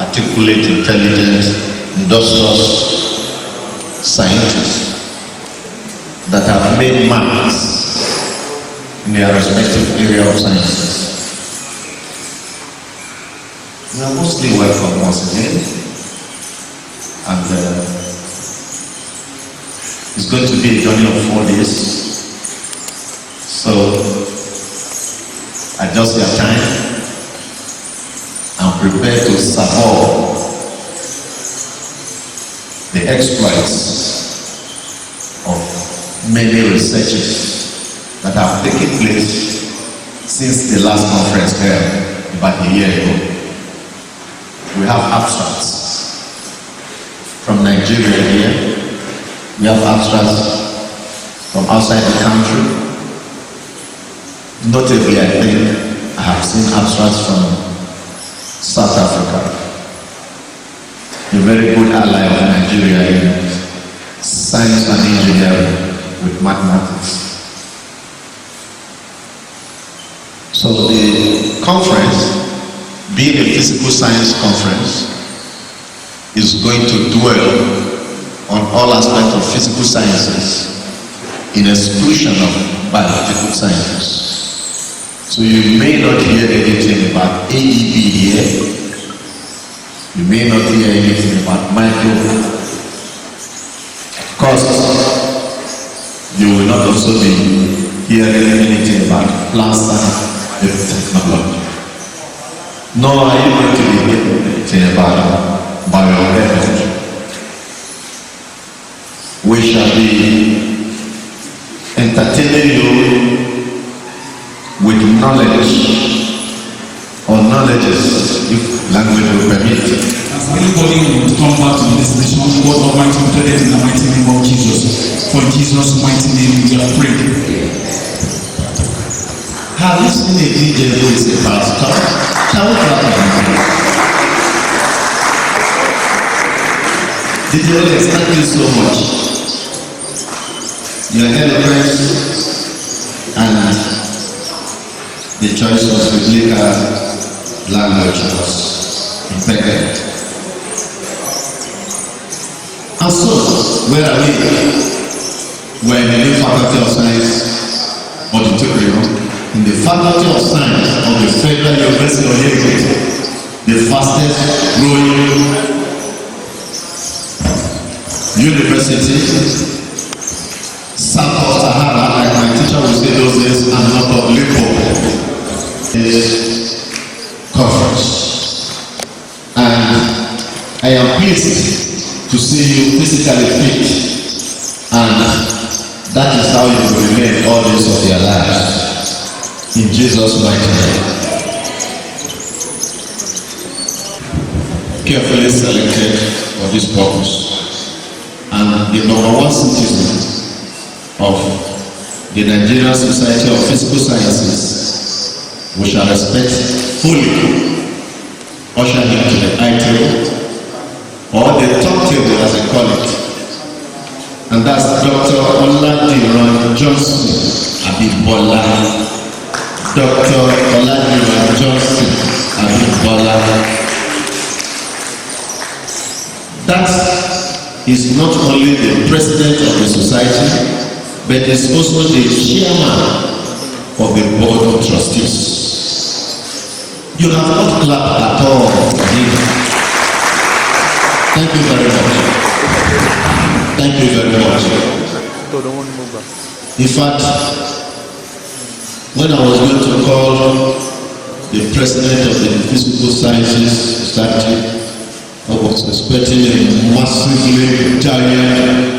articulate, intelligent, industrious scientists that have made marks in their respective area of sciences. You are mostly welcome once again, and it's going to be a journey of 4 days. So adjust your time and prepare to support the exploits of many researches that have taken place since the last conference held about a year ago. We have abstracts from Nigeria here. We have abstracts from outside the country. Notably, I think I have seen abstracts from South Africa, a very good ally of Nigeria in science and engineering with mathematics. So the conference, being a physical science conference, is going to dwell on all aspects of physical sciences in exclusion of biological sciences. So you may not hear anything about AEB here. You may not hear anything about micro. Of course, you will not also be hearing anything about plant science technology. Nor are you going to be hearing anything about biochemistry. We shall be entertaining you with knowledge or knowledges, if language will permit. As anybody will come back to the destination, God Almighty will tell it in the mighty name of Jesus. For in Jesus' mighty name we are praying. Have you seen a DJ who is a pastor? Shall we clap for him? DJ, thank you so much. Your eloquence and the choice of biblical language was impeccable. And so, where are we? We're in the new Faculty of Science auditorium, in the Faculty of Science of the Federal University Oye-Ekiti, the fastest growing university south of Sahara, like my teacher would say those days, and not of Liverpool. This conference, and I am pleased to see you physically fit, and that is how you will remain all days of your lives in Jesus' mighty name. Carefully selected for this purpose, and the #1 citizen of the Nigerian Society of Physical Sciences, we shall respect fully, usher him to the high table, or the top table as I call it, and that's Dr. Oladiran Johnson Abibola. Dr. Oladiran Johnson Abibola. That is not only the president of the society, but is also the chairman of the board of trustees. You have not clapped at all for him. Thank you very much. Thank you very much. In fact, when I was going to call the president of the Physical Sciences Society, I was expecting a massively giant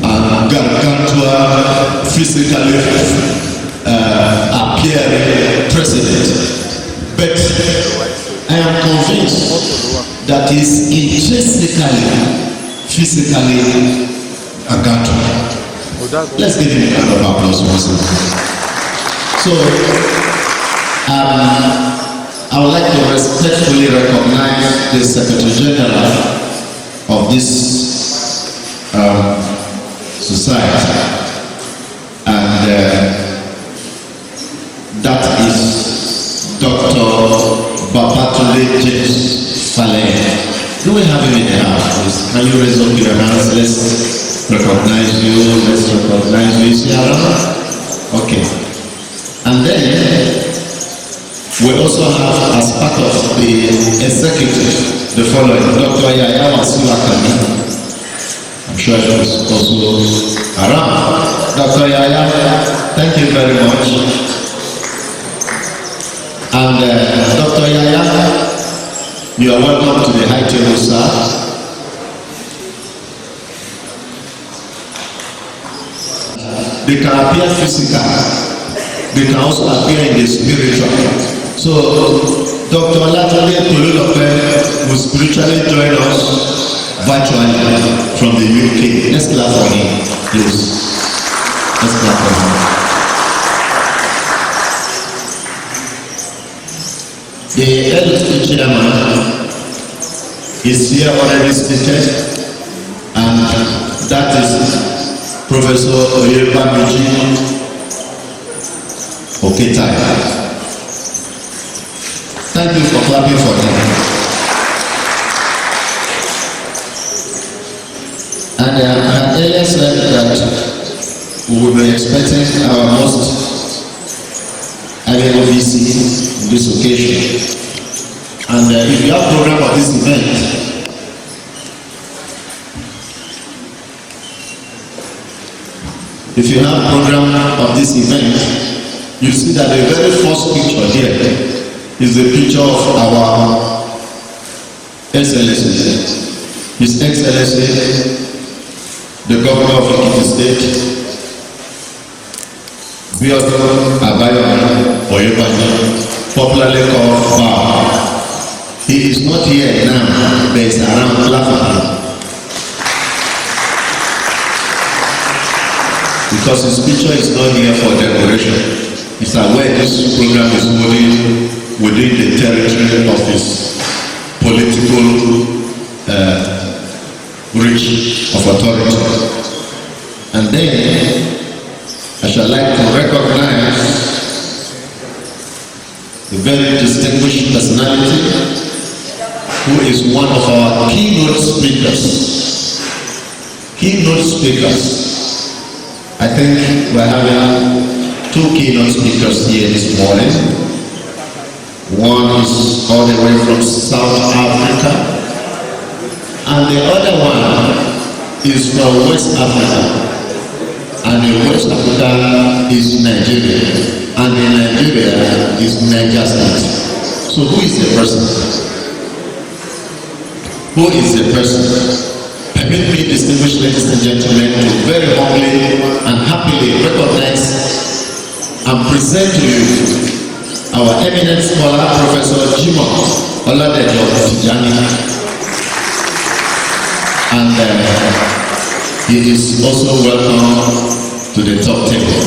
and gargantua, physically appearing president. But I am convinced that he is intrinsically, physically gargantua. Let's give him a round of applause once again. So, I would like to respectfully recognize the Secretary General of this society, and that is Dr. Babatunde James Do we have him in the house? Can you raise up your hands? Let's recognize you. Let's recognize you. Is he around? Okay. And then we also have, as part of the executive, the following: Dr. Yaya Wasiwakami. I'm sure he was also around. Dr. Yaya, thank you very much. And Dr. Yaya, you are welcome to the high table, sir. They can appear physical, they can also appear in the spiritual. So, Dr. Olatunde Tolulope will spiritually join us virtually from the UK. Let's clap for him, please. Let's clap for him. The LT chairman is here already seated, and that is Professor Oye-Ekiti Oketa. Thank you for clapping for him. And I had earlier said that we will be expecting our most INOVC on this occasion. And if you have program of this event, you see that the very first picture here is the picture of our Excellency, His Excellency, the Governor of Ekiti State, Oyebanjo, popularly called Bow. He is not here now, but he is around Clapham, because his picture is not here for decoration. It's aware this program is moving within the territory of his political reach of authority. And then I shall like to recognize a very distinguished personality who is one of our keynote speakers. I think we're having two keynote speakers here this morning. One is all the way from South Africa, and the other one is from West Africa. And in West Africa is Nigeria, and in Nigeria is Niger State. So who is the person? Permit me, distinguished ladies and gentlemen, to very humbly and happily recognize and present to you our eminent scholar, Professor Jimoh Oladejo Tijani. And he is also welcome to the top table.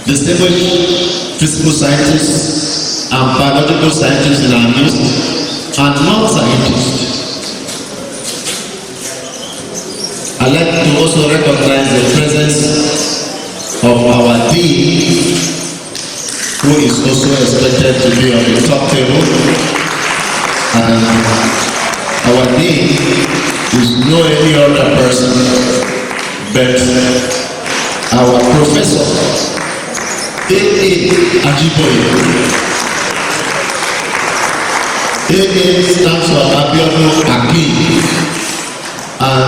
Distinguished physical scientists and biological scientists in our midst, and non-scientists. I'd like to also recognize the presence of our dean, who is also expected to be on the top table. And our dean is no any other person but our professor, A.A. Ajiboye. A.A. stands for Abiodun Akin, and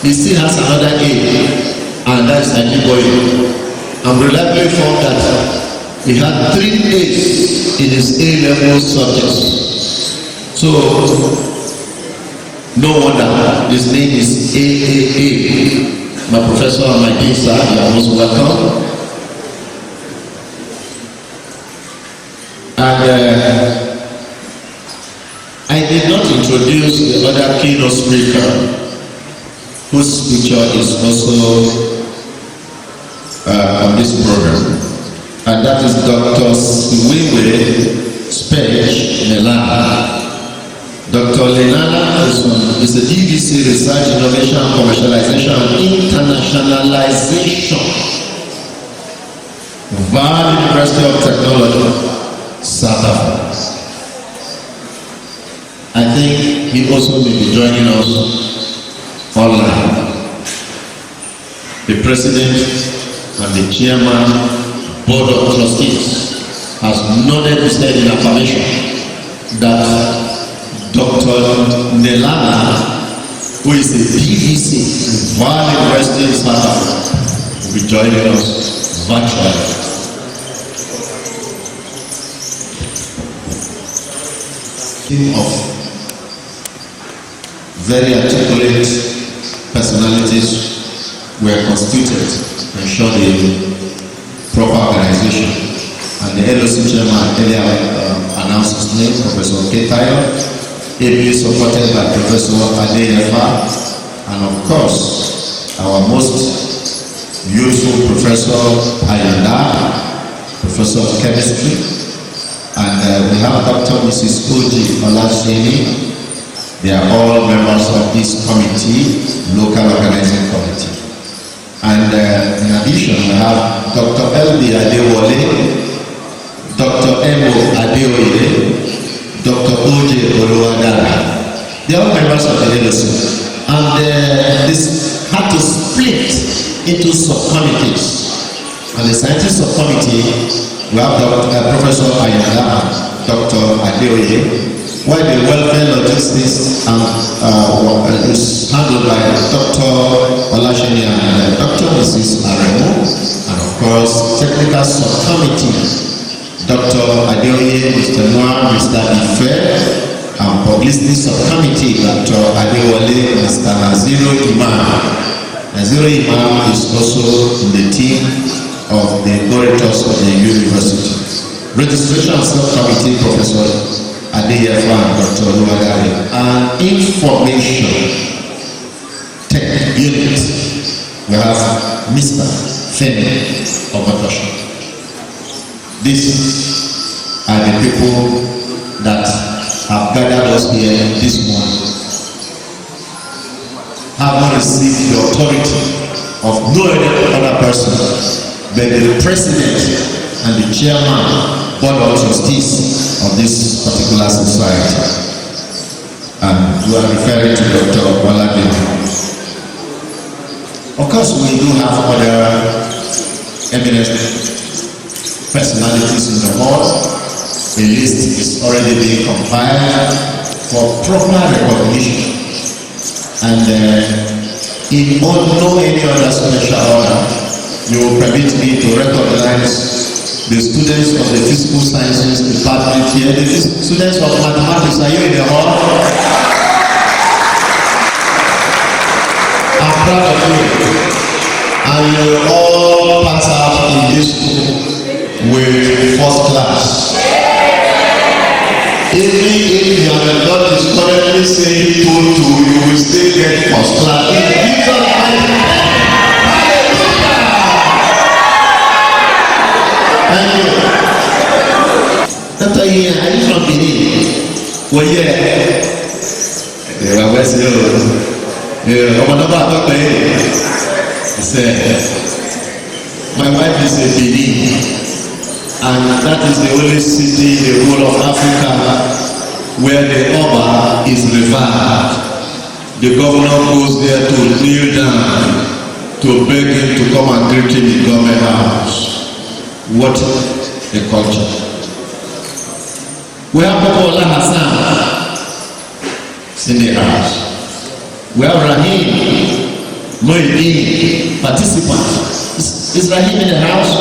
he still has another A, and that's Ajiboye. I'm reliably informed that he had 3 A's in his A-level subjects. So, no wonder his name is AAA. My professor and my dean, sir, you are most welcome. And I did not introduce the other keynote speaker, whose picture is also on this program, and that is Dr. FUOYE Spech Melana. Dr. Lenana is a DVC Research, Innovation, Commercialization, and Internationalization. Valley University of Technology, South Africa. I think he also may be joining us online. The president and the chairman, board of trustees, has nodded his head in affirmation that Dr. Nelana, who is the PVC, Valley University in South Africa, will be joining us virtually. Of very articulate personalities were constituted to ensure the proper organization. And the LOC chairman earlier announced his name, Professor Ketayo, ably supported by Professor Adeyefa, and of course, our most youthful Professor Ayanda, Professor of Chemistry, and we have Dr. Mrs. Oji Olasheni. They are all members of this committee, local organizing committee. And in addition, we have Dr. L.B. Adewale, Dr. M.O. Adeoye, Dr. O.J. Oluwadara. They are all members of the LSU. And this had to split into subcommittees. And the scientific subcommittee, we have Professor Ayanda, Dr. Adeoye, while the welfare logistics is handled by Dr. Olasheni and Dr. Mrs. Aremo, and of course, technical subcommittee, Dr. Adeoye, Mr. Noah, Mr. Ife, and publicity subcommittee, Dr. Adewale, Mr. Naziru Imam. Naziru Imam is also in the team of the orators of the university. Registration subcommittee, Professor Adeyefa and Dr. Oluwadare, and information tech unit, we have Mr. Femi Obatosho. These are the people that have gathered us here this morning. Have not received the authority of no other person but the president and the chairman, board of trustees of this particular society. And we are referring to Dr. Walade. Of course, we do have other eminent personalities in the board. A list is already being compiled for proper recognition. And in no any other special order, you will permit me to recognize the students of the physical sciences department here, the students of mathematics. Are you in the hall? I'm proud of you. And you will all pass out in this school with first class. Even if your God is currently saying 2-2, you will still get first class. In Jesus' mighty name. Thank you. Dr. Ian, are you from Benin? Well, yeah. Yeah, where's you? Yeah, I'm not about Dr. Ian. He said, my wife is a Benin, and that is the only city in the whole of Africa where the Oba is revered. The governor goes there to kneel down to beg him to come and greet him in government house. What a culture. We have Papa Hassan in the house. We have Rahim Moebi, participant. Is Rahim in the house?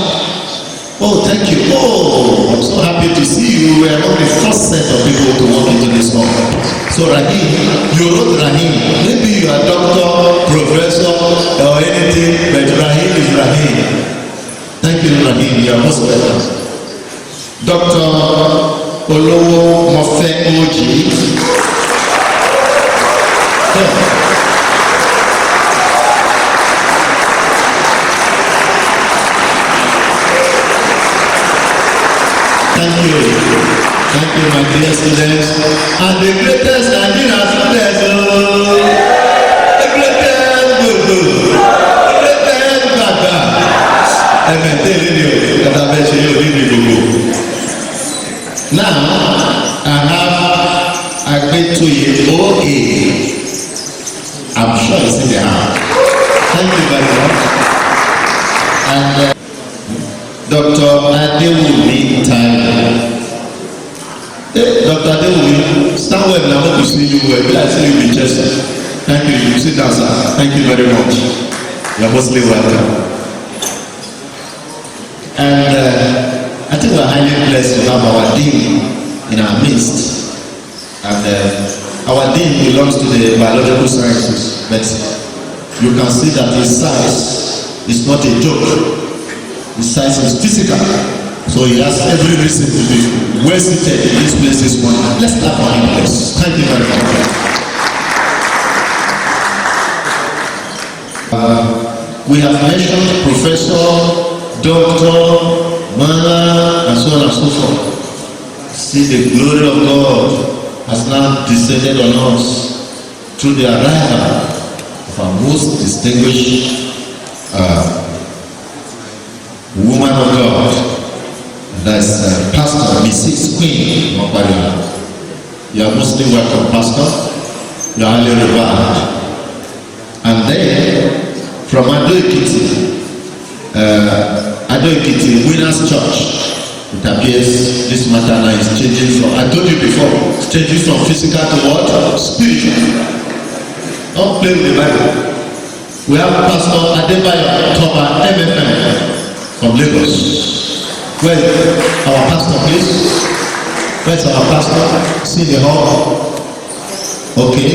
Oh, thank you. Oh, I'm so happy to see you. We are not the first set of people to walk into this hall. So Rahim, you wrote Rahim. Maybe you are doctor, professor, or anything, but Rahim is Rahim. Thank you, Rahim. You are most welcome. Dr. Olowo Mofe Oji. Thank you. Thank you, my dear students. And the greatest Nigerian students. The greatest Gaga. I'm telling you. Now, I have Ekiti OA. I'm sure it's in the house. Thank you very much. And Dr. Adewumi Tayo. Dr. Adewumi, stand well now. I want to see you well. I see you in Chester. Thank you. You sit down, sir. Thank you very much. You're mostly welcome. And I think we're highly blessed to have our dean in our midst. And our dean belongs to the biological sciences, but you can see that his size is not a joke. His size is physical. So he has every reason to be well seated in this place this morning. Let's clap for him, please. Thank you very much. We have mentioned Professor, Doctor, Mana, and so on and so forth. See, the glory of God has now descended on us through the arrival of our most distinguished woman of God. That's Pastor Mrs. Queen Mokwarila. You are mostly welcome, Pastor. You are highly revered. And then from Ekiti Winners Church, it appears this matter now is changing from, I told you before, it's changing from physical to what? Spiritual. Don't play with the Bible. We have Pastor Adebayo Toba MFM from Lagos. Where our pastor, please? Where's our pastor? See the hall? Okay.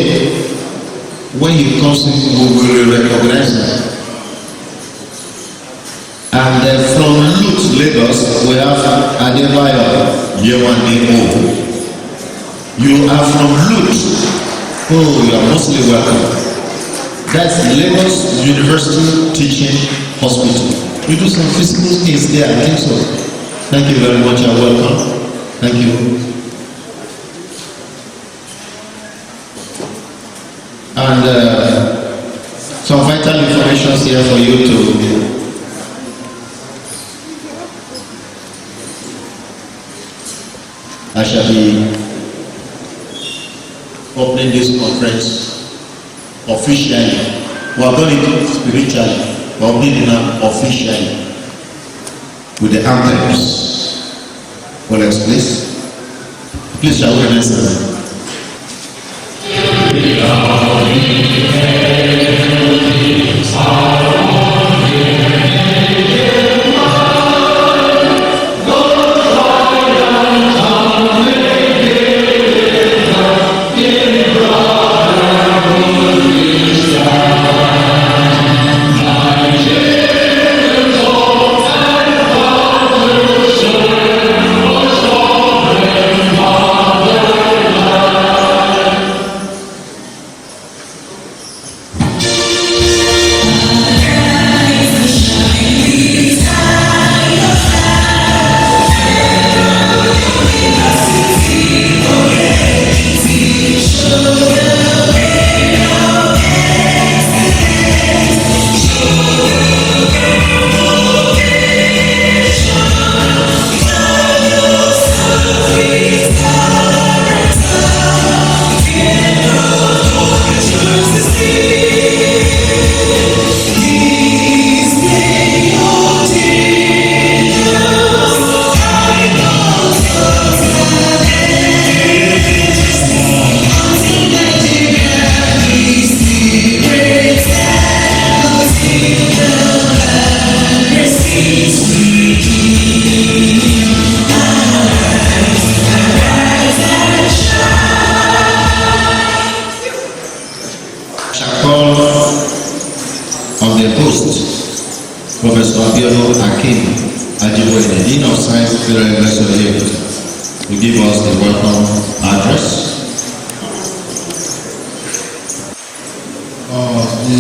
When he comes in, we will recognize him. And from Lut, Lagos, we have Adebayo Yewandemo. You are from Lut. Oh, you are mostly welcome. That's Lagos University Teaching Hospital. We do some physical things there, I think so. Thank you very much, you're welcome. Thank you. And some vital information here for you to I shall be opening this conference officially. We have done it spiritually, but opening it now officially with the anthems. Alex, please. Please shall we listen. Professor Akin Ajiboye, Dean of Science, Federal University Oye-Ekiti, will give us the welcome address. The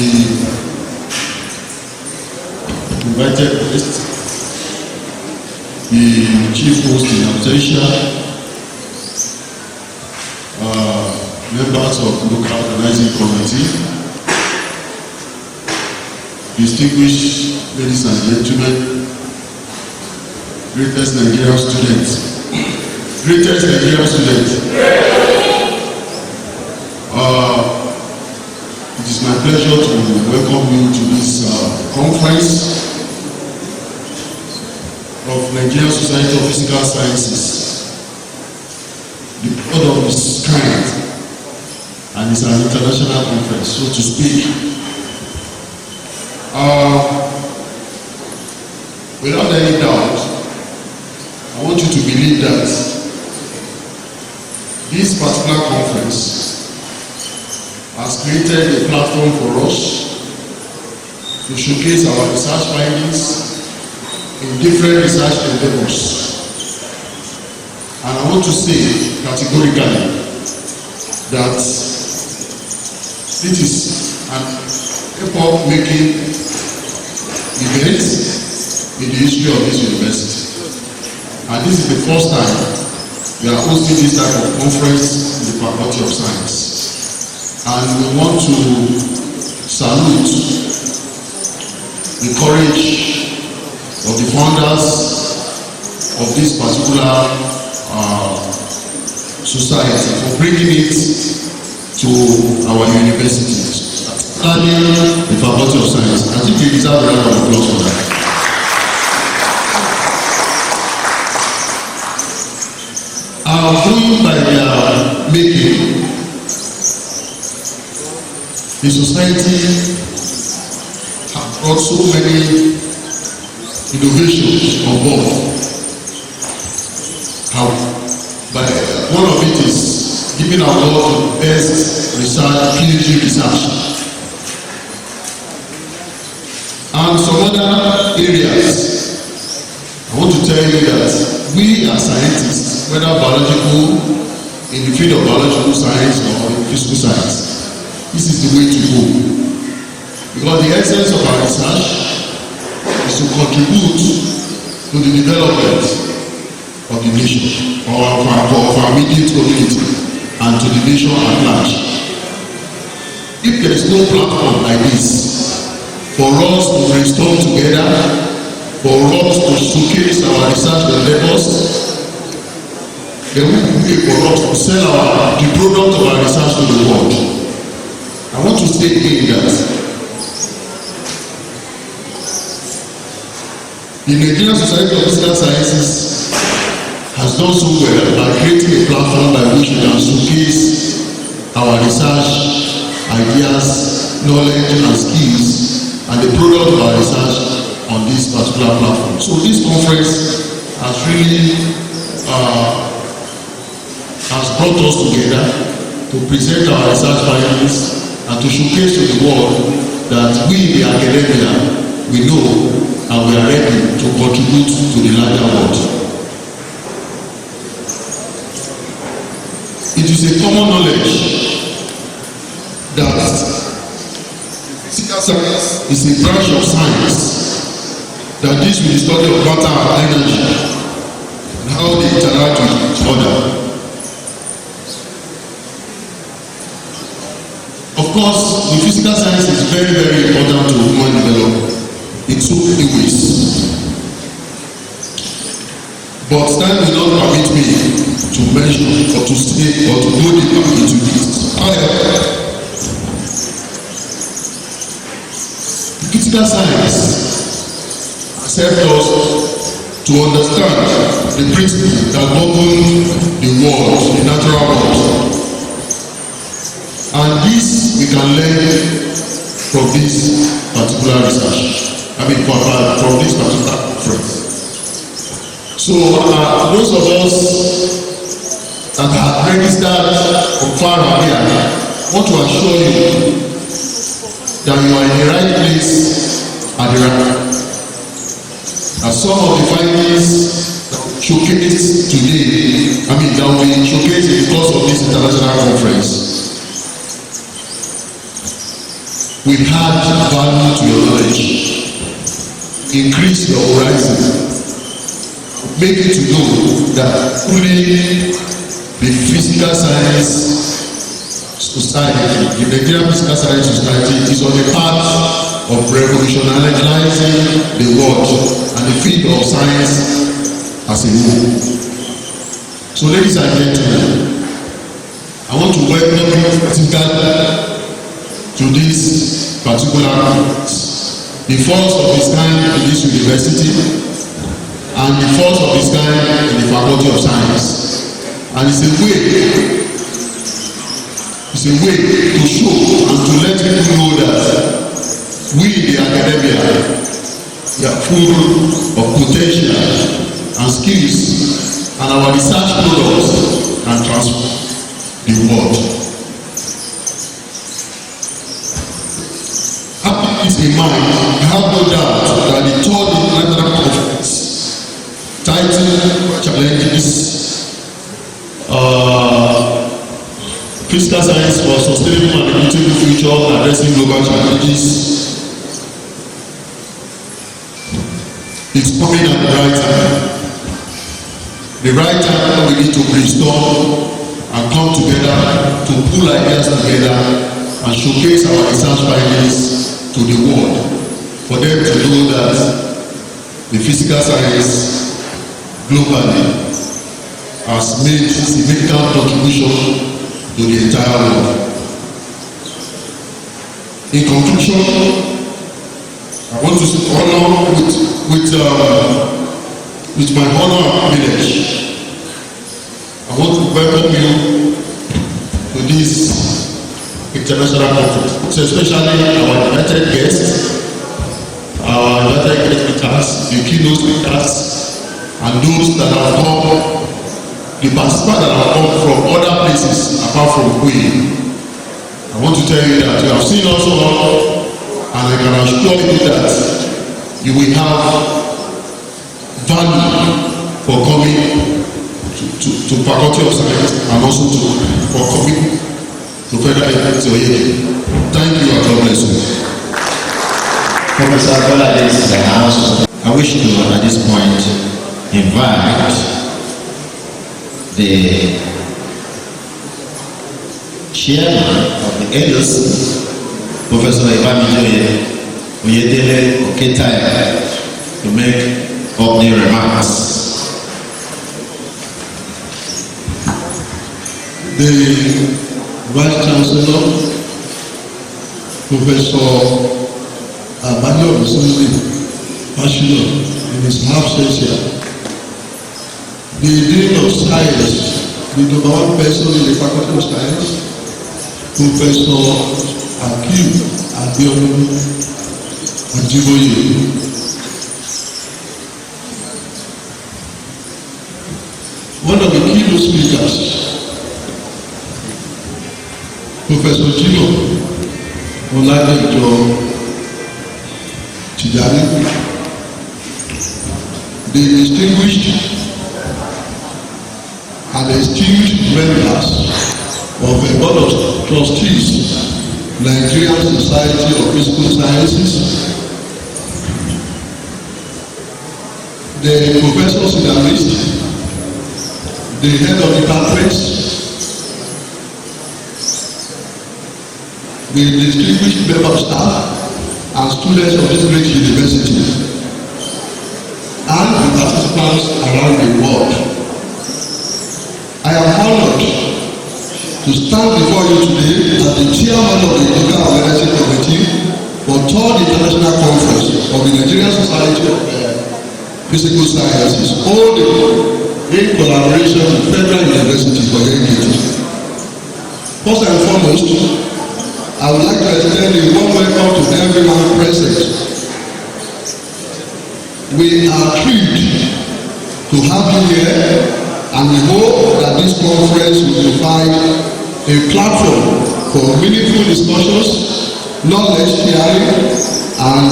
invited guest, the chief host in absentia, members of the local organizing committee, distinguished ladies and gentlemen, greatest Nigerian student. Greatest Nigerian student. It is my pleasure to welcome you to this conference of Nigerian Society of Physical Sciences, the third of its kind, and it's an international conference, so to speak. Without any doubt, I want you to believe that this particular conference has created a platform for us to showcase our research findings in different research endeavors. And I want to say categorically that this is an epoch-making event in the history of this university. And this is the first time we are hosting this type of conference in the Faculty of Science. And we want to salute the courage of the founders of this particular society for bringing it to our universities, particularly the Faculty of Science. I think they deserve a round of applause for that. Going by their making, the society has brought so many innovations on board. But one of it is giving award to best research, PhD research. And some other areas, I want to tell you that we as scientists, whether biological, in the field of biological science or in physical science, this is the way to go. Because the essence of our research is to contribute to the development of the nation, or of our immediate community, and to the nation at large. If there is no platform like this for us to brainstorm together, for us to showcase our research endeavors, there will be a way for us to sell the product of our research to the world. I want to say again that the Nigerian Society of Physical Sciences has done so well by creating a platform by which we can showcase our research, ideas, knowledge and skills and the product of our research on this particular platform. So this conference has really has brought us together to present our research findings and to showcase to the world that we, the academia, we know and we are ready to contribute to the larger world. It is a common knowledge that physical science is a branch of science that deals with the study of matter and energy and how they interact with each other. Of course, the physical science is very, very important to human development in so many ways. But time will not permit me to mention or to say or to go deeper into this. However, physical science has helped us to understand the principles that govern the world, the natural world. And this we can learn from this particular research. From this particular conference. So those of us that have registered from far away want to assure you that you are in the right place at the right time. That some of the findings that showcased today, that will be showcased in the course of this international conference, will add value to your knowledge, increase your horizon, make you to know that truly the physical science society, the Nigerian Physical Science Society, is on the path of revolutionizing the world and the field of science as a whole. So ladies and gentlemen, I want to welcome you together to this particular conference, the first of its kind in this university and the first of its kind in the Faculty of Science. And it's a way to show and to let people know that we in the academia, we are full of potential and skills, and our research products can transform the world. Having this in mind, I have no doubt that the third international conference titled Challenges, Physical Science for Sustainable and Equitable Future Addressing Global Challenges, it's coming at the right time. The right time we need to brainstorm and come together to pull ideas together and showcase our research findings to the world, for them to know that the physical science globally has made significant contribution to the entire world. In conclusion, I want to honor with my honor and privilege, I want to welcome you to this international conference, especially our invited guests, our invited guest speakers, the keynote speakers, and those that have come, the participants that have come from other places apart from FUOYE. I want to tell you that you have seen us all, and I can assure you that you will have value for coming to Faculty of Science and also for coming to Federal University Oye-Ekiti. Thank you and God bless you. Professor Bola, I wish to at this point invite the chairman of the NSPS, Professor Oyedele to make opening remarks. The Vice Chancellor, Professor Abadio Muslim Bachelor, in his absence here, the Dean of Science, the number one person in the Faculty of Science, Professor Akim Abiodun Ajiboye. One of the keynote speakers, Professor Jimo Oladejo Tijani, the distinguished and esteemed members of the Board of Trustees, Nigerian Society of Physical Sciences, the professors in our list, the head of departments, the distinguished member of staff and students of this great university, and the participants around the world. I am honored to stand before you today as the chairman of the Global Energy Committee for third international conference of the Nigerian Society of Physical Sciences, holding in collaboration with Federal University Oye-Ekiti. First and foremost, I would like to extend a warm welcome to everyone present. We are thrilled to have you here, and we hope that this conference will provide a platform for meaningful discussions, knowledge sharing, and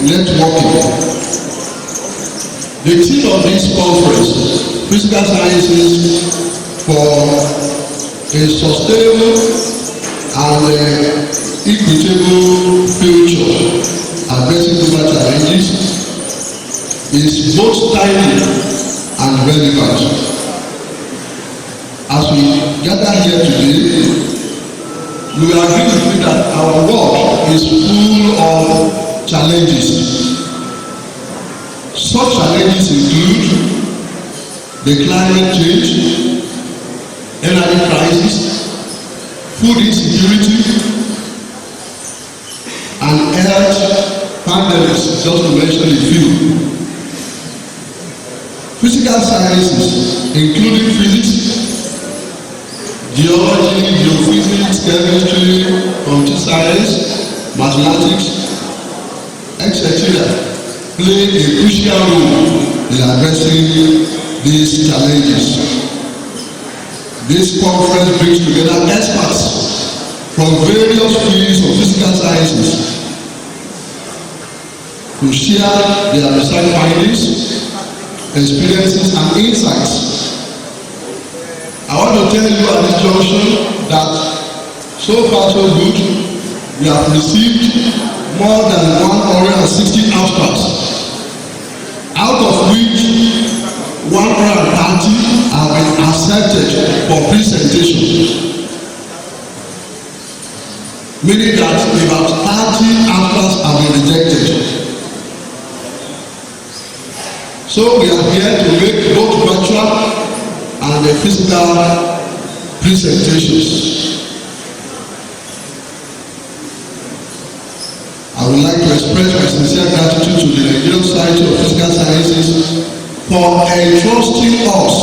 networking. The theme of this conference, Physical Sciences for a Sustainable and equitable future addressing global challenges, is both timely and relevant. As we gather here today, we will agree with me that our world is full of challenges. Such challenges include the climate change, energy crisis, food insecurity, and health pandemics, just to mention a few. Physical sciences, including physics, geology, geophysics, chemistry, computer science, mathematics, etc., play a crucial role in addressing these challenges. This conference brings together experts from various fields of physical sciences to share their research findings, experiences, and insights. I want to tell you at this junction that so far so good, we have received more than 160 abstracts, out of which 130 have been accepted for presentation, meaning that about 30 abstracts have been rejected. So we are here to make both virtual and the physical presentations. I would like to express my sincere gratitude to the Nigerian Society of Physical Sciences for entrusting us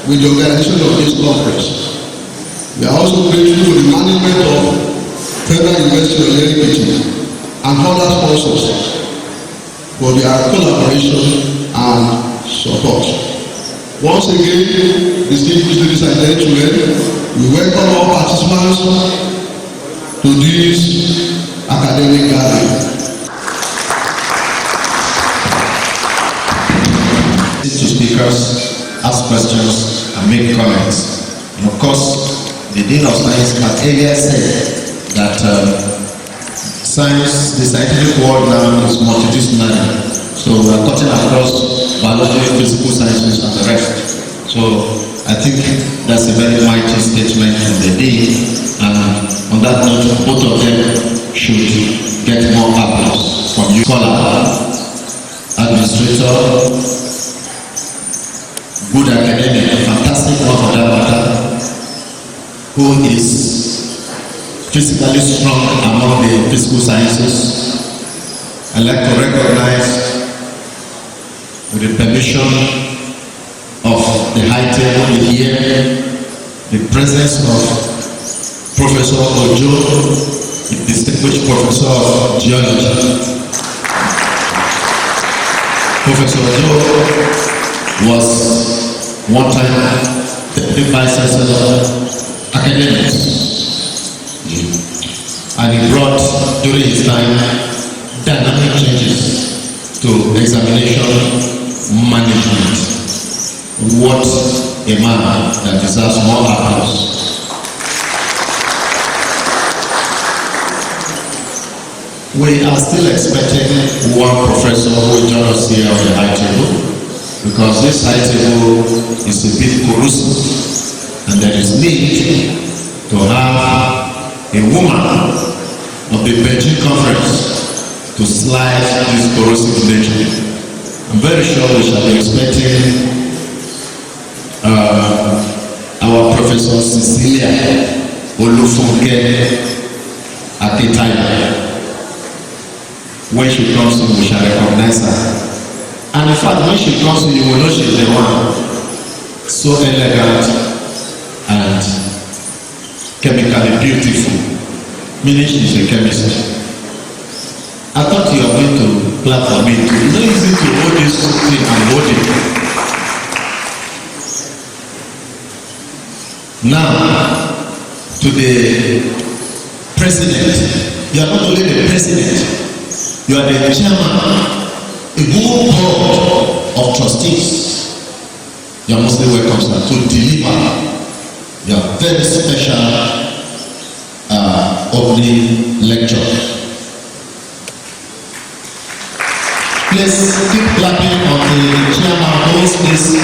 with the organization of this conference. We are also grateful to the management of Federal University Oye-Ekiti and other sponsors for their collaboration and support. Once again, distinguished ladies and gentlemen, we welcome all participants to this academic gathering. To speakers, ask questions, and make comments. And of course, the Dean of Science had earlier said that science, the scientific world now is multidisciplinary. So we are cutting across biology, physical sciences, and the rest. So I think that's a very mighty statement from the Dean. And on that note, both of them should get more applause from you. Scholar, administrator, good academic, fantastic one for that matter, who is physically strong among the physical sciences. I'd like to recognize, with the permission of the high table here, the presence of Professor Ojo, the distinguished professor of geology. Professor Ojo was one time the vice chancellor of academics, and he brought during his time dynamic changes to examination management. What a man that deserves more applause. We are still expecting one professor who will join us here on the high table, because this high table is a bit corrosive, and there is need to have a woman of the Beijing conference to slide this corrosive nature. I'm very sure we shall be expecting our Professor Cecilia Olufunke Akitayo. When she comes in, we shall recognize her. And in fact, when she comes in, you will know she's the one. So elegant and chemically beautiful. Meaning she's a chemist. I thought you were going to clap for me too. It's not easy to hold this thing and hold it. Now, to the president. You are not only the president, you are the chairman, a whole board of trustees. You are mostly welcome, sir, to deliver your very special opening lecture. Please keep clapping on the chairman who holds this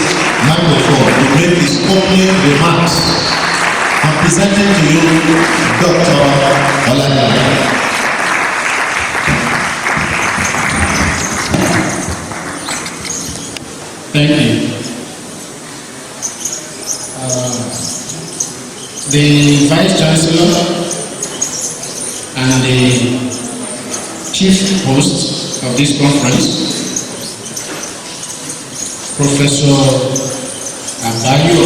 microphone to make his opening remarks. I'm presenting to you Dr. Olagale. Thank you. the Vice Chancellor and the Chief Host of this conference, Professor Abayo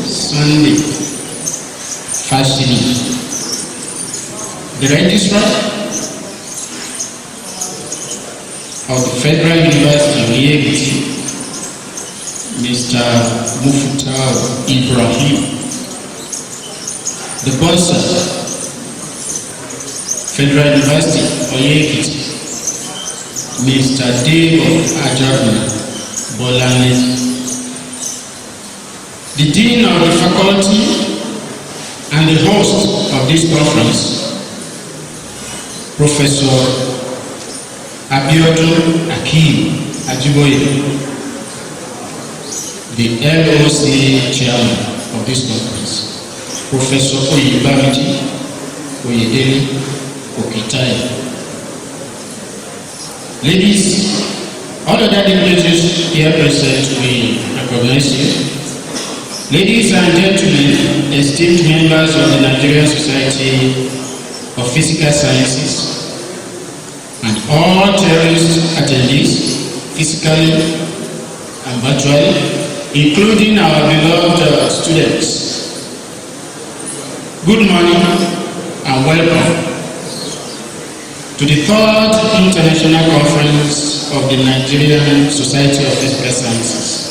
Sunday Fashini, the Registrar of the Federal University Oye-Ekiti, Mr. Mufutau Ibrahim, the Bursar, Federal University Oye-Ekiti, Mr. Dave Ajabna Bolane, the Dean of the Faculty and the host of this conference, Professor Abiodun Akim Ajiboye, the LOC Chairman of this conference, Professor Oyebamiji Oyedele Okitai. Ladies, all other dignitaries here present, we recognize you. Ladies and gentlemen, esteemed members of the Nigerian Society of Physical Sciences, and all terrorist attendees, physically and virtually, including our beloved students. Good morning and welcome to the 3rd International Conference of the Nigerian Society of Physical Sciences,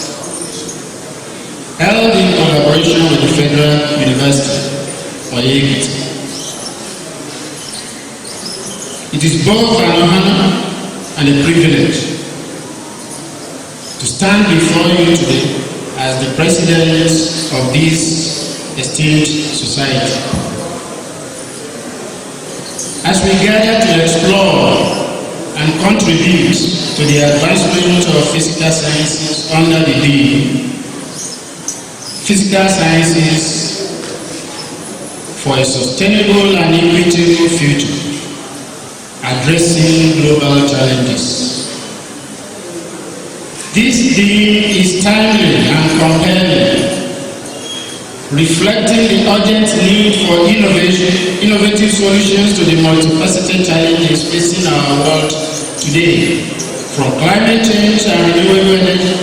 held in collaboration with the Federal University Oye-Ekiti. It is both an honor and a privilege to stand before you today as the president of this esteemed society. As we gather to explore and contribute to the advancement of physical sciences under the theme Physical Sciences for a Sustainable and Equitable Future, Addressing Global Challenges. This theme is timely and compelling, reflecting the urgent need for innovative solutions to the multifaceted challenges facing our world today, from climate change and renewable energy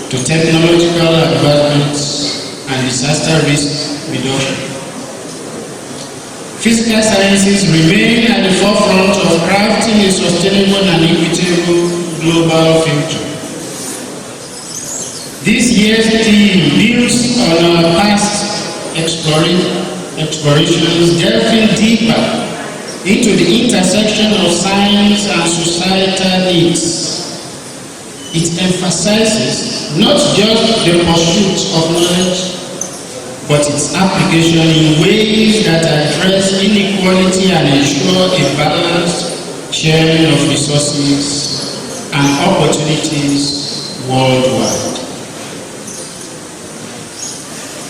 to technological advancements and disaster risk reduction. Physical sciences remain at the forefront of crafting a sustainable and equitable global future. This year's theme builds on our past explorations, delving deeper into the intersection of science and societal needs. It emphasizes not just the pursuit of knowledge, but its application in ways that address inequality and ensure a balanced sharing of resources and opportunities worldwide.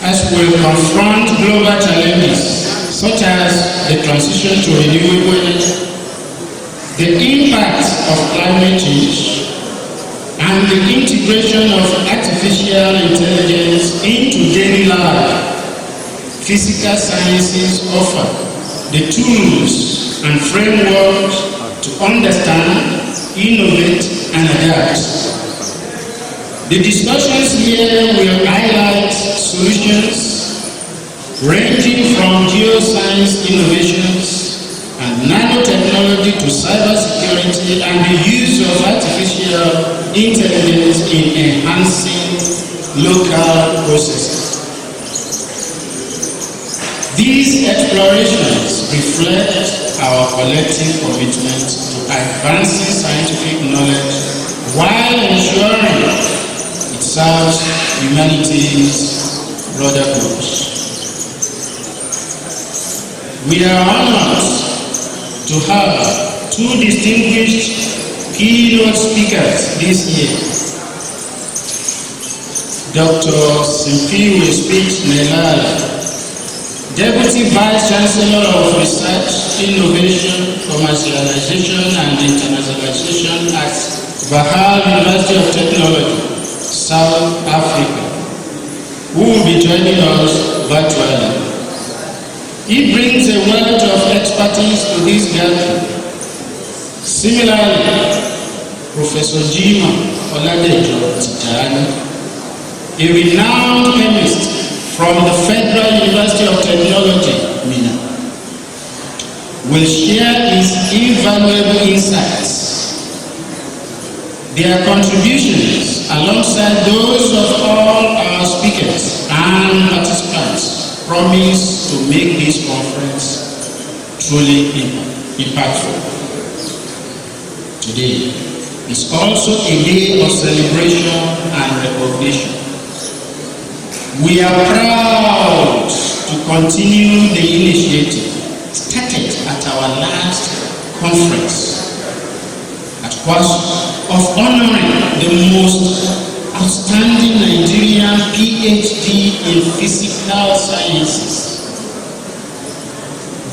As we confront global challenges such as the transition to renewable energy, the impact of climate change, and the integration of artificial intelligence into daily life, physical sciences offer the tools and frameworks to understand, innovate, and adapt. The discussions here will highlight solutions ranging from geoscience innovations and nanotechnology to cybersecurity and the use of artificial intelligence in enhancing local processes. These explorations reflect our collective commitment to advancing scientific knowledge while ensuring it serves humanity's broader goals. We are honored to have two distinguished keynote speakers this year. Dr. Simpiwe Speech Nelala, Deputy Vice Chancellor of Research, Innovation, Commercialization and Internationalization at Federal University of Technology, South Africa, who will be joining us virtually. He brings a wealth of expertise to this gathering. Similarly, Professor Jima Oladejo Tijani, a renowned chemist from the Federal University of Technology, Mina, will share his invaluable insights. Their contributions, alongside those of all our speakers and participants, promise to make this conference truly impactful. Today is also a day of celebration and recognition. We are proud to continue the initiative started at our last conference at Kwasu of honoring the most outstanding Nigerian PhD in physical sciences.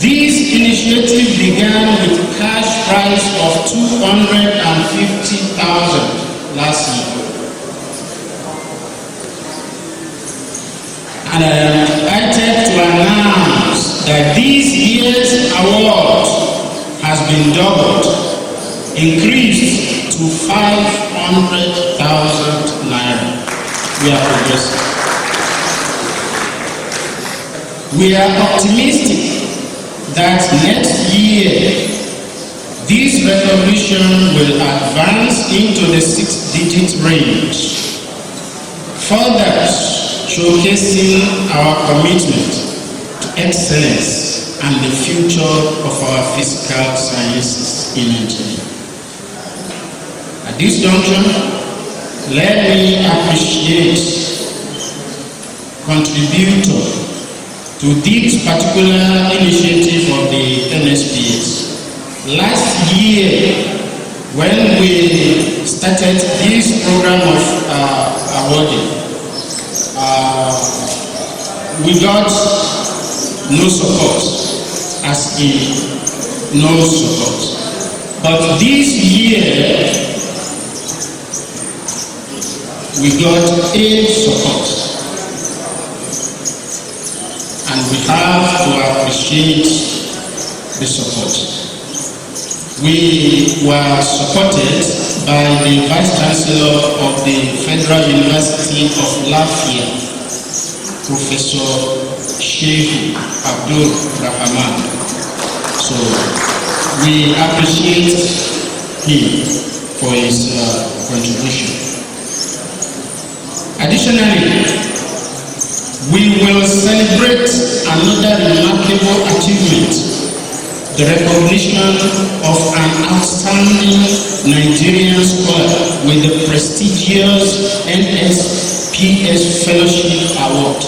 This initiative began with a cash prize of 250,000 last year. And I am delighted to announce that this year's award has been doubled, increased to 500,000 naira. We are progressing. We are optimistic that next year this recognition will advance into the 6-digit range, further showcasing our commitment to excellence and the future of our physical sciences in Nigeria. At this juncture, let me appreciate contributor to this particular initiative of the NSPS. Last year, when we started this program of awarding, we got no support, as in no support. But this year, we got a support. And we have to appreciate the support. We were supported by the Vice Chancellor of the Federal University of Latvia, Professor Sheikh Abdul Rahman. So we appreciate him for his contribution. Additionally, we will celebrate another remarkable achievement, the recognition of an outstanding Nigerian scholar with the prestigious NSPS Fellowship Award.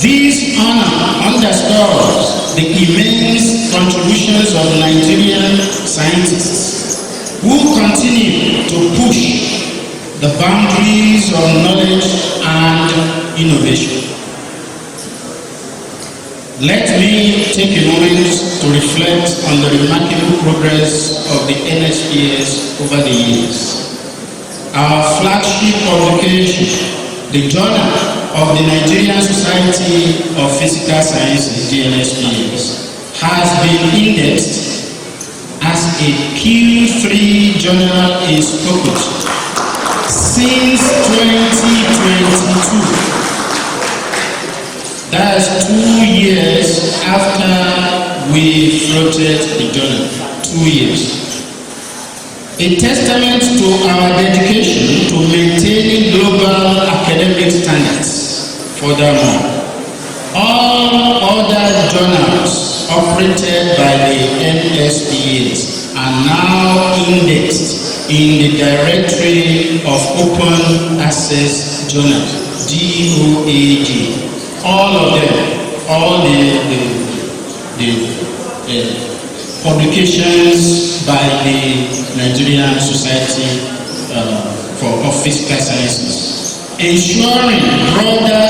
This honor underscores the immense contributions of Nigerian scientists who continue to push the boundaries of knowledge and innovation. Let me take a moment to reflect on the remarkable progress of the NSPS over the years. Our flagship publication, the Journal of the Nigerian Society of Physical Sciences, the NSPS, has been indexed as a peer-free journal in Scopus since 2022. That's 2 years after we floated the journal. 2 years. A testament to our dedication to maintaining global academic standards. Furthermore, all other journals operated by the NSPS are now indexed in the Directory of Open Access Journals, DOAJ. All of them, all the publications by the Nigerian Society of Physical Sciences, ensuring broader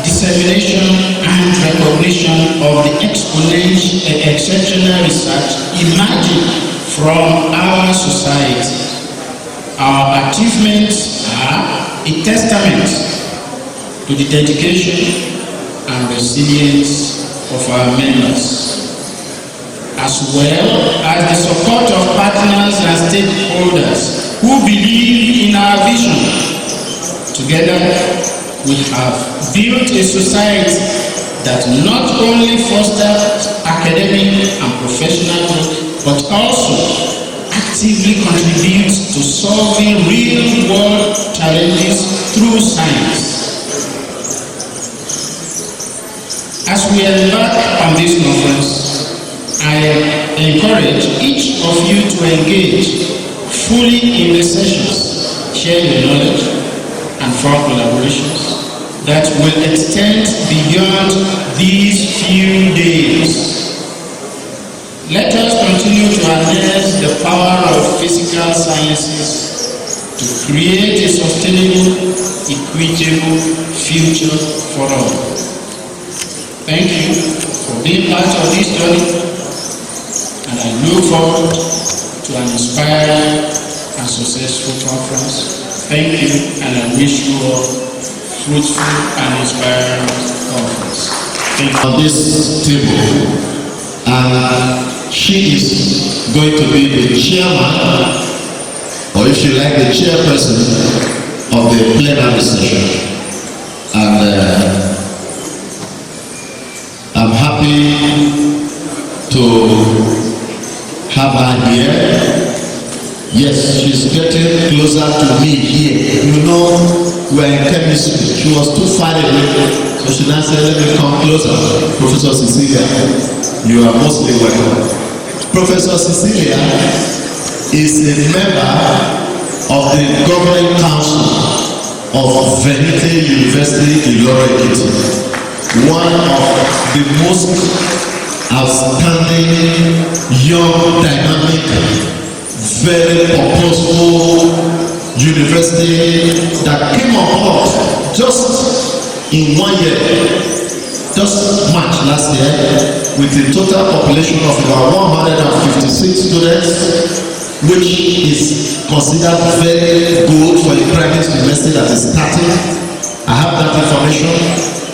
dissemination and recognition of the exceptional research emerging from our society. Our achievements are a testament to the dedication and resilience of our members, as well as the support of partners and stakeholders who believe in our vision. Together, we have built a society that not only fosters academic and professional growth, but also actively contributes to solving real-world challenges through science. As we embark on this conference, I encourage each of you to engage fully in the sessions, share your knowledge, and form collaborations that will extend beyond these few days. Let us continue to harness the power of physical sciences to create a sustainable, equitable future for all. Thank you for being part of this journey, and I look forward to an inspiring and successful conference. Thank you, and I wish you all fruitful and inspiring conference. Thank you. On this table, and she is going to be the chairman, or if you like, the chairperson of the plenary session. And I'm happy to have her here. Yes, she's getting closer to me here. You know, we're in chemistry. She was too far away, so she now said, let me come closer. Professor Cecilia, you are mostly welcome. Professor Cecilia is a member of the governing council of Venite University Oye-Ekiti, one of the most outstanding, young, dynamic, very purposeful university that came on board just in 1 year, just March last year, with a total population of about 156 students, which is considered very good for a private university that is starting. I have that information,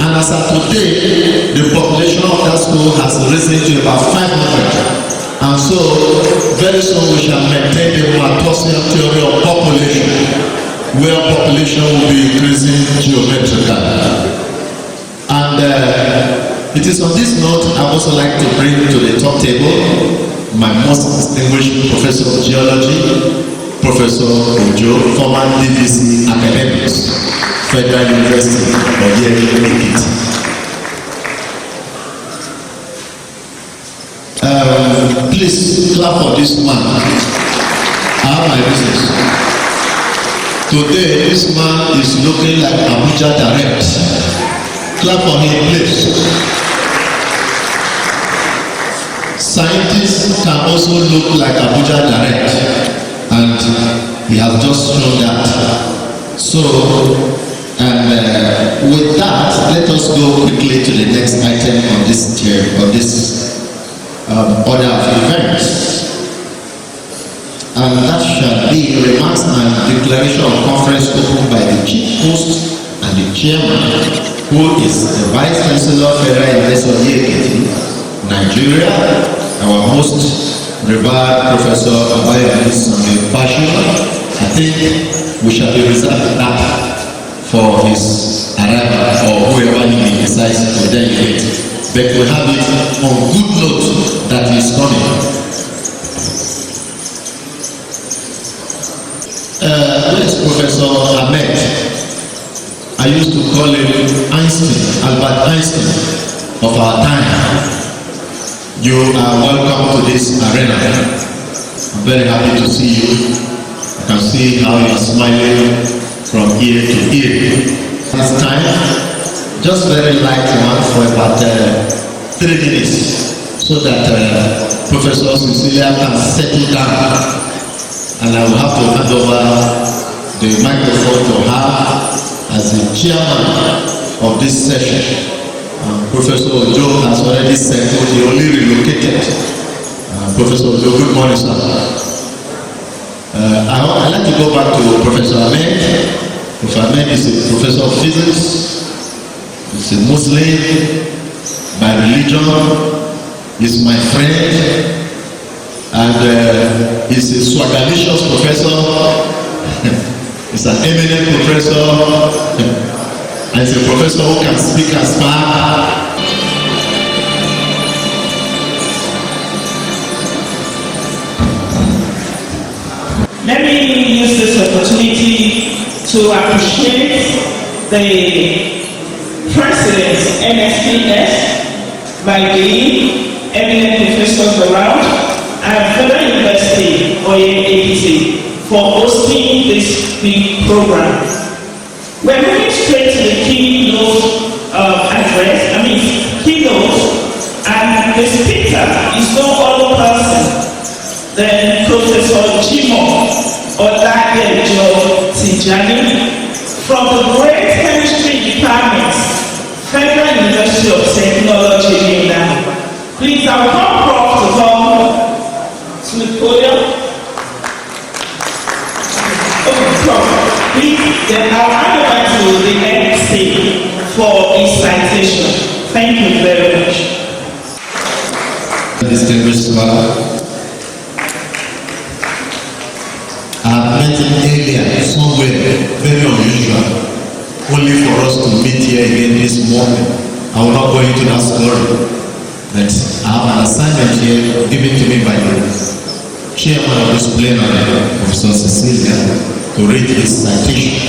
and as of today, the population of that school has risen to about 500. And so, very soon we shall maintain the Malthusian theory of population, where population will be increasing geometrically. And it is on this note I would also like to bring to the top table my most distinguished professor of geology, Professor Ojo, former DVC academics, Federal University Oye-Ekiti. Please clap for this man. I have my reasons. Today, this man is looking like Abuja Direct. Clap for him, please. Scientists can also look like Abuja Direct, and he has just shown that. So, and with that, let us go quickly to the next item on this chair, on this order of events, and that shall be remarks and declaration of conference opened by the chief host and the chairman, who is the vice chancellor Federal University Oye-Ekiti, Nigeria, our most revered Professor Abayomi Bashir. I think we shall be reserving that for his arrival, or whoever he may decide to delegate. But we have it on good note that he is coming. Where is Professor Ahmed? I used to call him Einstein, Albert Einstein of our time. You are welcome to this arena. I'm very happy to see you. I can see how you are smiling from ear to ear. This time, just very light one for about 3 minutes, so that Professor Cecilia can settle down, and I will have to hand over the microphone to her as the chairman of this session. Professor Ojo has already settled, he only relocated. Professor Ojo, good morning, sir. I'd like to go back to Professor Ahmed. Professor Ahmed is a professor of physics. He's a Muslim, by religion, is my friend, and he's a swagalicious professor. He's an eminent professor, and he's a professor who can speak and spark. Let me use this opportunity to appreciate the President, NSPS, by the eminent professors around, and Federal University Oye-Ekiti for hosting this big program. We're moving straight to the keynote keynote, and the speaker is no other person than Professor Jimoh Oye-Ekiti from the great chemistry department, Federal University of Technology, Ghana. Please, I will come Prof to come to the podium. Okay, Prof, please, then I'll hand over to the NSPS for his citation. Thank you very much. Distinguished scholar, I met him earlier somewhere very unusual, only for us to meet here again this morning. I will not go into that story, but I have an assignment here given to me by the chairman of this plenary, Professor Cecilia, to read his citation.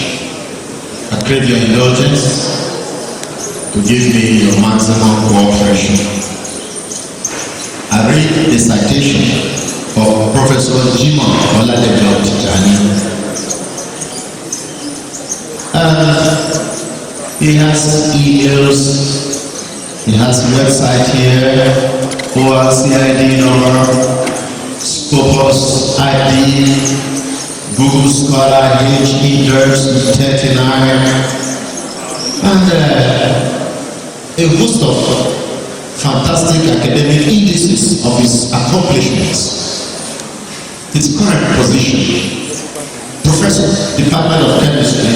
I crave your indulgence to give me your maximum cooperation. I read the citation of Professor Jimoh Oye-Ekiti. He has emails, he has website here, ORCID number, Scopus ID, Google Scholar HE 39, and a host of fantastic academic indices of his accomplishments. His current position: Professor, Department of Chemistry,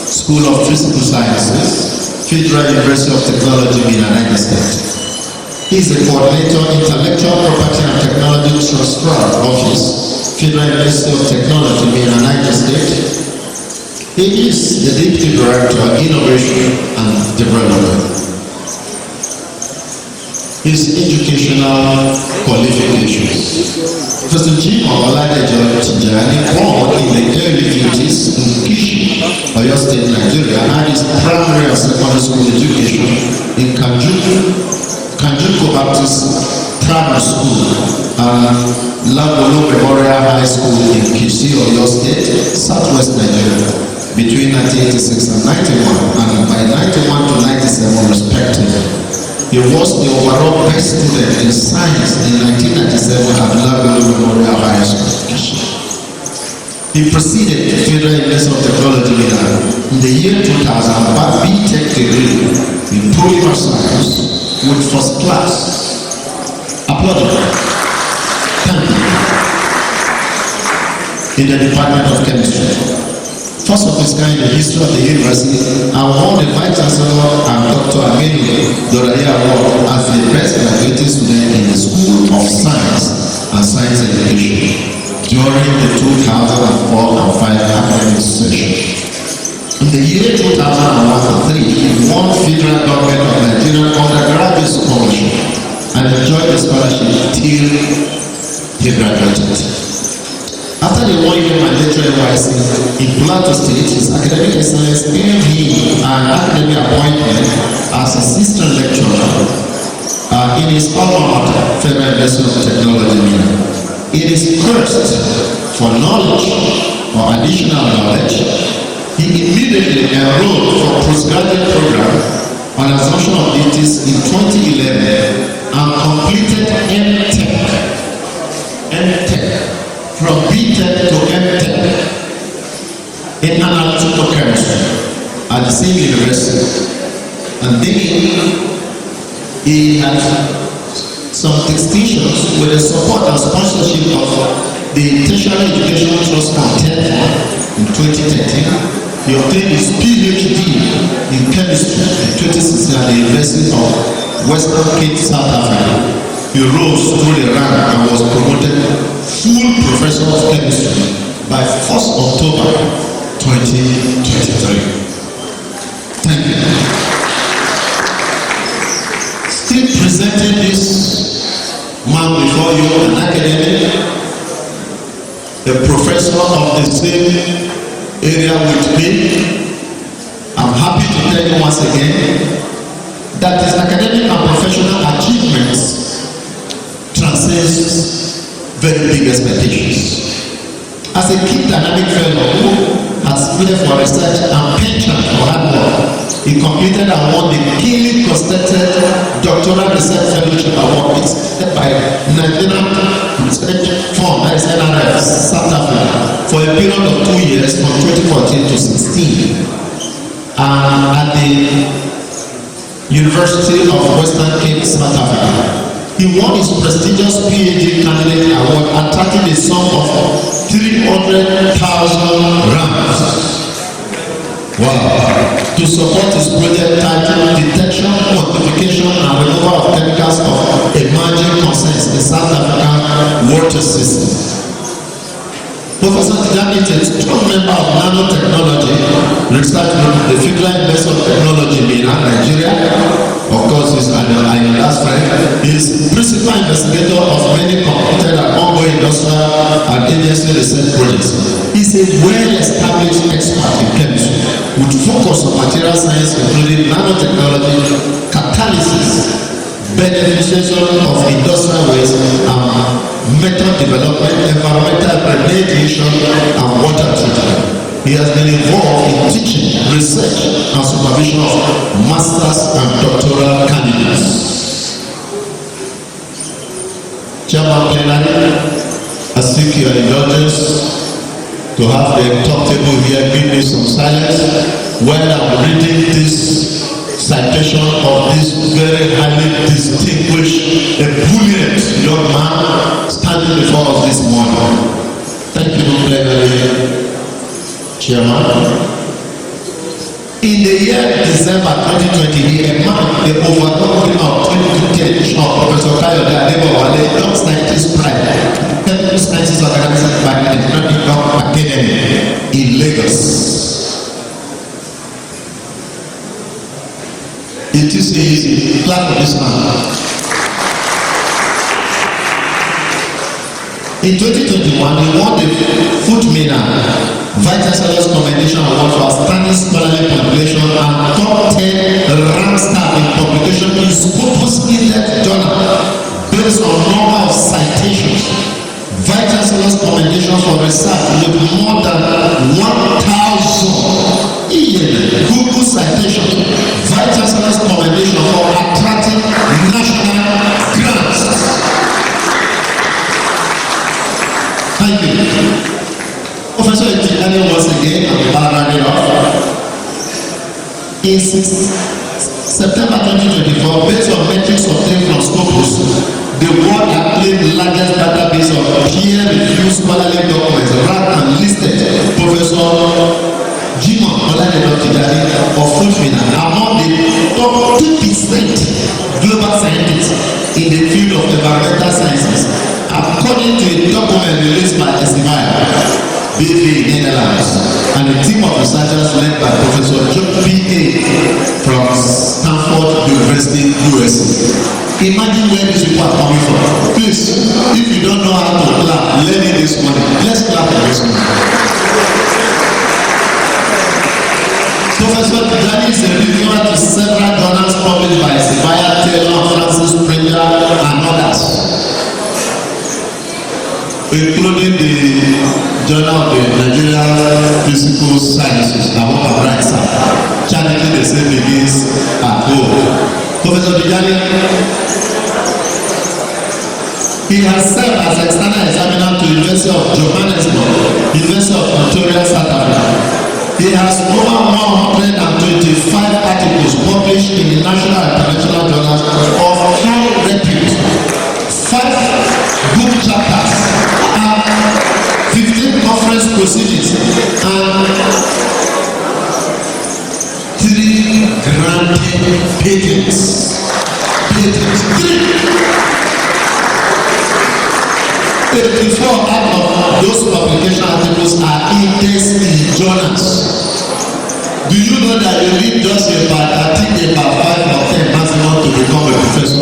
School of Physical Sciences, Federal University of Technology, United States. He is the coordinator, Intellectual Property and Technology Transfer Office, Federal University of Technology, United States. He is the Deputy Director, Innovation and Development. His educational qualifications. Professor Jimoh Oye-Ekiti, born in the early 80s in Kishi, Oyo State, Nigeria, had his primary and secondary school education in Kanjuko Baptist Primary School and Lagolo Memorial High School in Kishi, Oyo State, Southwest Nigeria, between 1986 and 91, and by 91 to 97 respectively. He was the overall best student in science in 1997 at Lagos Memorial High School. He proceeded to Federal University of Technology in the year 2000 by B.Tech degree in polymer science with first class applauded in the Department of Chemistry. First of its kind in the history of the university, and won the Vice Chancellor and Dr. Aminu Doraya Award as the best graduating student in the School of Science and Science Education during the 2004 and 5 academic session. In the year 2001 and 3, he won Federal Government of Nigeria undergraduate scholarship and enjoyed the scholarship till he graduated. After the 1 year mandatory NYSC in Plateau State, his academic excellence earned him an academic appointment as assistant lecturer in his alma mater, Federal University of Technology. In his quest for knowledge or additional knowledge, he immediately enrolled for postgraduate program on assumption of duties in 2011 and completed M.Tech. From B.Tech to M.Tech in analytical chemistry at the same university. And then he had some distinctions with the support and sponsorship of the Tertiary Education Trust Fund in 2013 He obtained his PhD in chemistry in 2016 at the University of Western Cape, South Africa. He rose through the rank and was promoted full professor of chemistry by 1st October 2023. Thank you. Still presenting this man before you, an academic, a professor of the same area with me. I'm happy to tell you once again that his academic and professional achievements transcends very big expectations. As a key dynamic fellow who has spread for research and penchant for hard work, he completed and won the keenly contested doctoral research fellowship award by Nigerian Research Fund, that is NRF, South Africa, for a period of 2 years from 2014 to 16. At the University of Western Cape, South Africa. He won his prestigious PhD candidate award, attracting a sum of 300,000 rands. Wow! To support his project titled Detection, Quantification and Removal of Chemicals of Emerging Concerns in South African Water System. Professor Tijani is a strong member of nanotechnology research group, the Federal University of Technology in Nigeria. Of course, he's an last friend. He is principal investigator of many completed and ongoing industrial and agency research projects. He's a well-established expert in chemistry with focus on material science, including nanotechnology, catalysis, beneficiation of industrial waste, method development, environmental remediation, and water treatment. He has been involved in teaching, research, and supervision of masters and doctoral candidates. Chairman Plenary, I seek your indulgence to have the top table here give me some silence while I'm reading this citation of this very highly distinguished, ebullient young man standing before us this morning. Thank you, Plenary Chairman. In the year December 2020, he marked the overcoming of 2010 of Professor Kayode Adebowale, young scientist pride, technical sciences organization by the International Academy in Lagos. It is a clap for this man. In 2021, he won the Footmina Vice Chancellor's Commendation Award for outstanding scholarly publication and top 10 rank staff in publication in scopus-led journal based on number of citations. Vice Chancellor's Commendation for research with more than 1,000 Google citations. Vice Chancellor's Commendation for attracting national grants. Thank you. Professor Ekiti once again, in September 2024, based on metrics obtained from Scopus, the world acclaimed largest database of peer-reviewed scholarly documents ranked and listed Professor Jimoh Oladele of Footmina among the top 2% global scientists in the field of environmental sciences, according to a document released by Esivaya, BV Netherlands, and a team of researchers led by Professor John P.A. from Stanford University, USA. Imagine where these people are coming from. Please, if you don't know how to clap, learn it this morning. Let's clap for this morning. Professor Tijani is a reviewer to several journals published by Esivaya, Taylor, Francis Springer, and others, including the Journal of the Nigerian Physical Sciences, charity the same begins at home. Professor Tijani, he has served as external examiner to the University of Johannesburg, University of Pretoria, South Africa. He has over 125 articles published in the national and international journals of high repute, 5 book chapters, and 15 conference proceedings, and granted patents. Patents. 34 out of those publication articles are indexed in journals. Do you know that you need just about 5 or 10 maximum to become a professor,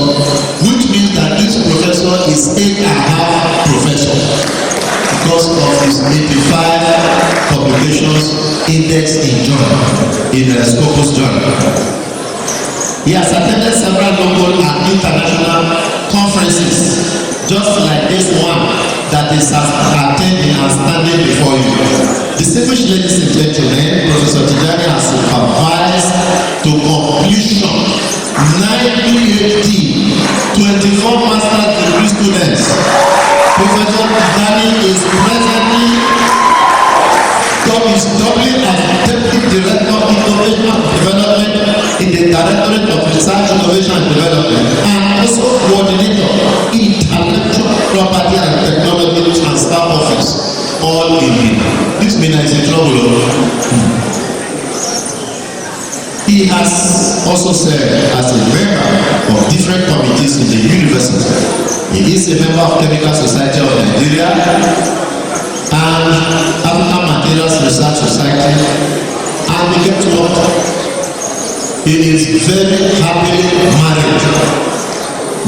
which means that this professor is 8.5 professor because of his 85 publications indexed in journal, in a Scopus journal. He has attended several local and international conferences, just like this one that is attending and standing before you. Distinguished ladies and gentlemen, Professor Tijani has supervised to completion 9 PhD, 24 master's degree students. Professor Tijani is presently doubling as Deputy Director of Innovation and Development in the Directorate of Research, Innovation and Development, and also Coordinator, Intellectual Property and Technology Transfer Office, all in Mina. This Mina is in trouble. He has also served as a member of different committees in the university. He is a member of Chemical Society of Nigeria and African Materials Research Society, and he kept what? He is very happily married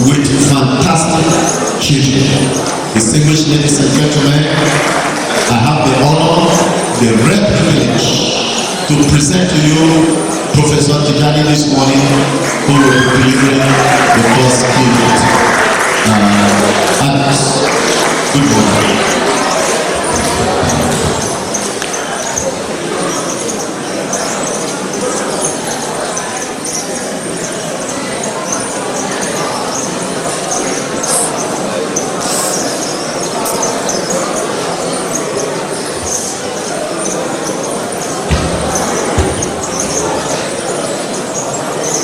with fantastic children. Distinguished ladies and gentlemen, I have the honor, the rare privilege to present to you Professor Tijani this morning, who will be delivering the first keynote address. Good morning.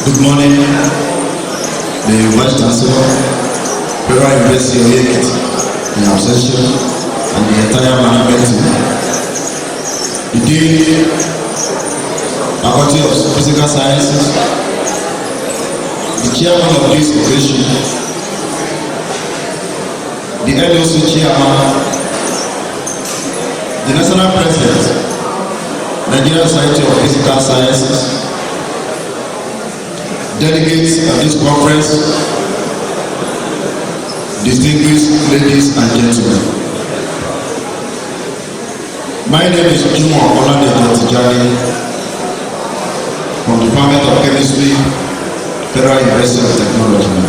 Good morning, the Vice Chancellor, Federal University Oye-Ekiti in absentia, and the entire management team. The Dean, Faculty of Physical Sciences, the Chairman of this occasion, the LOC Chairman, the National President, Nigerian Society of Physical Sciences, delegates at this conference, distinguished ladies and gentlemen. My name is Jumo Oladejo Tijani from the Department of Chemistry, Federal University of Technology.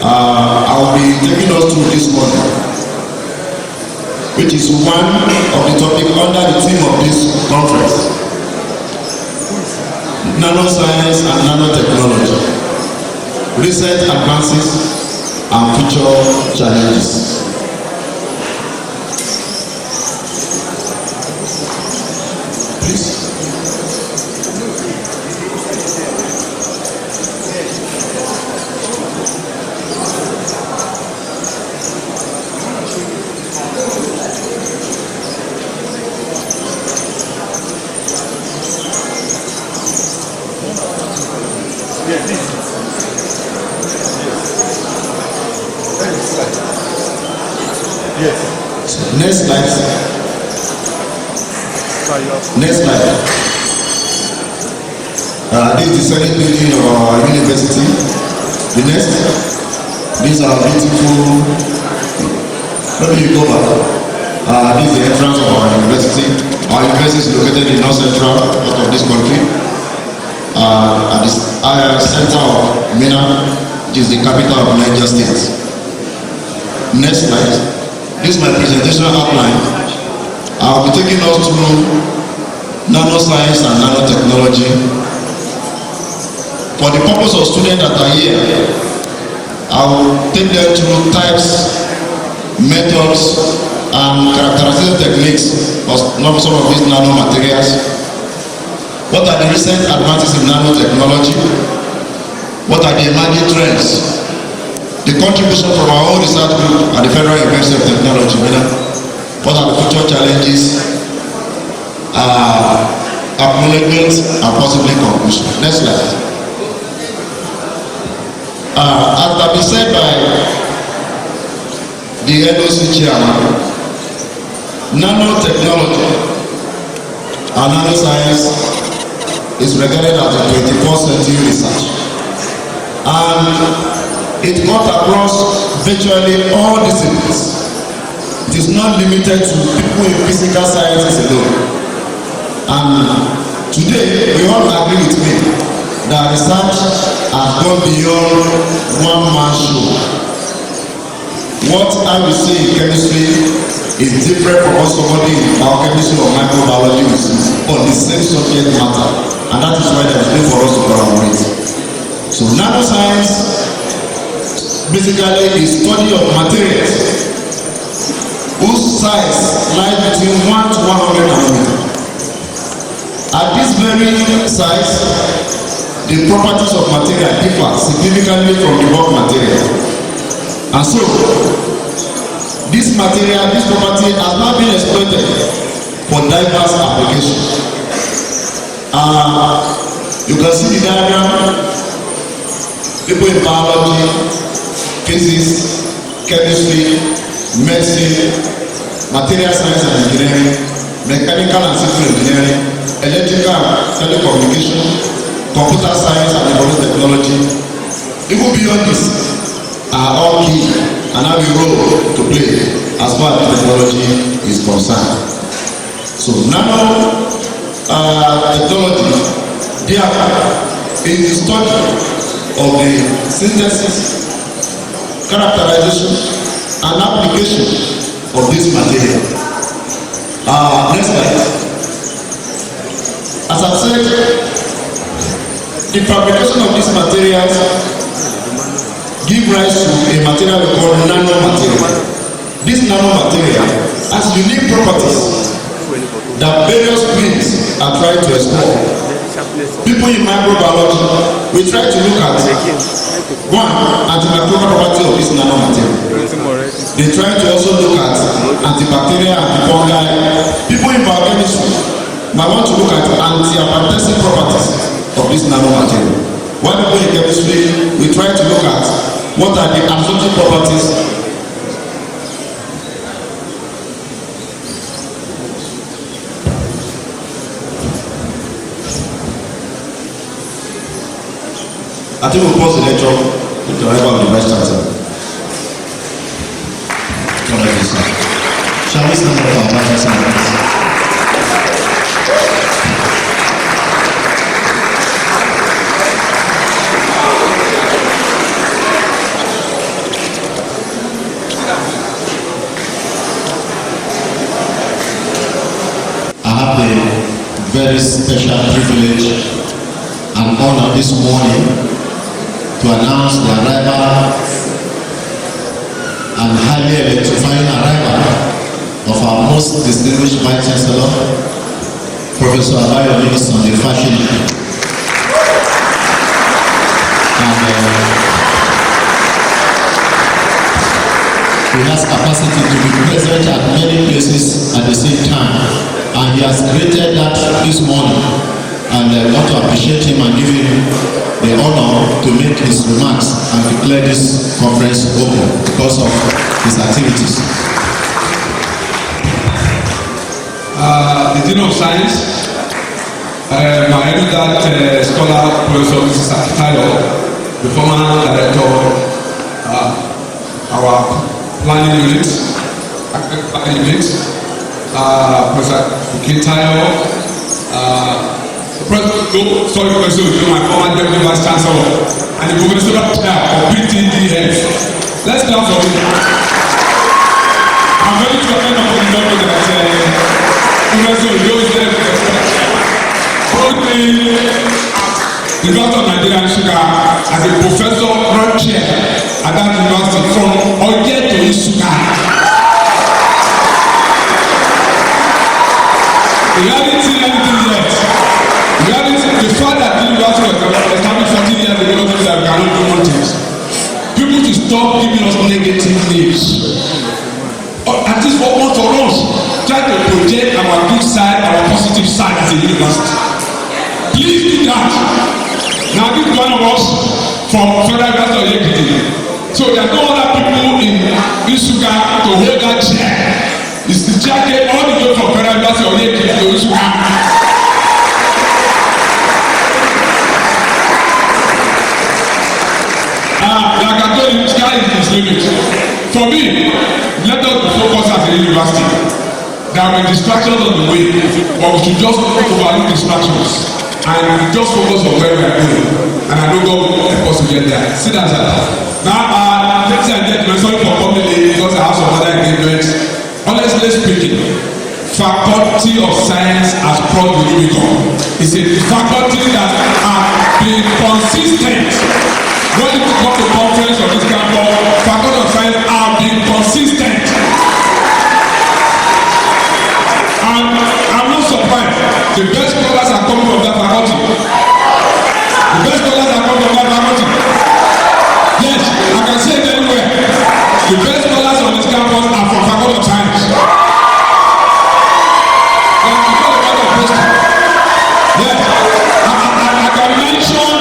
I will be taking us through this morning, which is one of the topics under the theme of this conference. Nanoscience and nanotechnology, recent advances and future challenges. Please. Next slide. Next slide. This is the Senate building of our university. The next. These are beautiful. Maybe you go back. This is the entrance of our university. Our university is located in North Central part of this country. At the center of Mina, which is the capital of Niger State. Next slide. This is my presentation outline. I will be taking us through nanoscience and nanotechnology. For the purpose of students that are here, I will take them through types, methods, and characteristic techniques of some of these nanomaterials. What are the recent advances in nanotechnology? What are the emerging trends? The contribution from our own research group at the Federal University of Technology, what are the future challenges, acknowledgement commitment and possibly conclusion. Next slide. As has been said by the NOC chairman, nanotechnology and nanoscience is regarded as a 21st century research, and it cuts across virtually all disciplines. It is not limited to people in physical sciences alone. And today, we all agree with me that research has gone beyond one man's show. What I will say in chemistry is different from what somebody in biochemistry or microbiology will see on the same subject matter, and that is why there is need for us to collaborate. So nanoscience basically is study of materials whose size lies between 1 to 100 nanometers. At this very size, the properties of material differ significantly from the raw material, and so this property has not been exploited for diverse applications. You can see the diagram. People in biology, physics, chemistry, medicine, material science and engineering, mechanical and civil engineering, electrical and telecommunication, computer science and information technology, even beyond this, are all key and have a role to play as far as technology is concerned. So nano technology, therefore, is the study of the synthesis, characterization, and application of this material. Next slide. As I said, the fabrication of these materials give rise to a material we call nanomaterial. This nanomaterial has unique properties that various fields are trying to explore. People in microbiology, we try to look at one, antimicrobial property of this nanomaterial. They try to also look at antibacterial, antifungal. People in biochemistry might want to look at anti-apoptotic properties of this nanomaterial. While people in chemistry, we try to look at what are the absorptive properties I think we'll pause the lecture with the arrival of the Vice Chancellor. Shall we stand up for our Vice Chancellor? I have the very special privilege and honor this morning to announce the arrival and highly electrifying arrival of our most distinguished Vice Chancellor, Professor Abayomi Sunday Fashion. And he has capacity to be present at many places at the same time, and he has created that this morning. And I want to appreciate him and give him the honor to make his remarks and declare this conference open because of his activities. The Dean of Science, my eminent scholar, Professor Mrs. Akitayo, the former director of our planning unit, Professor Akitayo, sorry, Professor, my former deputy vice chancellor, and the professor chair of BTDF. Let's clap for him. I'm ready to end up with the number that Professor Joseph both the University of Nigerian Sugar as a professor not chair at that university from Oye-Ekiti Sugar. Reality, anything yet. The fact that the university was established 14 years ago doesn't mean that we cannot do more things. People to stop giving us negative news. At least for us, try to project our good side, our positive side as a university. Please do that. Now this is one of us from Federal University Oye-Ekiti. So there are no other people in Isuka to hold that chair. It's the chair came all the way from Federal University Oye-Ekiti to Isuka. Like I told you, sky is limit. For me, let us be focused as a university. There will be distractions on the way, but we should just overlook distractions and just focus on where we are going. And I know God will help us to get there. Sit down, sir. Now, ladies and gentlemen, sorry for coming late because I have some other engagements. Honestly speaking, Faculty of Science has brought the Rubicon. It's a faculty that has been consistent. When you come to conference of this campus, Faculty of Science have been consistent. And I'm not surprised. The best scholars are coming from that faculty. The best scholars are coming from that faculty. Yes, I can say it anywhere. The best scholars on this campus are from Faculty of Science. Yes, I can mention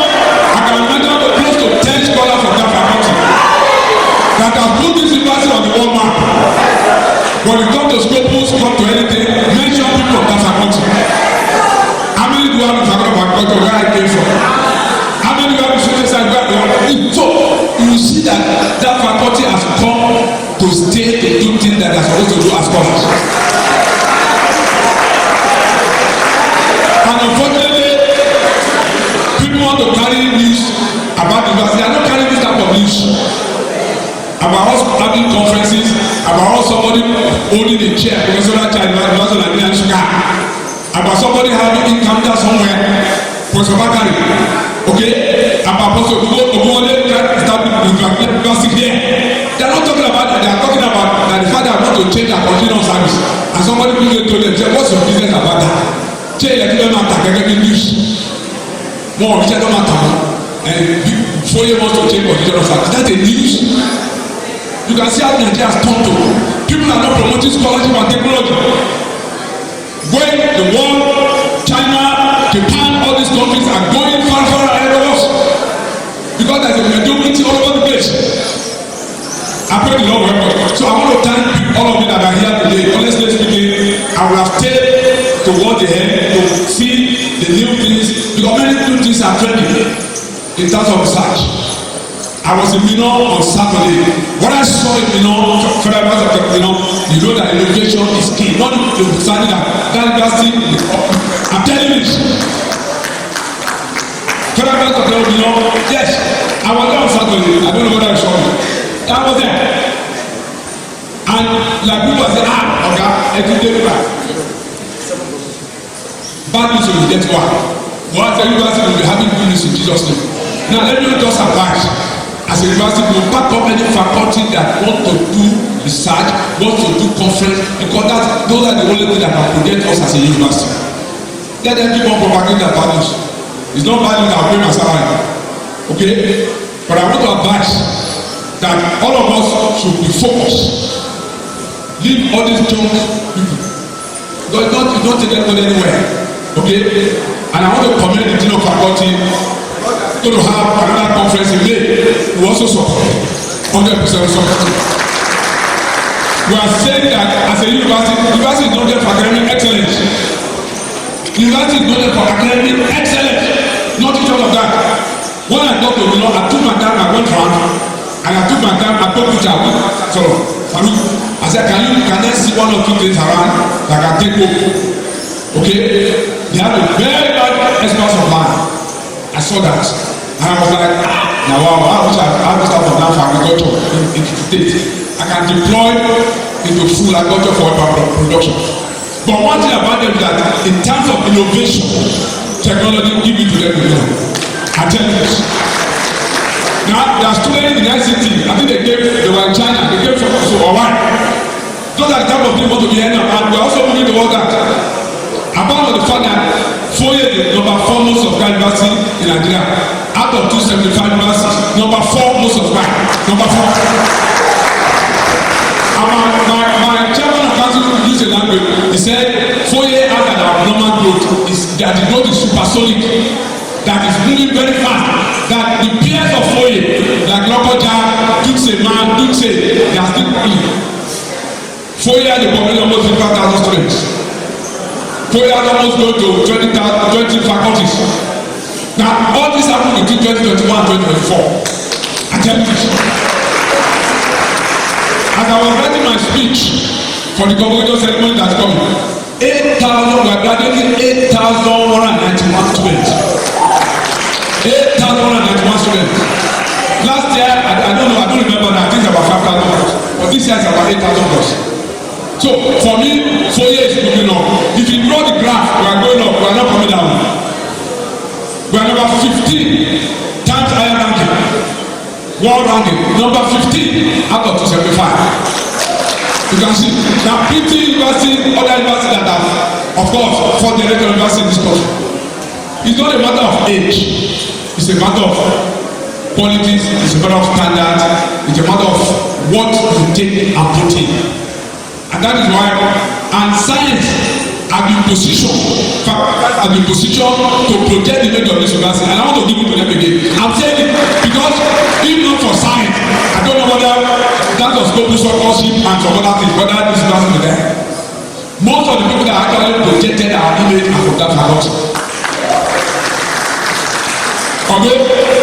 close to 10 scholars from that faculty that have put this university on the world map. When you come to Scopus, come to anything, mention people of that faculty. How many do you have in Faculty of Agriculture where I came from? How many do you have in social science where I came from? So you see that that faculty has come to stay to do things that they are supposed to do as scholars. And unfortunately, people want to carry news about the university. They are not carrying this type of news. About us having conferences, about us somebody holding a chair, professional chair, University of Nigeria, about somebody having encounter somewhere, Professor Bakari, okay? About Professor Ogunwole establishing the university here. They are not talking about that. They are talking about that the father want to change our continuum service. And somebody quickly told them, say, what's your business about that? Change the people matter, get me news. More of each other matter. And FUOYE wants to change continuum service. That's a news. You can see how Nigeria has turned to. People are not promoting scholarship and technology. When the world, China, Japan, all these countries are going far ahead of us. Because there's a mediocrity all over the place. I pray the Lord will help us. So I want to thank all of you that are here today. Honestly speaking, I will have stayed towards the end to see the new things. Because many new things are trending in terms of research. I was in Minot on Saturday. What I saw in Minot, Federal University of you know that innovation is key. Not the understanding that university is up. I'm telling you this. Federal University of Minot, yes, I was there on Saturday. I don't know whether I saw it. I was there. And like people say, okay, Ekiti State. Bad news will get one. But the university will be having good news in Jesus' name. Now let me just advise. As a university, we will back up any faculty that want to do research, want to do conference, because those are the only things that can protect us as a university. Let them keep on propagating their values. It's not value that will pay my salary. Okay? But I want to advise that all of us should be focused. Leave all these junk people. Because you don't take anybody anywhere. Okay? And I want to commend the dean of faculty to have another conference in May. We also support 100% support. We are saying that as a university is not there for academic excellence. University is not there for academic excellence. Not each of that. When I got to Minot, I took my time, I went round, and I took my time, I told Peter, I said, can I see one or two things around that can take over? Okay? They have a very large expanse of land. I saw that. And I was like, now wow, I wish I had this type of land for agriculture in Ekiti State. I can deploy into full agriculture for production. But one thing about them is that in terms of innovation, technology, give it to them. I tell you this. Now, there are students in ICT. I think they were in China. They came from Hawaii. Those are the type of people want to be here now. And we are also moving towards that. Apart from the fact that FUOYE is number 4 most subscribed university in Nigeria. Out of 275 universities, number 4 most subscribed. Number 4. And my chairman of council use a language. He said, FUOYE has an abnormal growth. That the growth is supersonic. That is moving very fast. That the peers of FUOYE, like Lokoja, Dutse, they are still growing. FUOYE has a population of almost 5,000 students. FUOYE has almost gone to 20 faculties. Now, all this happened between 2021 and 2024. I tell you this. As I was writing my speech for the convocation ceremony that's coming, 8,000, we are graduating 8,191 students. 8,191 students. Last year, I don't remember that, I think it's about 5,000, but this year it's about 8,000 plus. So, for me, FUOYE is moving up. If you draw the graph, we are going up, we are not coming down. We are number 15 times higher ranking. World ranking, number 15 out of 275. You can see, now PT university, other universities that have, of course, for the electoral university in this country. It's not a matter of age, it's a matter of politics, it's a matter of standards, it's a matter of what you take and put in. And that is why, and science has been positioned to protect the image of this university, and I want to give it to them again. I'm saying it because if not for science, I don't know whether that was global scholarship and some other things, whether this university is there. Most of the people that actually projected our image are from that faculty. Although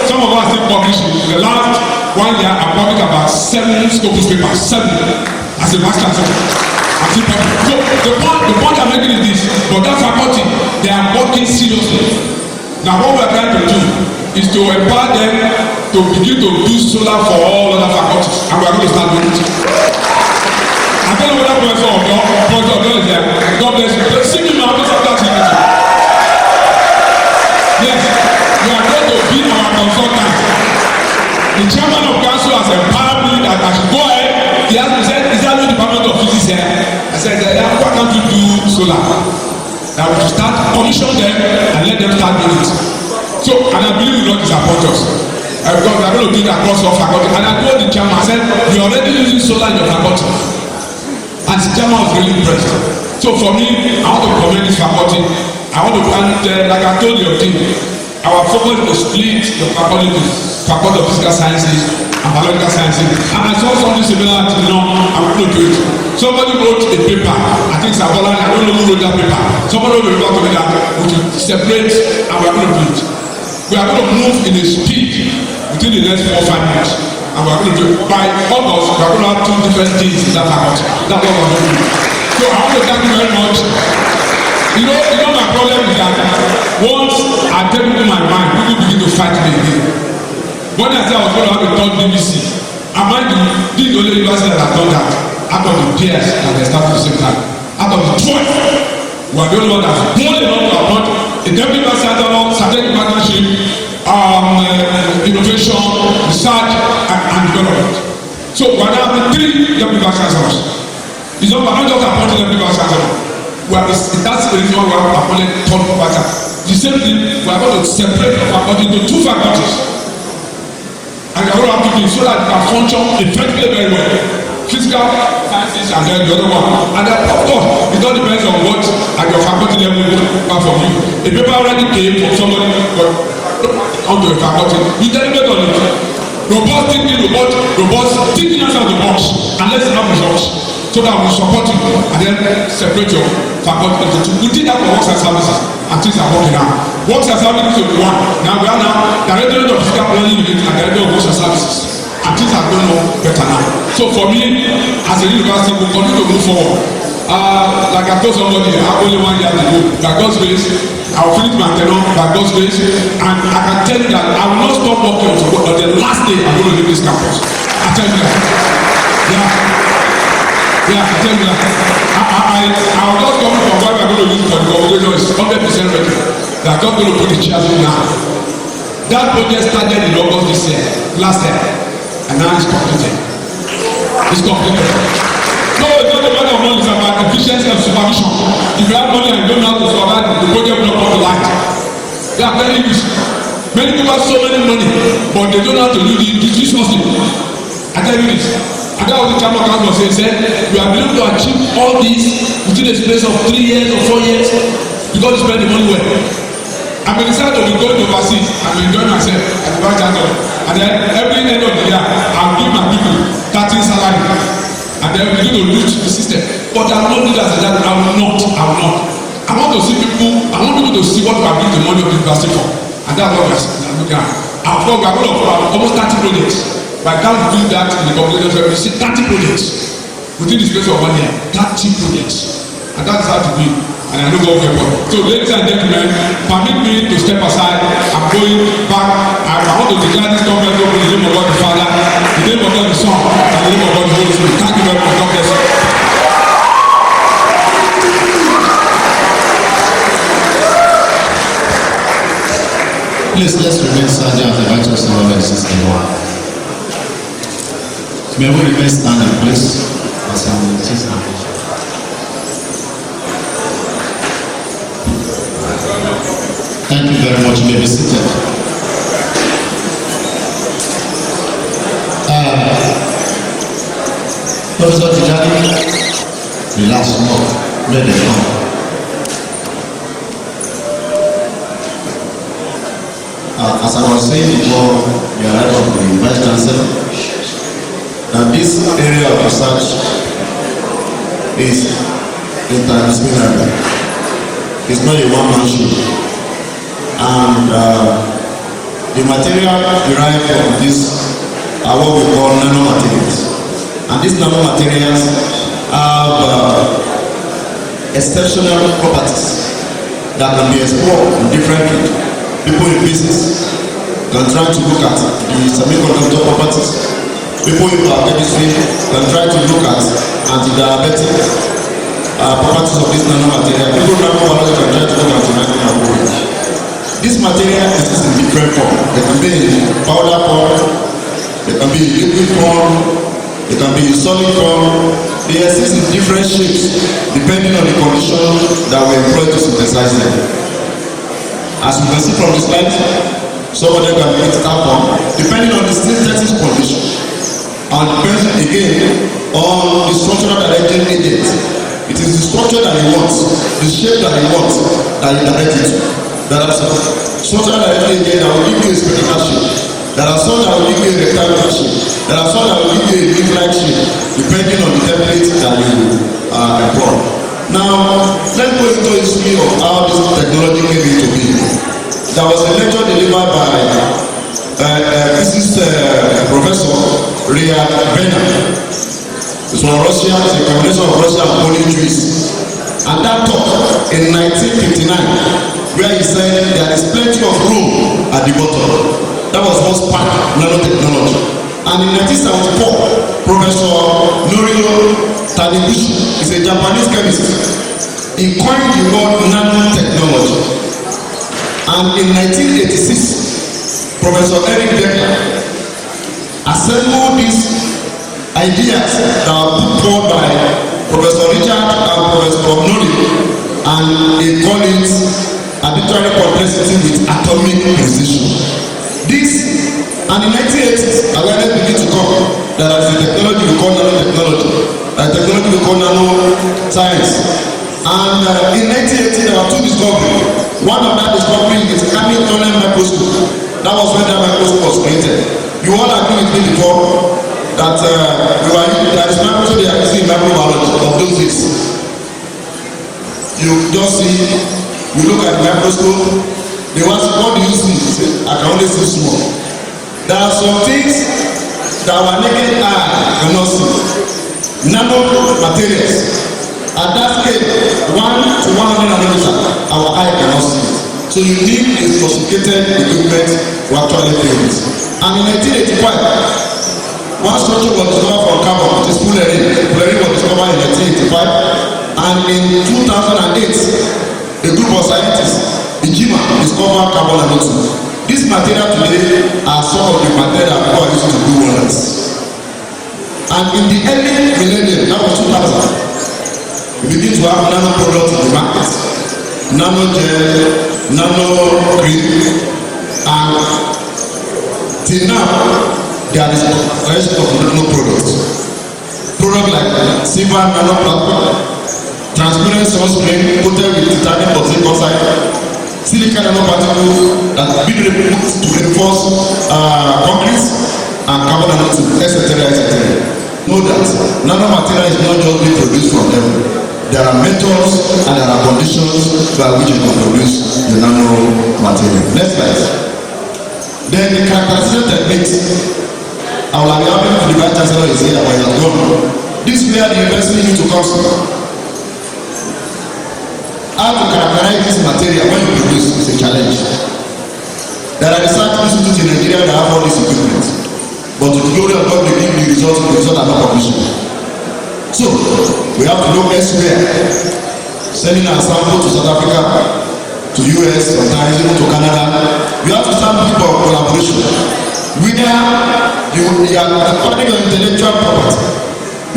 some of us still publishing, the last 1 year I published about 7 scopus papers, 7 as a master chancellor. So the point I'm making is this, but that faculty, they are working seriously. Now what we are trying to do is to empower them to begin to do solar for all other faculties, and we are going to start doing it. I don't know whether Professor Odo is there. God bless you. See me in my office after this meeting. Yes, we are going to be our consultant. The chairman of council has empowered me that I should go ahead. He asked me, said, is there no department of physics here? I said, why can't you do solar? That we should start, commission them and let them start doing it. So, and I believe we will not disappoint us. Because we are going to do it across all faculty. And I told the chairman, I said, we are already using solar in your faculty. And the chairman was really impressed. So for me, I want to commend this faculty. I want to, and like I told your team, our focus is to split the faculty of physical sciences and biological sciences. And I saw something similar to, I'm going to do it. Somebody wrote a paper, I think Sabola, I don't know who wrote that paper. Somebody wrote a paper to me that we should separate and we are going to do it. We are going to move in a speed within the next 4 or 5 minutes. And we are going to do it. By August, we are going to have 2 different things in that faculty. That's what we are going to do. So I want to thank you very much. You know my problem is that once I take it in my mind, people begin to fight me again. When I said I was going to have a third BBC, I mind you, this is the only university that has done that. Out of the peers that they start at the same time. Out of the 12, we are the only one that's bold enough to appoint a deputy vice chancellor, strategic partnership, innovation, research, and development. So we are now having 3 deputy vice chancellors. It's not just appointing deputy vice chancellor. That's the reason why we have appointed third vice chancellor. The same thing, we are going to separate the faculty into 2 faculties. And we are going to have to do it so that it can function effectively very well. Physical sciences and then the other one. And then of course, it all depends on what at your faculty level will from you. A paper already came from somebody but onto a faculty. You deliberate on it. Robust thinking outside the box and let's have results. So that we support you and then separate your faculty into 2. We did that for works and services and things are working now. Works and services will be 1. Now we are director of physical planning unit and director of works and services. And things are going on better now. So for me, as a university, we continue to move forward. Like I told somebody, I have only 1 year to go. By God's grace, I will finish my tenure by God's grace. And I can tell you that I will not stop working until the last day I'm going to leave this campus. I tell you that. Yeah, I tell you that. I was just coming from where we are going to use for the convocation is 100% ready. They are just going to put the chairs in now. That project started in August this year, last year. And now it's completed. It's completed. No, it's not a matter of money, it's about efficiency and supervision. If you have money and you don't know how to survive, the project will not come to light. They are very easy. Many people have so many money, but they don't know how to do the resourcing. I tell you this. I And that was the chairman council said, we are able to achieve all this within a space of 3 years or 4 years because we spend the money well. I may decide to be going overseas, I may enjoy myself as a vice chancellor, and then every end of the year, I'll give my people 13 salary, and then we begin to reach the system. But I will not do that as that. I will not. I want to see people, I want people to see what we are giving the money of the university for. And that's what we are looking at. I've got almost 30 projects. By the time we do that in the population, we see 30 projects within the space of 1 year. 30 projects. And that's how to be. And I know God will help. So, ladies and gentlemen, permit me to step aside. I'm going back. I want to declare this government open in the name of God the Father, in the name of God the Son, and in the name of God the Holy Spirit. Thank you very much. God bless you. Please, let's remain standing as the righteous and system. May we remain standing, please, as I'm system. Thank you very much. You may be seated. Professor Tijani, relax more. Let them come. As I was saying before, the arrival of the Vice Chancellor, that this area of research is interdisciplinary. It's not a one-man show. And the material derived from this are what we call nanomaterials. And these nanomaterials have exceptional properties that can be explored in different fields. People in business can try to look at the semiconductor properties. People in biochemistry can try to look at anti-diabetic properties of this nanomaterial. People in microbiology can try to look at microbiology. This material exists in different forms. They can be in powder form, they can be in liquid form, they can be in solid form. They exist in different shapes depending on the condition that we employ to synthesize them. As you can see from the slide, some of them can be in form depending on the synthesis condition and depends again on the structural directing agent. It is the structure that he wants, the shape that he wants, that he directs it to. There are some structural directing agent that will give you a spherical shape. There are some that will give you a rectangular shape. There are some that will give you a leaf-like shape, depending on the template that you employ. Now, let's go into the history of how this technology came into being. There was a lecture delivered by physicist Professor Ria Bena. It's from Russia, it's a combination of Russia and Polish Jews. And that talk in 1959, where he said there is plenty of room at the bottom. That was one spark of nanotechnology. And in 1974, Professor Norio Taniguchi is a Japanese chemist. He coined the word nanotechnology. And in 1986, Professor Eric Becker assembled these ideas that were put forward by Professor Richard and Professor Norio, and he called it arbitrary complexity with atomic precision. This, and in 1980s, awareness began to come that there is a technology we call nanotechnology, a technology we call nanoscience. And in 1980, there were two discoveries. One of that discovery is carrying tunnel microscope. That was when that microscope was created. You all agree with me before that we were using that is microscope they are using microbiology of those days. You just see, you look at the microscope, they ask, what do you see? You say, I can only see small. There are some things that our naked eye cannot see. Nanomaterials. At that scale, 1 to 100 nanometer, our eye cannot see it. So you need a sophisticated equipment to actually do it. And in 1985, one structure was discovered from carbon, which is fullerene. Fullerene was discovered in 1985. And in 2008, a group of scientists, the GIMA, discovered carbon nanotubes. These materials today are some of the materials that people are using to do wonders. And in the early millennium, that was 2000, we begin to have nano products in the market, nano gel, nano cream, and till now there is a collection of nano products. drug like silver nanoplasma, transparent sunscreen coated with titanium oxide oxide, silicon nanoparticle that been removed to reinforce concrete and carbon nanotube, etc. Know that nanomaterial is not just being produced from them. There are methods and there are conditions by which you can produce the nanomaterial. Next slide. Then the characterization techniques. I will have happened to the vice chancellor is here, but he has gone. This is where the university needs to come from. How to characterize this material when you produce is a challenge. There are research institutes in Nigeria that have all this equipment, but to the glory of God, they give the results are not published. So we have to look elsewhere, sending our sample to South Africa, to US, sometimes even to Canada. You have to start looking for collaboration. Whether you are acquiring your intellectual property,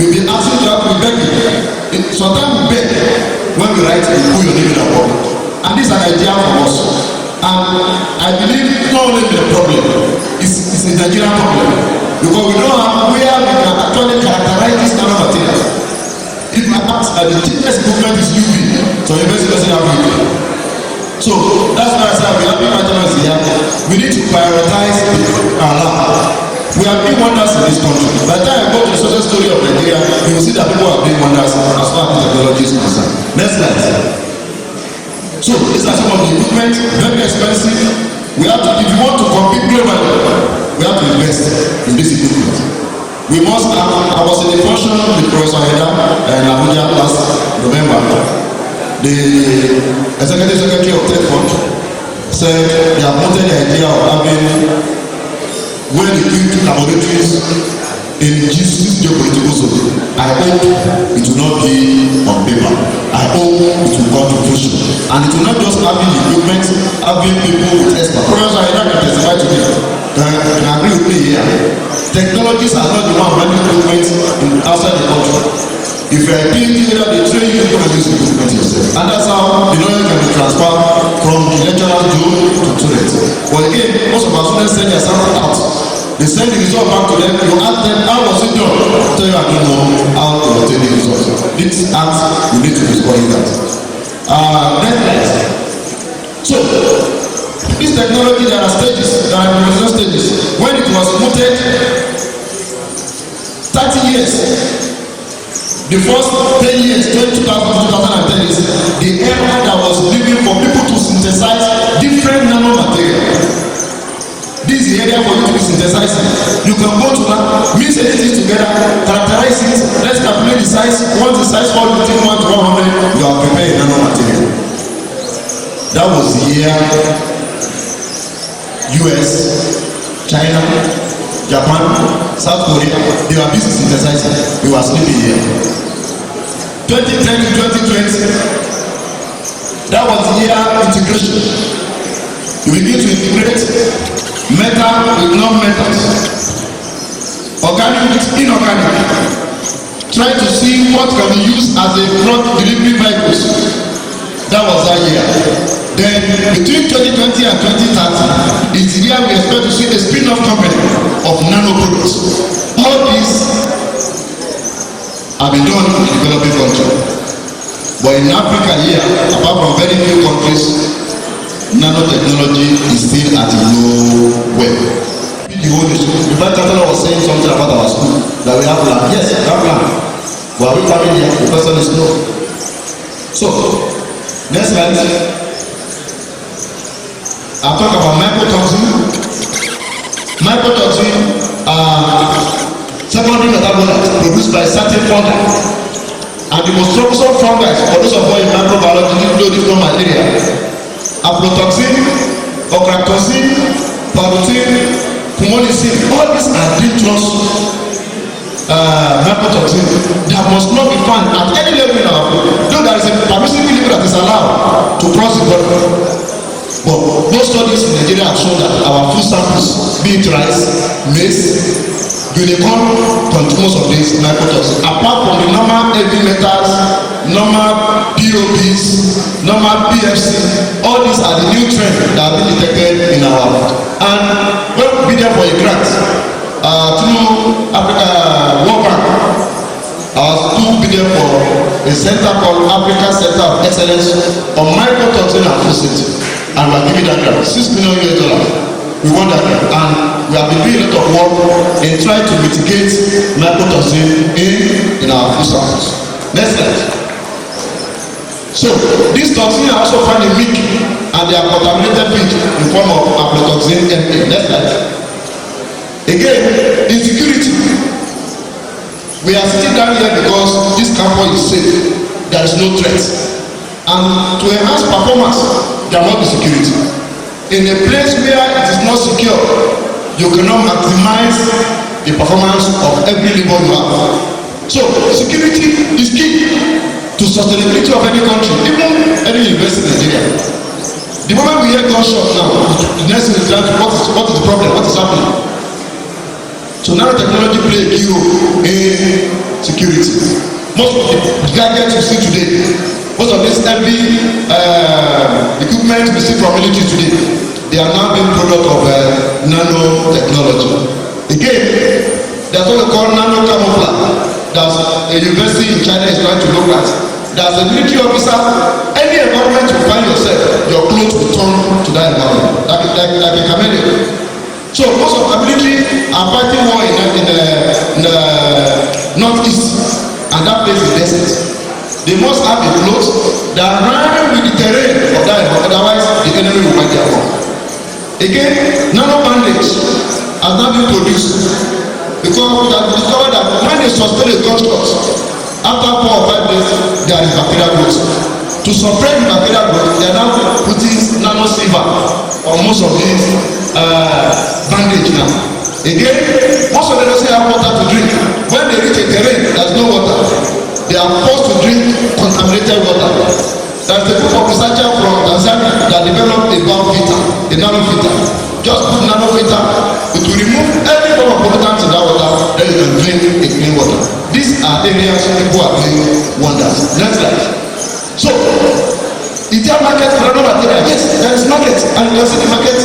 you'll be asking to have to be begging. Sometimes we beg when we write, we put your name in our book. And this is an idea for us. And I believe not only the problem, it's a Nigerian problem. Because we don't have where we can actually characterize this nanomaterial. If I ask that the cheapest equipment is UV, so university doesn't have UV. So that's why I said we have been partners here. We need to prioritize our lab. We have been wonders in this country. By the time I go to the social story of Nigeria, you will see that people have been wonders as far as technology is concerned. Next slide. So these are some of the equipment, very expensive. We have to, if you want to compete globally, we have to invest in this equipment. We must have, I was in the function with Professor Heda in Abuja last November. The executive secretary of Tech Fund said they have wanted the idea of having well-equipped laboratories in this geopolitical zone. I hope it will not be on paper. I hope it will come to fruition. And it will not just having the equipment, having people with experts. Professor Heda can testify to me. Can agree with me here. Technologies are not the one running equipment outside the country. If you are a PhD, they train you to use equipment yourself. And that's how the knowledge can be transferred from the lecturer's room to students. But again, most of our students send their sample out. They send the result back to them. You ask them, how was it done? I'll tell you, I don't know how to obtain the results. This act, you need to be scoring that. Next. So, this technology, there are stages, there are implementation stages. When it was mooted, 30 years, the first 10 years, 2010 is the era that was living for people to synthesize different nanomaterial. This is the area for you to be synthesizing. You can go to that, mix everything together, characterize it, let's calculate the size. Once the size falls between 1 to 100, you are preparing nanomaterial. That was the year US, China, Japan, South Korea, they were busy synthesizing. We were sleeping here. 2010 to 2020, that was the year integration. You begin to integrate metal with non-metals, organic with inorganic. Try to see what can be used as a drug delivery vehicles. That was that year. Then between 2020 and 2030 is the year we expect to see a spin-off company of nano products. All these have been done in developing countries. But in Africa here, apart from very few countries, nanotechnology is still at a low level. The whole issue. The vice chancellor was saying something about our school that we have land. Yes, we have land. But are we coming here? The person is no. So, next slide. I'll talk about mycotoxin. Mycotoxin are secondary metabolites produced by certain fungi. And the most troublesome fungi for those of us in microbiology include different malaria. Aflatoxin, ochratoxin, paroxin, pulmonicin. All these are dangerous mycotoxin that must not be found at any level in our food. Though there is a permissive level that is allowed to cross the border. But most studies in Nigeria have shown that our food samples, be it rice, maize, unicorn, contain most of these mycotoxins. Apart from the normal heavy metals, normal POPs, normal PFC, all these are the nutrients that have been detected in our food. And when we bid for a grant through Africa World Bank, our school bid for a center called Africa Center of Excellence on microtoxin and food safety, and we are giving that grant $6 million. We want that grant, and we have been doing a lot of work in trying to mitigate microtoxin in our food samples. Next slide. So these toxins are also found in milk, and they are contaminated feed in form of aflatoxin MA. Next slide. Again, insecurity. We are sitting down here because this campus is safe. There is no threat. And to enhance performance, there must be security. In a place where it is not secure, you cannot maximize the performance of every labor you have. So, security is key to sustainability of any country, even any university in Nigeria. The moment we hear gunshot now, the next thing is that what is the problem? What is happening? So nanotechnology play a key role in security. Most of the gadgets you see today, most of this heavy equipment we see from military today, they are now being product of nanotechnology. Again, there's what we call nano camouflage. There's a university in China is trying to look at. There's a military officer, any environment you find yourself, your clothes will turn to that environment, like a chameleon. So most of the military are fighting war in the northeast, and that place is desert. They must have a clothes that run with the terrain of that environment, otherwise the enemy will fight their war. Again, nano bandage has not been produced because we have discovered that when they sustain a gunshot, after 4 or 5 days, there is bacterial growth. To suppress the bacterial growth, they are now putting nano silver on most of these bandage now. Again, most of them don't have water to drink. When they reach a terrain, there's no water. They are forced to drink contaminated water. There's a group of researchers from Tanzania that developed a valve filter, a nano filter. Just put nano filter, it will remove every form of pollutants in that water, then you can drink a clean water. These are areas people are doing wonders. Next slide. So, is there market for nano material? Yes, there is market, and you can see the market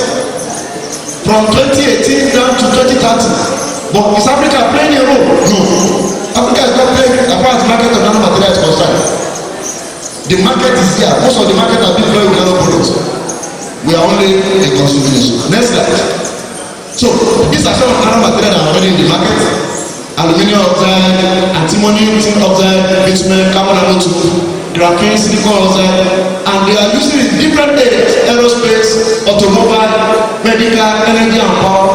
from 2018 down to 2030. But is Africa playing a role? No. Africa is not playing as far as the market of nano material is concerned. The market is here. Most of the market are being played with nano products. We are only a consuming nation. Next slide. So, these are some of the nano material that are already in the market. Aluminium oxide, antimony, zinc oxide, bitumen, carbon nanotube, graphene, silicon oxide, and they are using it in different areas: aerospace, automobile, medical, energy and power.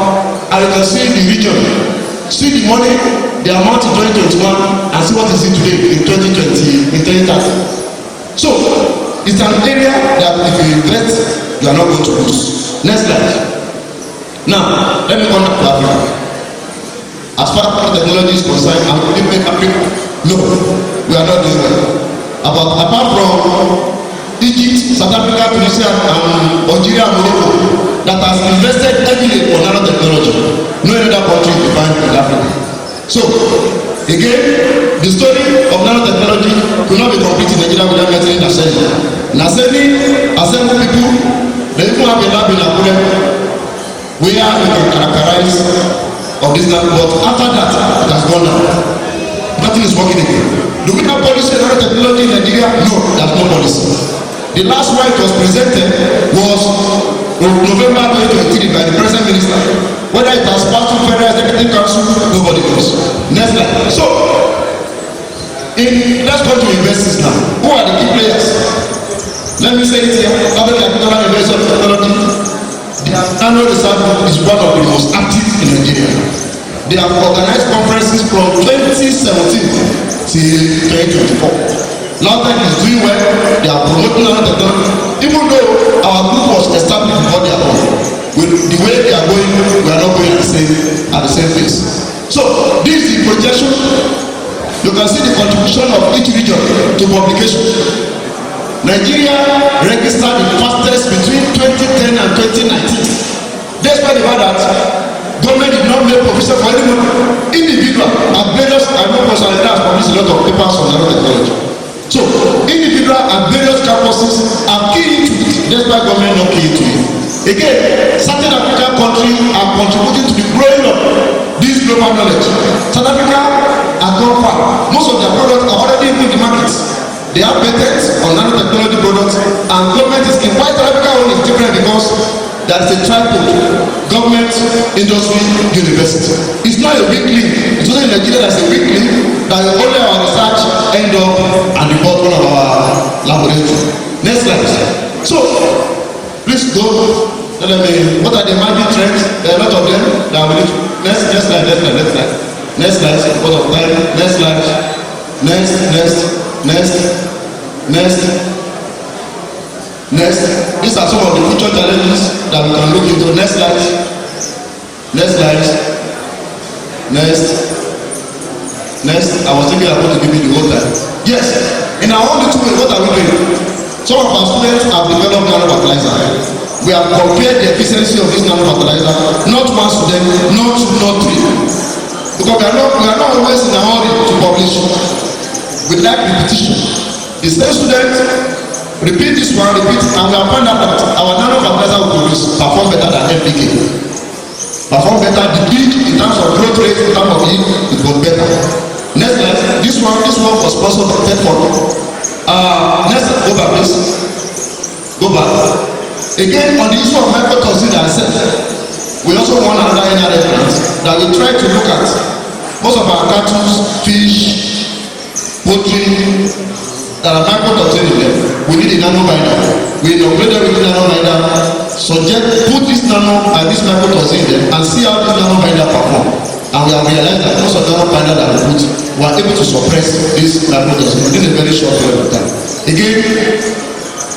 And you can see the region, see the money, the amount in 2021, and see what is it today in 2020, in 2030. So it's an area that if you invest, you are not going to lose. Next slide. Now, let me come back to Africa. As far as technology is concerned, I'm going to make Africa. No, we are not doing well. Apart from Egypt, South Africa, Tunisia, and Algeria, Morocco, that has invested heavily for nanotechnology. No other country is defined in Africa. So, again, the story of nanotechnology could not be complete in Nigeria without mentioning Naseni. Naseni assemble people, they even have a lab in Akure, where we can characterize of this lab, but after that, it has gone down. Nothing is working again. Do we have policy on nanotechnology in Nigeria? No, there's no policy. The last one it was presented was November 2023 by the present minister. Whether it has passed through Federal Executive Council, nobody knows. Next slide. So, let's go to universities now. Who are the key players? Let me say it here. Public Capital University of Technology. The annual research group is one of the most active in Nigeria. They have organized conferences from 2017 till 2024. LAUTECH is doing well. They are promoting nanotechnology. Even though our group was established before they are born, with the way they are going, we are not going at the same pace. So this is the projection. You can see the contribution of each region to publication. Nigeria registered the fastest between 2010 and 2019. Despite the fact that government did not make provision for anyone, individual and various, I know personally has published a lot of papers on nanotechnology. So individual and various campuses are key into it, despite government not key into it. Again, certain African countries are contributing to the growing of this global global knowledge. South Africa has gone far. Most of their products are already in the market. They have patents on nanotechnology products, and government is in. Why South Africa is different? Because there is a tripod: government, industry, university. It's not a weak link. It's only in Nigeria that's a weak link that only our research end up at the bottom of our laboratory. Next slide. So, please go. What are the emerging trends? There are a lot of them that we need to. Next slide. Next slide. What of time? Next slide. Next. These are some of the future challenges that we can look into. Next slide. Next. I was thinking about to give you the whole time. Yes. In our own little way, what are we doing? Some of our students have developed nanofertilizer. We have compared the efficiency of this nanofertilizer, not one student, not two, not three. Because we are not always in a hurry to publish. We like repetition. The same student repeat this one, and we have found out that our nanofertilizer will perform better than NPK. Perform better, the peak in terms of growth rate, in terms of yield, it was better. Next slide. This one was sponsored by TEDfund. Next, go back, please. Go back. Again, on the issue of mycotoxin that I said, we also want another NRF grant that we try to look at. Most of our cattle, fish, poultry, there are mycotoxin in them. We need a nano binder. We upgrade them with nano binder. Put this nano and this mycotoxin in them and see how this nano binder perform. And we have realized that most of the nano binder that we put were able to suppress this mycotoxin within a very short period of time. Again,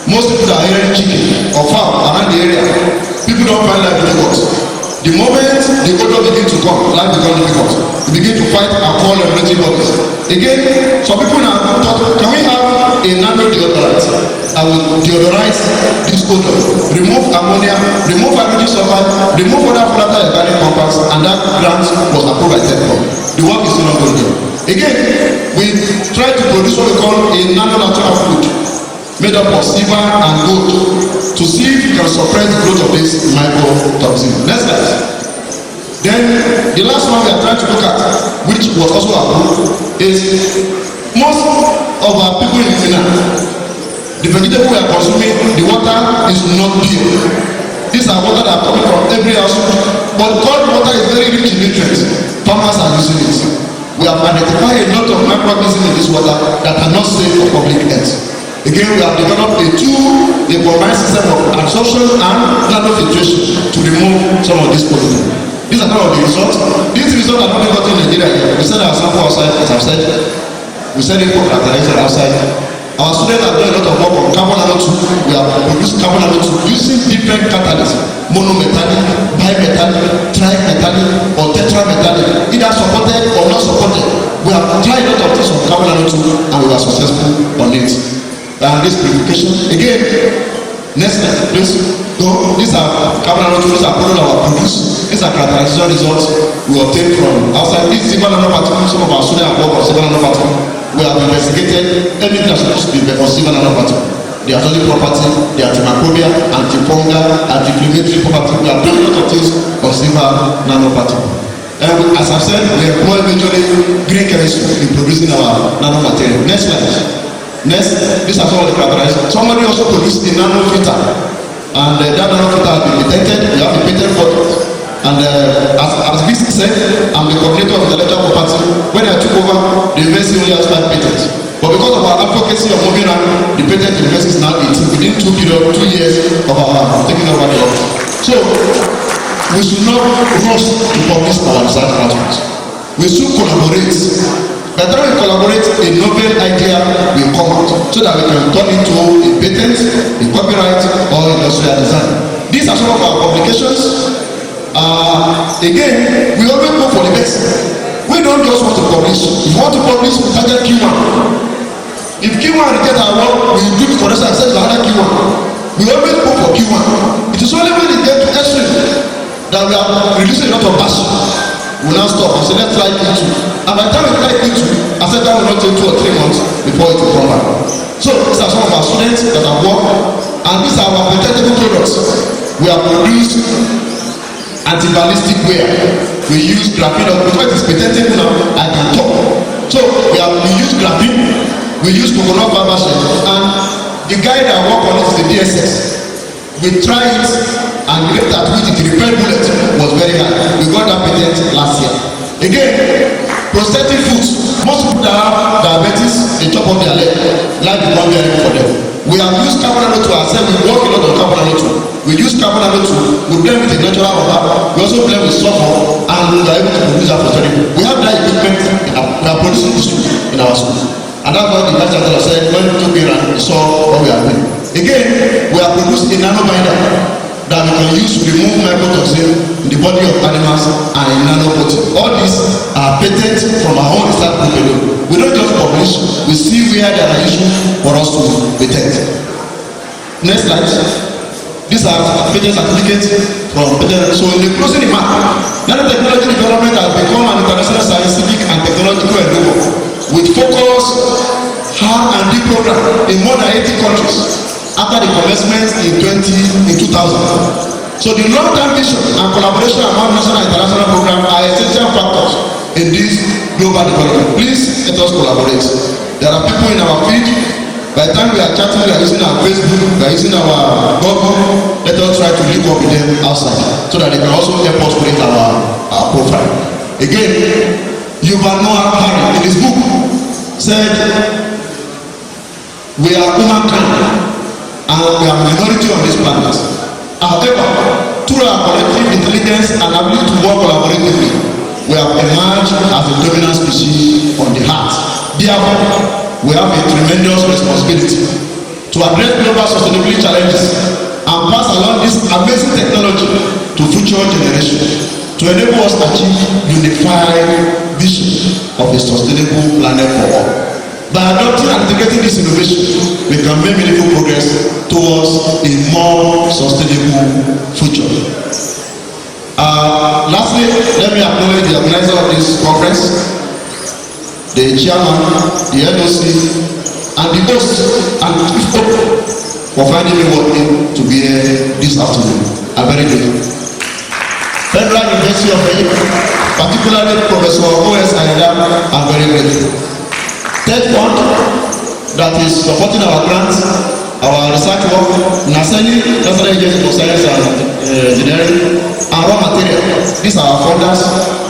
most people that are hearing chicken or fowl around the area, people don't find life difficult. The moment the odor begin to come, life becomes difficult. You begin to fight alcohol and related bodies. Again, some people now thought, can we have a nano deodorant? I will deodorize this odor, remove ammonia, remove hydrogen sulfide, remove other volatile organic compounds, and that grant was approved by TEDfund. The work is still ongoing. Again, we try to produce what we call a nano natural food made up of silver and gold to see if we can suppress the growth of this mycotoxin. Next slide. Then the last one we are trying to look at, which was also approved, is most of our people in Ghana, the vegetable we are consuming, the water is not pure. These are water that are coming from every household, but God water is very rich in nutrients. Farmers are using it. We have identified a lot of microorganisms in this water that are not safe for public health. Again, we have developed a combined system of absorption and nanofiltration to remove some of these pollutants. These are some of the results. These results are not got in Nigeria yet. We send our sample outside, as I've said. We send it for characterization outside. Our students have done a lot of work on carbon nanotube. We have produced carbon nanotube using different catalysts: monometallic, bimetallic, trimetallic, or tetrametallic, either supported or not supported. We have tried a lot of things on carbon nanotube and we were successful on it. And this purification again. Next slide, please. Go. These are carbon nanotubes. These are products that were produced. These are characterization results we obtained from outside. This silver nanoparticle. Some of our students have worked on silver nanoparticle. We have investigated everything that's supposed to be on silver nanoparticle. The acidic property, the antimicrobial, antifungal, anti-inflammatory property. We have done a lot of things on silver nanoparticle. And as I've said, we employ majorly green chemistry in producing our nanomaterial. Next slide. Next, these are some of the characteristics. Somebody also produced a nano filter, and that nano filter has been patented. We have a patent for it. And as Vic said, I'm the coordinator of intellectual property. When I took over, the university only has 5 patents. But because of our advocacy of moving on, the patent university is now 18 within 2 years of our taking over the office. So we should not rush to publish our research outputs. We should collaborate. By the time we collaborate, a novel idea will come out so that we can turn it into a patent, a copyright, or industrial design. These are some of our publications. Again, we always go for the best. We don't just want to publish. If you want to publish, we target Q1. If Q1 reject our work, we do the correction and send to another Q1. We always go for Q1. It is only when it gets to X-ray that we are releasing a lot of batch. We now stop and say, let's try Q2. And by the time we try Q2, I said that will not take 2 or 3 months before it will come back. So these are some of our students that have worked, and these are our protectable products. We have produced anti-ballistic wear we use graphene, because it's patented now, I can talk. So we use graphene, we use coconut fiber shell, and the guy that work on it is the DSS. We tried it, and the rate at which it repelled bullet was very high. We got that patent last year. Again, prosthetic foot. Most people that have diabetes, they chop off their leg. Life become very for them. We have used carbon nanotube ourselves. We work a lot on carbon nanotube. We use carbon nanotube. We blend with the natural rubber. We also blend with sulfur, and we are able to produce our prosthetic. We have that equipment. We are producing this in our school, and that's why the vice chancellor said when we took here and we saw what we are doing. Again, we are producing a nanobinder that we can use to remove mycotoxin in the body of animals and in nanobots. All these are patent from our own research group alone. We don't just publish, we see where there are issues for us to patent. Next slide. These are patent certificates from patent. So in the closing remark, nanotechnology development has become an international scientific and technological endeavor with focus R&D program in more than 80 countries. After the commencement in 2000. So the long-term vision and collaboration among national and international programs are essential factors in this global development. Please let us collaborate. There are people in our field. By the time we are chatting, we are using our Facebook, we are using our Google. Let us try to link up with them outside so that they can also help us create our profile. Again, Yuval Noah Harari in his book said, we are humankind, and we are minority on this planet. However, through our collective intelligence and ability to work collaboratively, we have emerged as a dominant species on the earth. Therefore, we have a tremendous responsibility to address global sustainability challenges and pass along this amazing technology to future generations to enable us to achieve unified vision of a sustainable planet for all. By adopting and integrating this innovation, we can make meaningful progress towards a more sustainable future. Lastly, let me acknowledge the organizer of this conference, the chairman, the NOC, and the host and chief for finding me working to be here this afternoon. I'm very grateful. Federal University of Oye-Ekiti, particularly Professor Ayeda, I'm very grateful. Third fund that is supporting our grants, our research work, NASENI, National Agency for Science and Engineering, and raw material. These are our funders,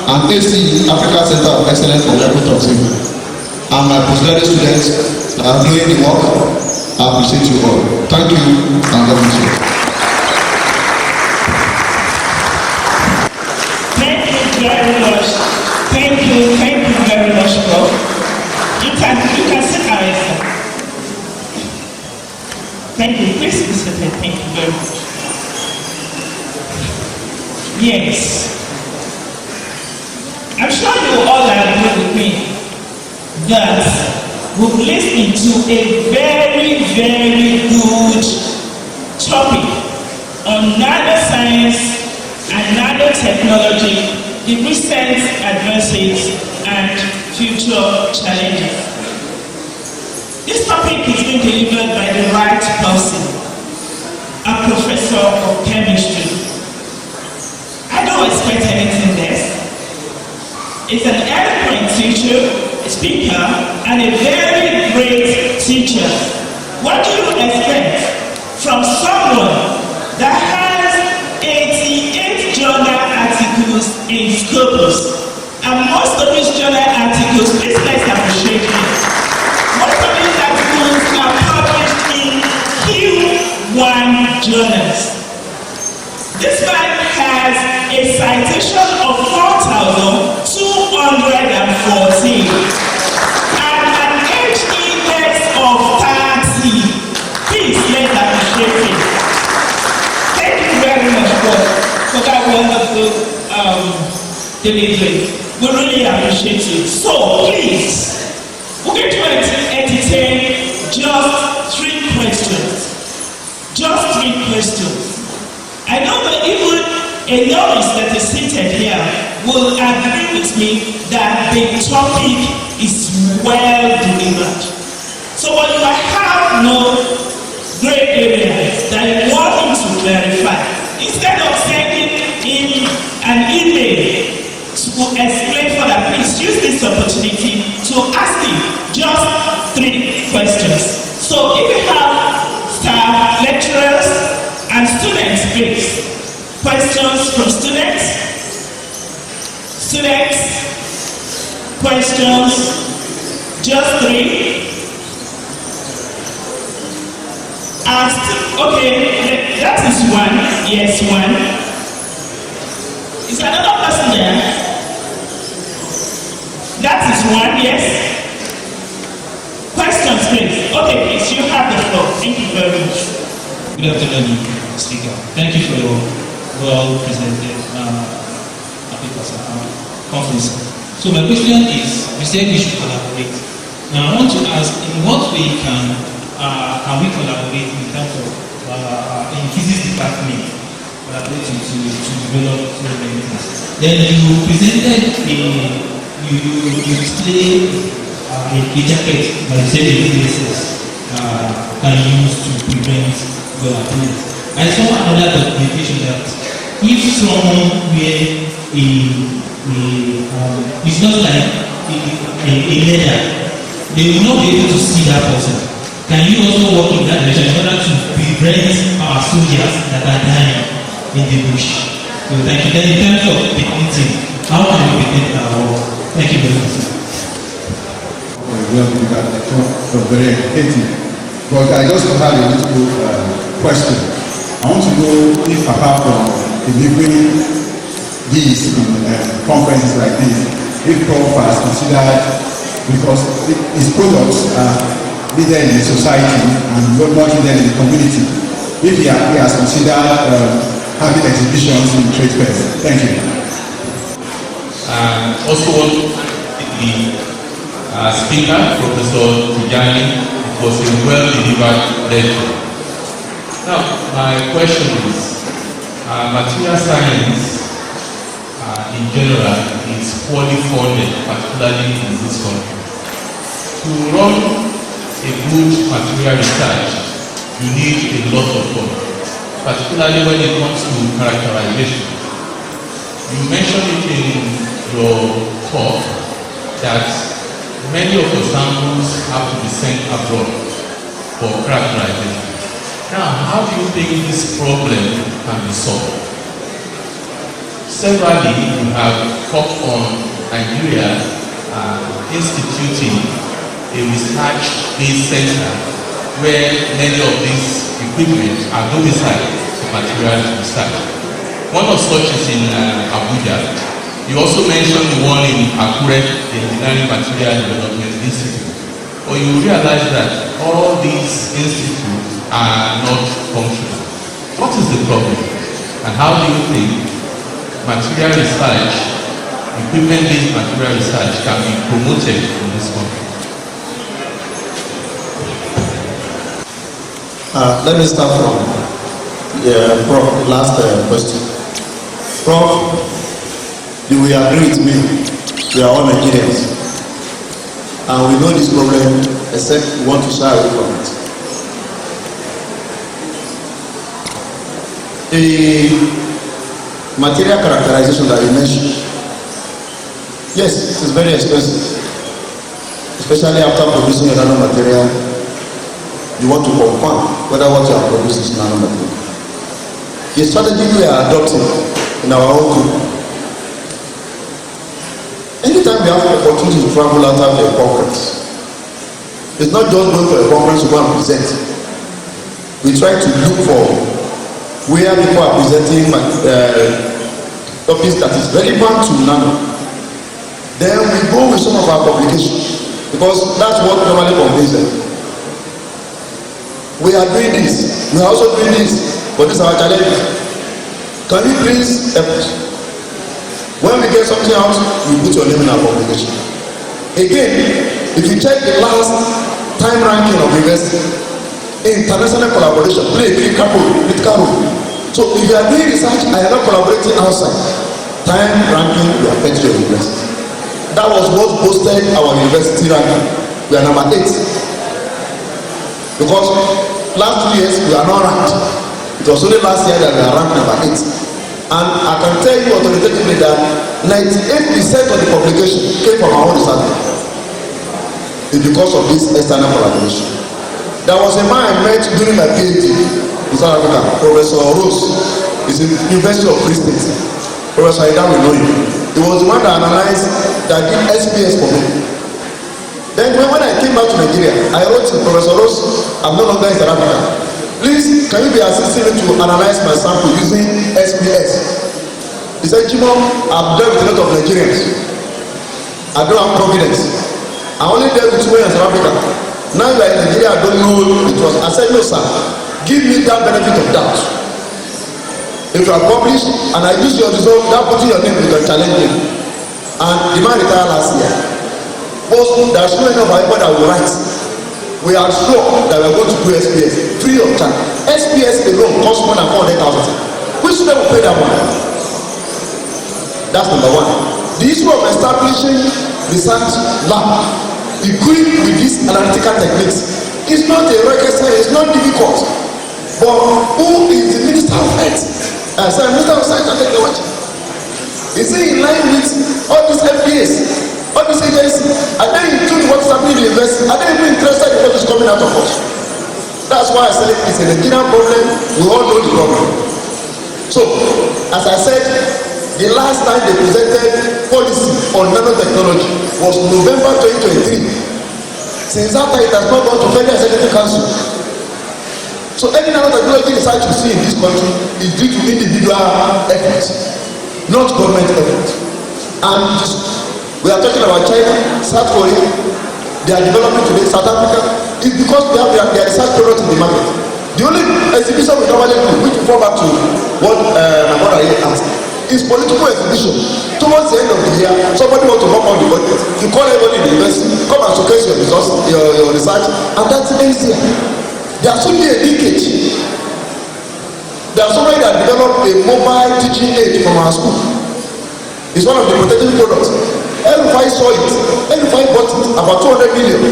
and AC, Africa Center of Excellence for Equitable. And my postgraduate students that are doing the work, I appreciate you all. Thank you, and God bless you. Thank you very much. Thank you very much, Prof. You can sit down. Thank you. Please be seated. Thank you very much. Yes. I'm sure you all agree with me that we've listened to a very, very good topic on nanoscience and nanotechnology, the recent advances and future challenges. This topic is being delivered by the right person, a professor of chemistry. I don't expect anything less. It's an eloquent teacher, a speaker, and a very great teacher. What do you expect from someone that has 88 journal articles in Scopus? And most of these journal articles, please let's appreciate it. Most of these articles are published in Q1 journals. This man has a citation of 4,214 and an H index of 30. Please let's appreciate it. Thank you very much for that wonderful delivery. We really appreciate it. So please, we're going to entertain just 3 questions. Just 3 questions. I know that even a novice that is seated here will agree with me that the topic is well delivered. So when you have no gray areas that you want him to clarify, instead of sending in an email to explain further, please use this opportunity to ask him just 3 questions. So if you have staff, lecturers, and students, please. Questions from students? Students? Questions? Just 3? Okay, that is 1. Yes, 1. Is another person there? That is 1, yes. Questions, please. Okay, please, you have the floor. Thank you very much. Good afternoon, Speaker. Thank you for your well-presented conference. So my question is, you said we should collaborate. Now I want to ask, in what way can we collaborate in terms of in physics department collaborating to develop so many things? Then you presented you displayed a jacket by the CDSS can use to prevent your appearance. I saw another documentation that if someone wear it's not like a leather, they will not be able to see that person. Can you also work in that direction in order to prevent our soldiers that are dying in the bush? So thank you. Then in terms of painting, how can we paint our work? Thank you very much. Well, very educative. But I just have a little question. I want to know if apart from delivering these conferences like this, if Prof has considered, because his products are needed in the society and not needed in the community, if he has considered having exhibitions in trade fairs. Thank you. Also want to thank the speaker, Professor Tijani. It was a well-delivered lecture. Now, my question is, material science in general is poorly funded, particularly in this country. To run a good material research, you need a lot of funding, particularly when it comes to characterization. You mentioned it in your talk that many of your samples have to be sent abroad for characterization. Now, how do you think this problem can be solved? Severally, you have talked on Nigeria instituting a research-based center where many of these equipment are domiciled to material research. One of such is in Abuja. You also mentioned the one in Akure, the Engineering Material Development Institute. But you realize that all these institutes are not functional. What is the problem? And how do you think material research, equipment-based material research can be promoted in this country? Let me start from Prof, the last question. Prof, you will agree with me, we are all Nigerians. And we know this problem, except we want to shy away from it. The material characterization that you mentioned, yes, it is very expensive. Especially after producing a nanomaterial, you want to confirm whether what you are producing is nanomaterial. The strategy we are adopting in our own group, anytime we have the opportunity to travel out of a conference, it's not just going for a conference to go and present. We try to look for where people are presenting topics that is relevant to nano. Then we go with some of our publications, because that's what normally conveys them. We are doing this, we are also doing this, but this is our challenge. Can you please help us? When we get something out, we put your name in our publication. Again, if you check the last time ranking of university, international collaboration, play critical role. So if you are doing research and you are not collaborating outside, time ranking will affect your university. That was what boosted our university ranking. We are number 8. Because last 2 years we are not ranked. It was only last year that we are ranked number 8. And I can tell you authoritatively that 98% of the publication came from our own research. It's because of this external collaboration. There was a man I met during my PhD in South Africa, Professor Rose. He's in the University of Free State. Professor Ida will know him. He was the one that analyzed, that did SPS for me. Then when I came back to Nigeria, I wrote to Professor Rose, I'm no longer in South Africa. Please, can you be assisting me to analyze my sample using SPS? He said, Chimo, I've dealt with a lot of Nigerians. I don't have confidence. I only dealt with 2 in South Africa. Now you are in Nigeria, I don't know it was. I said, no, sir. Give me that benefit of doubt. If you are published and I use your result, that putting your name, you can challenge me. And the man retired last year. Most, there are so many of our people that will write. We are sure that we are going to do SPS free of charge. SPS alone costs more than 400,000. We should never pay that one. That's number one. The issue of establishing research lab equipped with these analytical techniques is not a rocket science, it's not difficult. But who is the Minister of Health? Sorry, Minister of Science and Technology. Is he in line with all these FBAs? All these agencies, are they in tune with what's happening in the university? Are they even interested in what is coming out of us? That's why I said it's a Nigerian problem. We all know the problem. So, as I said, the last time they presented policy on nanotechnology was November 2023. Since that time, it has not gone to Federal Executive Council. So, any nanotechnology research you see in this country is due to individual effort, not government effort. And we are talking about China, South Korea, they are developing today, South Africa. It's because they have their research products in the market. The only exhibition we normally do, which we fall back to what my brother here asked, is political exhibition. Towards the end of the year, somebody wants to knock on the budget. You call everybody in the university, come and showcase your results, your research, and that's the end here. There should be a leakage. There are somebody that developed a mobile teaching aid from our school. It's one of the protective products. FUOYE saw it. FUOYE bought it about 200 million.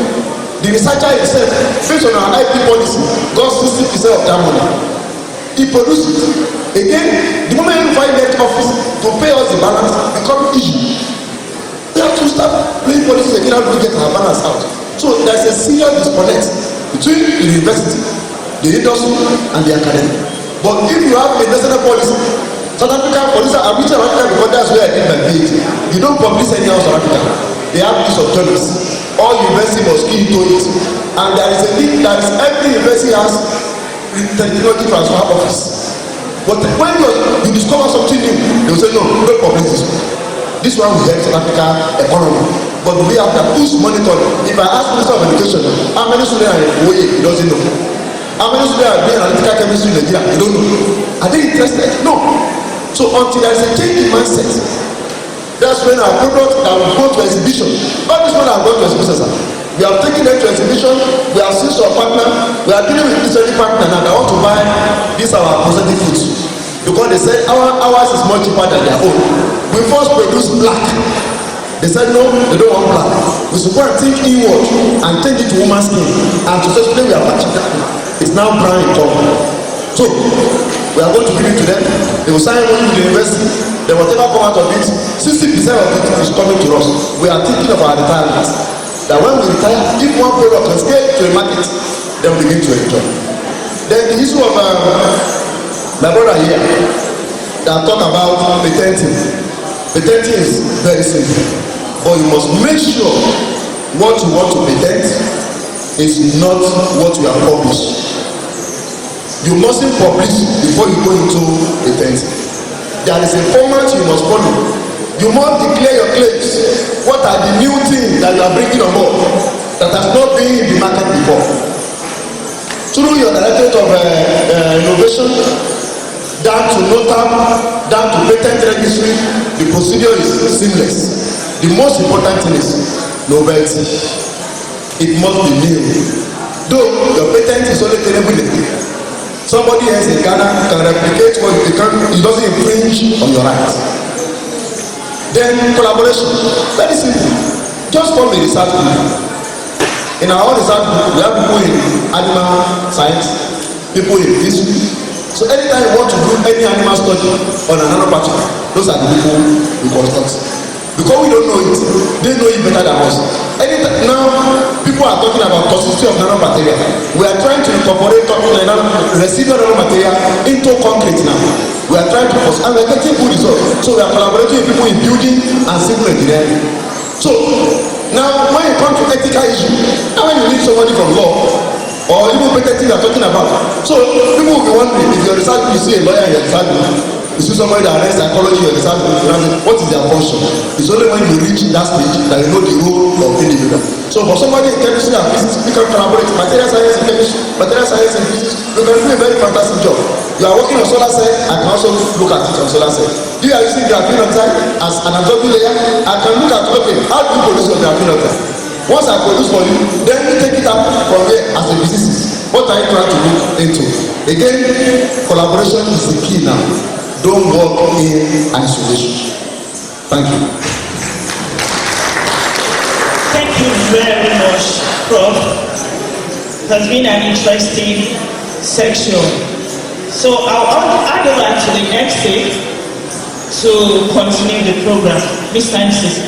The researcher himself, based on our IP policy, got 60% of that money. He produced it. Again, the moment FUOYE left office to pay us the balance, become issue. We have to start playing policies again how do we get our balance out. So there's a serious disconnect between the university, the industry, and the academy. But if you have a national policy, South African police are reaching South Africa because that's where I did my PhD. You don't publish anyhow South Africa. They have this autonomy. All university must key into it. And there is a need that every university has technology transfer office. But when you discover something new, they will say, no, don't publish this one. This one will help South Africa economy. But we have that who's monitoring. If I ask Minister of Education, how many students are in FUOYE? He doesn't know. How many students are doing analytical chemistry in Nigeria? He don't know. Are they interested? No. So until there is a change in mindset, that's when our product that will go to exhibition. All this one have gone to exhibition, sir. We have taken them to exhibition. We have seen our partner. We are dealing with this partner now that want to buy this our prosthetic foods because they said ours is much cheaper than their own. We first produce black. They said no, they don't want black. We should go and think inward and change it to woman's skin. And successfully we are matching that. It's now brown in color. So, we are going to give it to them. They will sign money with the university. Then whatever come out of it, 60% of it is coming to us. We are thinking of our retirement. That when we retire, if one product can scale to a market, then we begin to enjoy. Then the issue of my brother here, that talk about patenting. Patenting is very simple. But you must make sure what you want to patent is not what you have published. You mustn't publish before you go into a patent. There is a format you must follow. You must declare your claims. What are the new things that you are bringing on board that has not been in the market before? Through your Directorate of Innovation, down to NOTAM, down to patent registry, the procedure is seamless. The most important thing is novelty. It must be new. Though your patent is only tenable in Nigeria. Somebody else in Ghana can replicate what you can, it doesn't infringe on your rights. Then collaboration, very simple. Just form a research group. In our own research group, we have people in animal science, people in history, So anytime you want to do any animal study on a nanoparticle, those are the people we consult. Because we don't know it, they know it better than us. Anytime now, people are talking about toxicity of nanomaterial. We are trying to incorporate residual nanomaterial into concrete now. We are trying to force, and we are getting good results. So we are collaborating with people in building and civil engineering. So now, when it comes to ethical issue, now when you need somebody from law or even patenting you are talking about, so people will be wondering if your research, you see a lawyer in your research, you see somebody that has psychology in your research, what is their function? It's only when you reach that stage that you know the role of individual. So for somebody in chemistry and physics, we can collaborate. Material science and chemistry, material science and physics, you can do a very fantastic job. You are working on solar cell, I can also look at it on solar cell. You are using graphene oxide as an absorbing layer, I can look at, okay, how do you produce your graphene oxide? Once I produce for you, then you take it up from here as a physicist. What are you trying to look into? Again, collaboration is the key now. Don't work in isolation. Thank you. Thank you very much, Prof. It has been an interesting section. So I'll add over to the next stage to continue the program. Mr. Francis.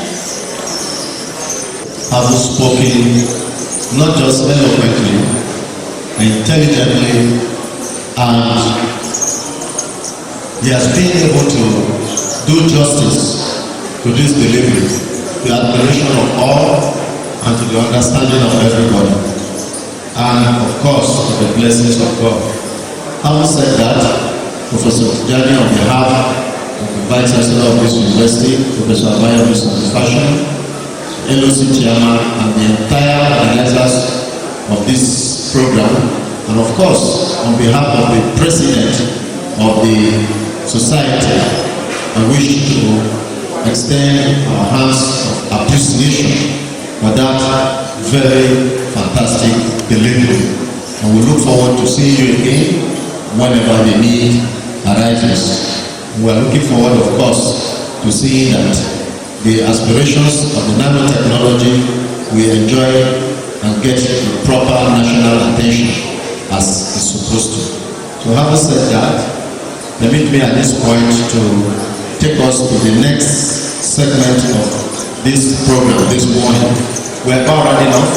Have spoken not just eloquently, intelligently, and he has been able to do justice to this delivery, the admiration of all and to the understanding of everybody, and of course to the blessings of God. Having said that, Professor Tijani, on behalf of the Vice Chancellor of this university, Professor Abayo Fashion, LOC Chairman, and the entire organizers of this program, and of course on behalf of the President of the Society, I wish to extend our hands of appreciation for that very fantastic delivery, and we look forward to seeing you again whenever the need arises. We are looking forward, of course, to seeing that the aspirations of the nanotechnology we enjoy and get the proper national attention as is supposed to. So having said that, permit me at this point to take us to the next segment of this program this morning. We are about running off,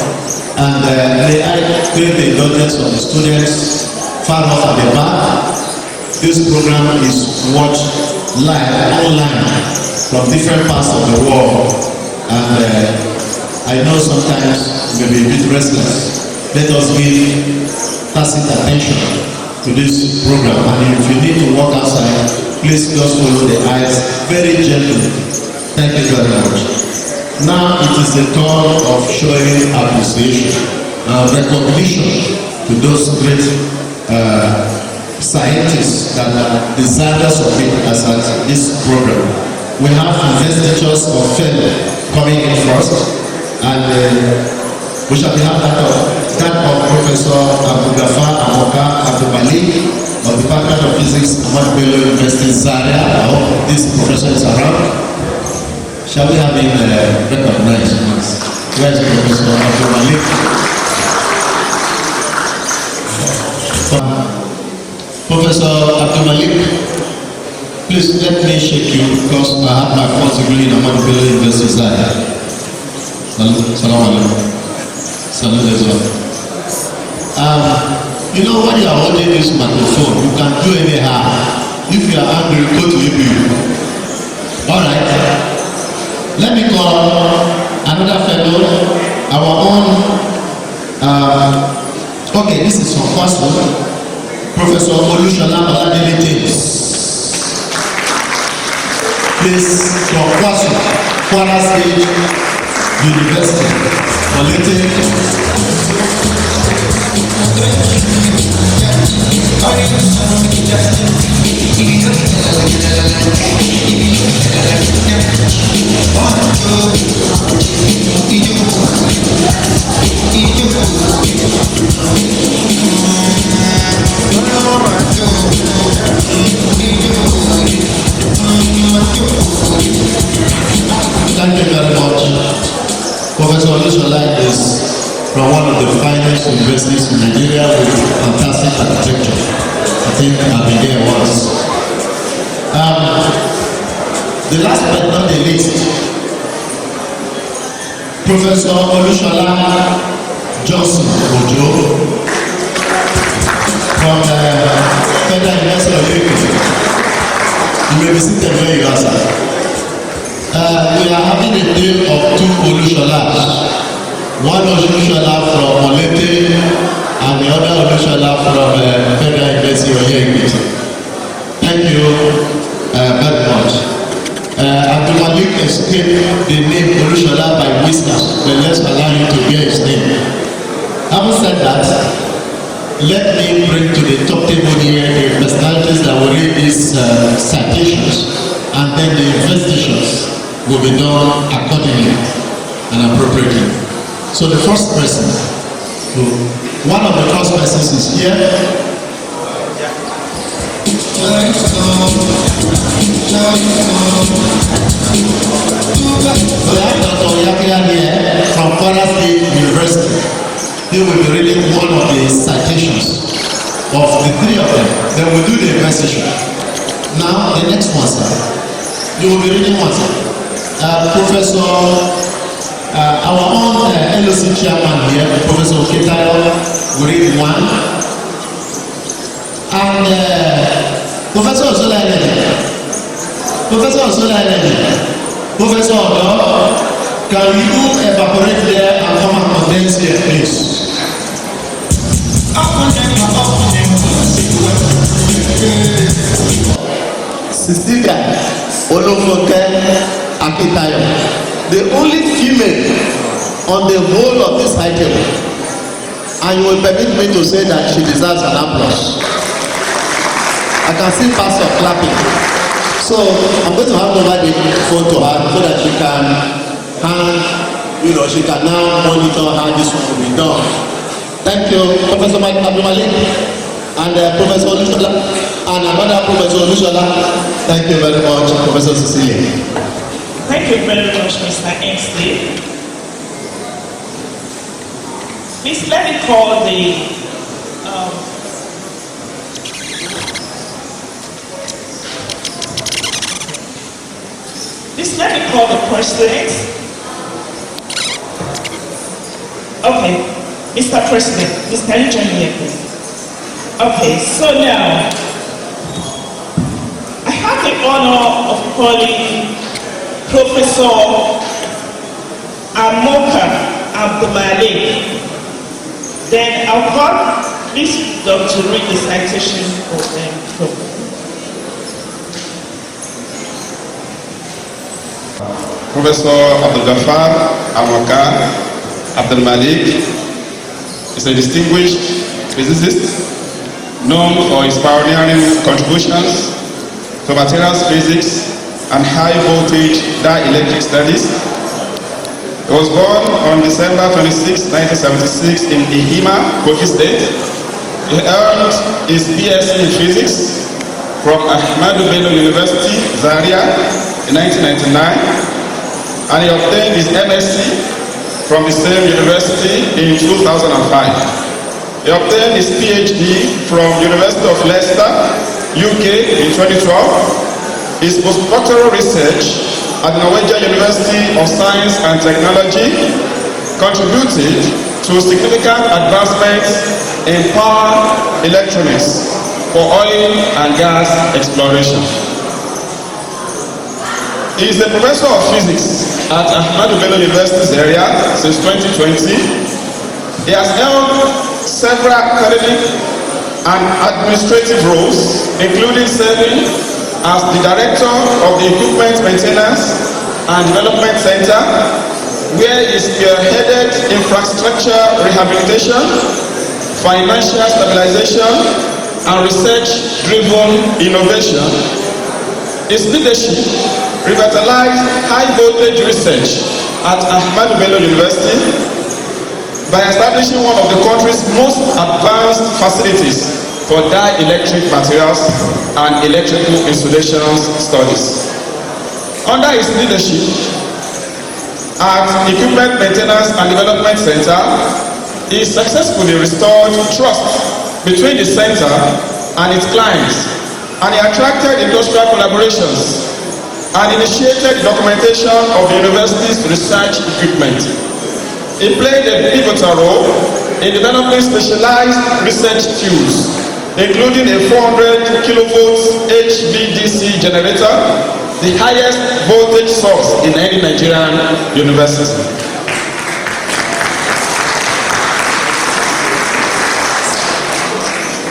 and may I crave the indulgence of the students far off at the back. This program is watched live online from different parts of the world, and I know sometimes you may be a bit restless. Let us give tacit attention to this program, and if you need to walk outside, please just follow the eyes very gently. Thank you very much. Now it is the turn of showing appreciation and recognition to those great scientists that are designers of it as at this program. We have investigators of FUOYE coming in first, and we shall be having that of Professor Abdulgafar Amoka Abdulmalik of the Department of Physics, Ahmad Bello University, Zaria. I hope this professor is around. Shall we have him recognized? Where is Professor Abdulmalik? Professor Abdulmalik, please let me shake you because I have my first degree in Ahmad Bello University, Zaria. Salam alaikum. Salam alaikum. You know, when you are holding this microphone, you can do anyhow. If you are angry, go to EPU. Alright. Let me call another fellow, our own. Okay, this is from first one. Professor Olushola Oladele James. Please, from Kwara State University, Thank you very much. Professor Olushola is from one of the finest universities in Nigeria with fantastic architecture. I think I've been there Professor Olushola Johnson Ojo from the Federal University Oye-Ekiti. You may be seated where you are, sir. We are having a day of two Olusholas. One Olushola from Molete and the other Olushola from Federal University Oye-Ekiti. Thank you very much. Abdul Malik escaped the name Olushola by whiskers, but let's allow him to bear his name. Having said that, let me bring to the top table here the personalities that will read these citations, and then the investigations will be done accordingly and appropriately. So the first person, one of the first persons is here. We have Dr. Yakian here from Federal State University. He will be reading one of the citations of the three of them. Then we'll do the investigation. Now, the next one, sir. You will be reading one, sir. Professor, our own LOC chairman here, Professor Oketayo, will read one. And Professor Osola Eleni. Professor Osola Eleni. Professor Odo, can you evaporate there and come and condense here, please? Cecilia Olofunke Akitayo, the only female on the whole of this item, and you will permit me to say that she deserves an applause. I can see Pastor clapping. So I'm going to hand over the phone to her so that she can she can now monitor how this one will be done. Thank you, Professor Abdul Malik and Professor Olushola and another Professor Olushola. Thank you very much, Professor Cecilia. Thank you very much, Mr. Ainsley. Please let me call the president. Okay, Mr. President, please can you join me here, please? Okay, so now I have the honor of calling Professor Amoka Abdulmalik. Then I'll call this doctor to read the citation for them. Professor Abdul Ghaffar Amoka Abdul Malik is a distinguished physicist known for his pioneering contributions to materials physics and high voltage dielectric studies. He was born on December 26, 1976 in Ekiti, Ekiti State. He earned his BSc in physics from Ahmadu Bello University, Zaria in 1999. And he obtained his MSc from the same university in 2005. He obtained his PhD from University of Leicester, UK in 2012. His postdoctoral research at the Norwegian University of Science and Technology contributed to significant advancements in power electronics for oil and gas exploration. He is a professor of physics at Ahmadu Bello University's area since 2020. He has held several academic and administrative roles, including serving as the director of the Equipment Maintenance and Development Center, where he spearheaded infrastructure rehabilitation, financial stabilization, and research-driven innovation. His leadership revitalized high-voltage research at Ahmadu Bello University by establishing one of the country's most advanced facilities for dielectric materials and electrical installations studies. Under his leadership at Equipment Maintenance and Development Center, he successfully restored trust between the center and its clients, and he attracted industrial collaborations and initiated documentation of the university's research equipment. He played a pivotal role in developing specialized research tools, including a 400 kilovolt HVDC generator, the highest voltage source in any Nigerian university.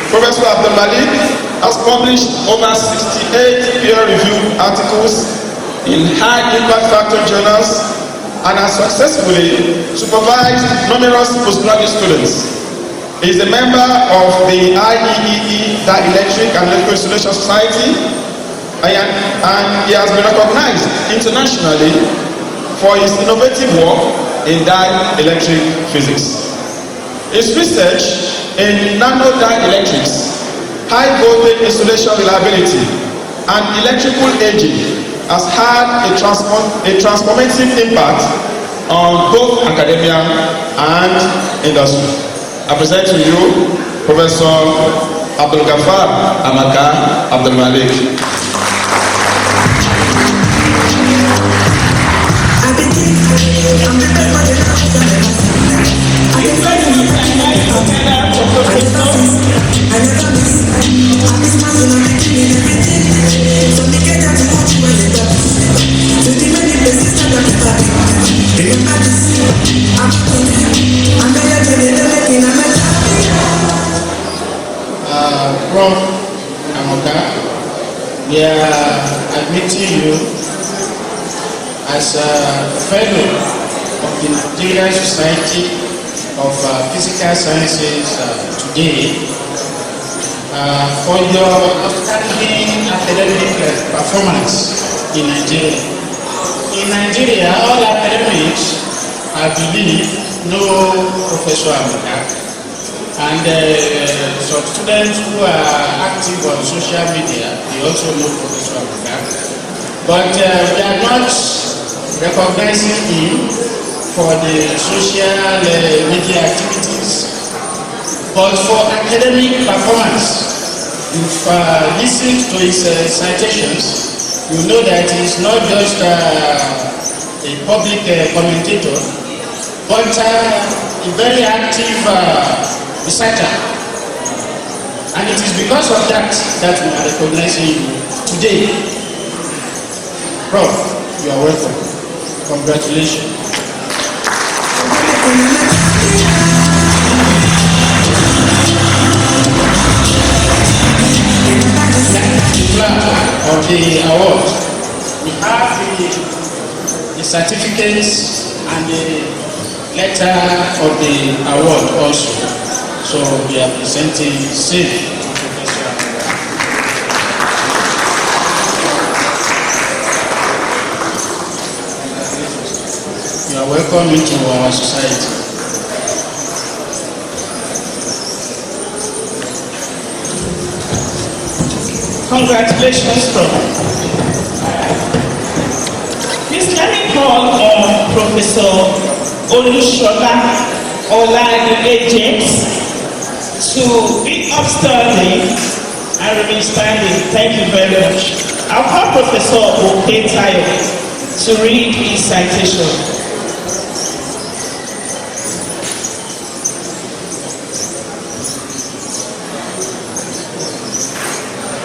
Professor Abdul Malik has published over 68 peer-reviewed articles in high-impact factor journals and has successfully supervised numerous postgraduate students. He is a member of the IEEE Dielectric and Electrical Installation Society, and he has been recognized internationally for his innovative work in dielectric physics. His research in nano dielectrics, high voltage insulation reliability, and electrical aging has had a transformative impact on both academia and industry. I present to you Professor Abdul Ghaffar Amaka Abdul Malik. Prof. Amaka, we are admitting you as a fellow of the Nigerian Society of Physical Sciences today for your outstanding academic performance in Nigeria. In Nigeria, all academics, I believe, know Professor Amaka. And some students who are active on social media, they also know Professor Amaka. But we are not recognizing him for the social media activities, but for academic performance. If listened to his citations, you know that he's not just a public commentator, but a very active researcher. And it is because of that that we are recognizing you today. Prof, you are welcome. Congratulations. Of the award, we have the certificates and the letter of the award also. So we are presenting same to Professor Amaka. You are welcome into our society. Congratulations, Prof. Please let me call on Professor Olushola Oladile to be upstanding and remain standing. Thank you very much. I'll call Professor Oketayo to read his citation.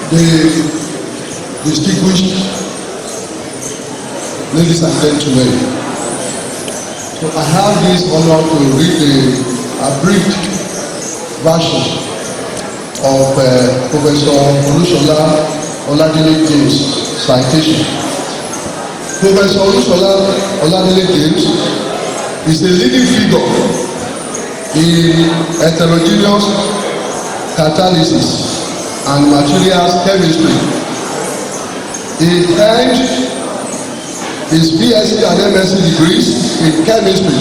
The distinguished ladies and gentlemen, so I have this honor to read a brief version of Professor Olushola Oladile James' citation. Professor Olushola Oladile James is a leading figure in heterogeneous catalysis and materials chemistry. He earned his BSc and MSc degrees in chemistry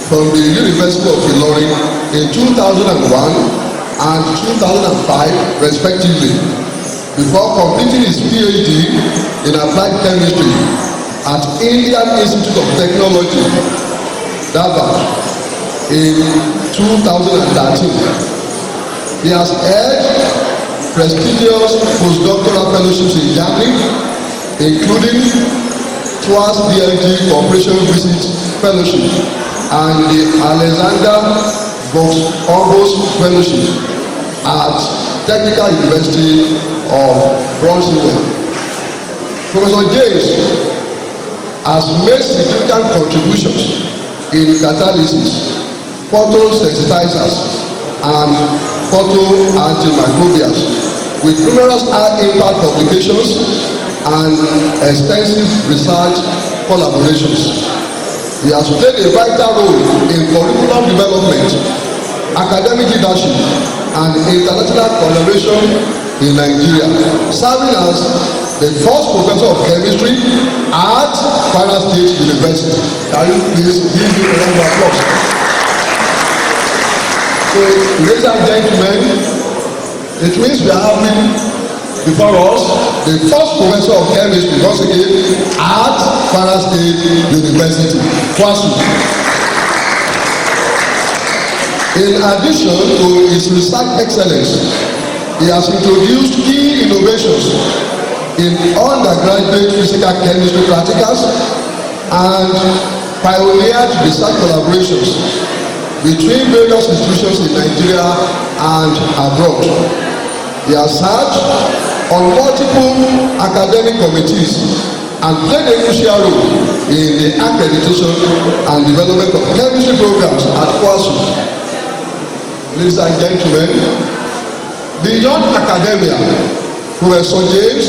from the University of Ilorin in 2001 and 2005 respectively, before completing his PhD in applied chemistry at Indian Institute of Technology, Dhaka, in 2013. He has held prestigious postdoctoral fellowships in Germany, including TWAS DLG Cooperation Visit Fellowship and the Alexander August Fellowship at Technical University of Brownsville. Professor James has made significant contributions in catalysis, photosensitizers, and photo-antimicrobials with numerous high-impact publications and extensive research collaborations. He has played a vital role in curriculum development, academic leadership, and international collaboration in Nigeria, serving as the first professor of chemistry at Federal State University. Can you please give him a round of applause? So, ladies and gentlemen, it means we are having before us the first professor of chemistry once again at Federal State University, FUOYE. In addition to his research excellence, he has introduced key innovations in undergraduate physical chemistry practicals and pioneered research collaborations between various institutions in Nigeria and abroad. He has served on multiple academic committees and played a crucial role in the accreditation and development of chemistry programs at FUOYE. Ladies and gentlemen, beyond academia, Professor James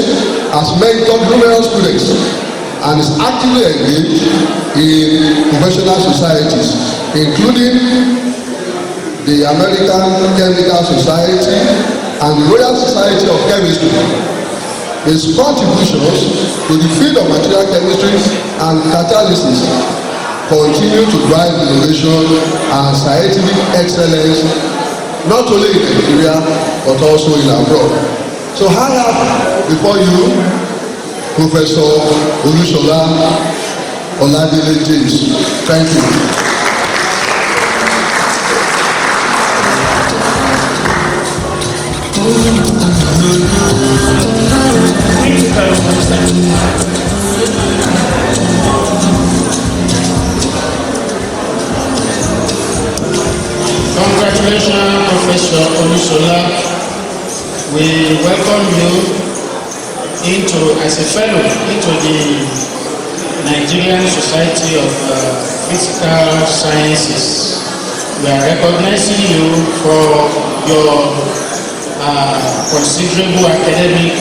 has mentored numerous students and is actively engaged in professional societies, including the American Chemical Society and the Royal Society of Chemistry. His contributions to the field of material chemistry and catalysis continue to drive innovation and scientific excellence not only in Nigeria but also in abroad. So I have before you Professor Olushola Oladele James. Thank you. Congratulations, Professor Olushola. We welcome you as a fellow into the Nigerian Society of Physical Sciences. We are recognizing you for your considerable academic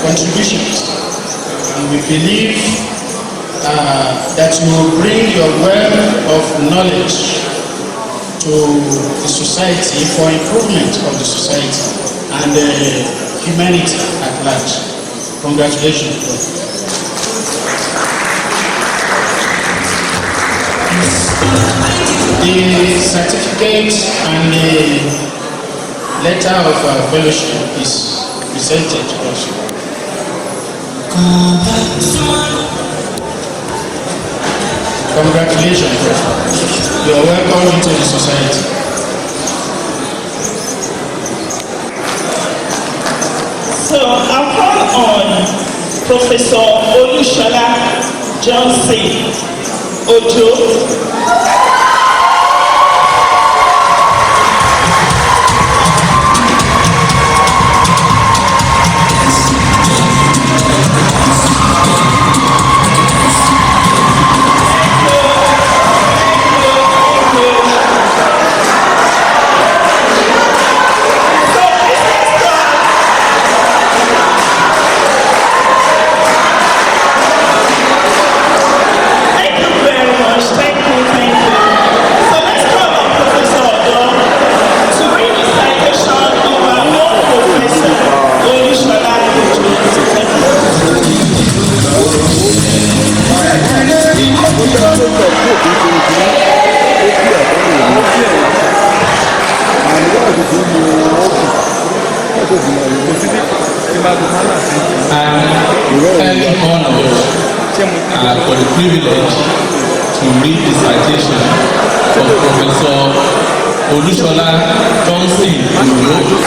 contributions. And we believe that you will bring your wealth of knowledge to the society for improvement of the society and humanity at large. Congratulations. The certificate and the letter of fellowship is presented also. Congratulations, Prof. You are welcome into the society. So I'll call on Professor Olushola Johnson Ojo. For the privilege to read the citation of Professor Olushola Johnson Ojo.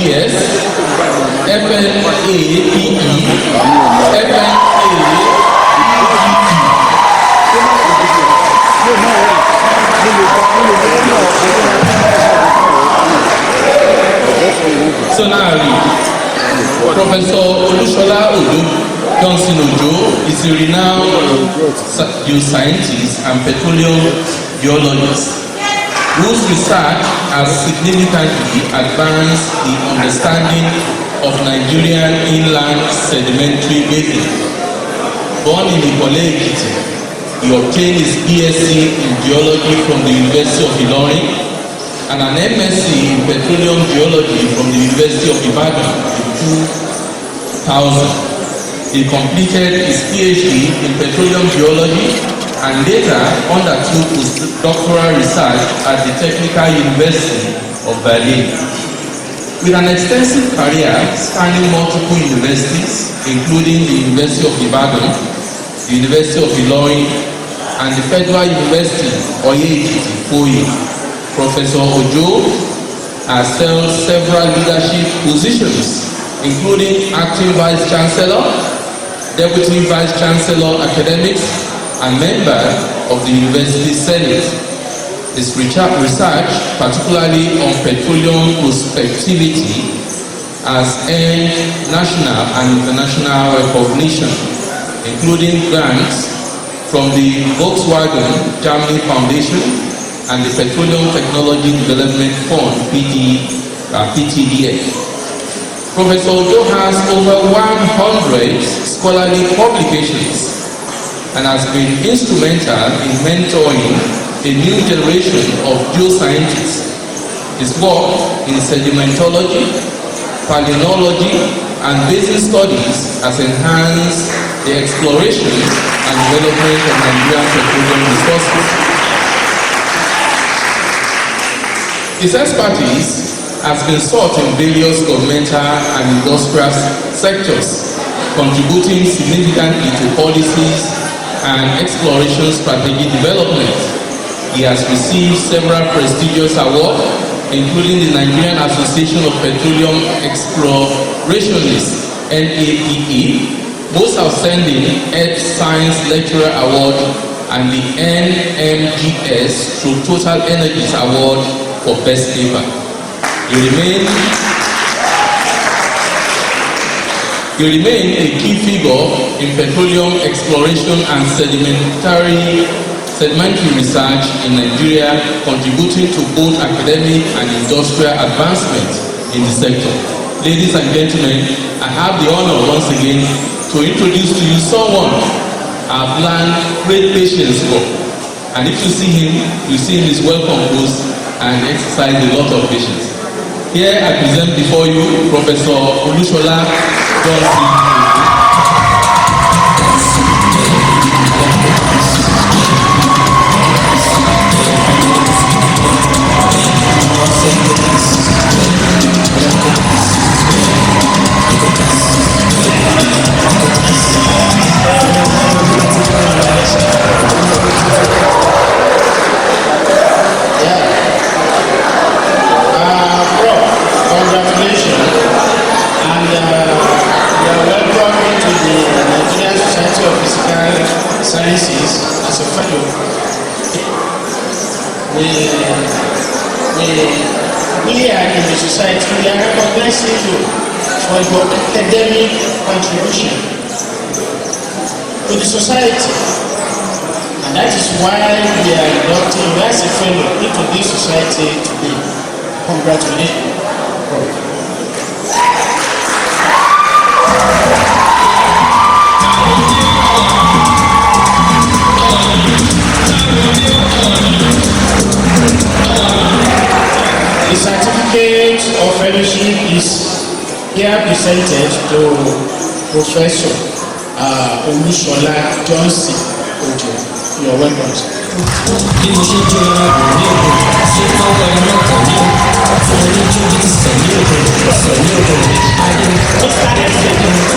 NSPS, FNAPE, So now, Professor Olushola Johnson Ojo is a renowned geoscientist and petroleum geologist whose research has significantly advanced the understanding of Nigerian inland sedimentary basin. Born in Ekiti, he obtained his BSc in geology from the University of Ilorin and an MSc in petroleum geology from the University of Ibadan in 2000. He completed his PhD in petroleum geology and later undertook doctoral research at the Technical University of Berlin. With an extensive career spanning multiple universities, including the University of Ibadan, the University of Ilorin, and the Federal University Oye-Ekiti, FUOYE, Professor Ojo has held several leadership positions, including acting Vice Chancellor, Deputy Vice Chancellor Academics, and member of the University Senate. His research, particularly on petroleum prospectivity, has earned national and international recognition, including grants from the Volkswagen Germany Foundation and the Petroleum Technology Development Fund, PTDF. Professor Ojo has over 100 scholarly publications and has been instrumental in mentoring a new generation of geoscientists. His work in sedimentology, palynology, and basin studies has enhanced the exploration and development of Nigerian petroleum resources. His expertise has been sought in various governmental and industrial sectors, contributing significantly to policies and exploration strategy development. He has received several prestigious awards, including the Nigerian Association of Petroleum Explorationists, NAPE, Most Outstanding Earth Science Lecturer Award, and the NMGS through Total Energies Award for Best Paper. He remained a key figure in petroleum exploration and sedimentary research in Nigeria, contributing to both academic and industrial advancement in the sector. Ladies and gentlemen, I have the honor once again to introduce to you someone I've learned great patience for. And if you see him is well composed and exercise a lot of patience. Here I present before you Professor Olushola Johnson. Congratulations, and you are welcome into the Nigerian Society of Physical Sciences as a fellow. We are in the society, we are recognizing you for your academic contribution to the society, and that is why we are inducting you as a fellow into this society today. Congratulations. The certificate of fellowship is here presented to Professor Olushola Johnson Ojo. You are welcome.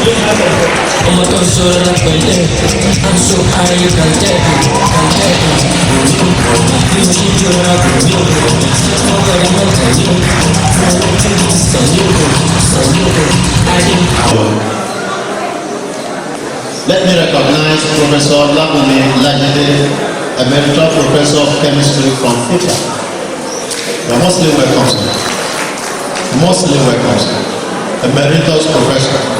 I'm a console and I'm so high you can take it. You keep your up with me. Nobody mental you. Let me recognize Professor Labuni Lajide, Emeritus Professor of Chemistry from FUTA. You are mostly welcome, sir. Mostly welcome, sir. Emeritus Professor.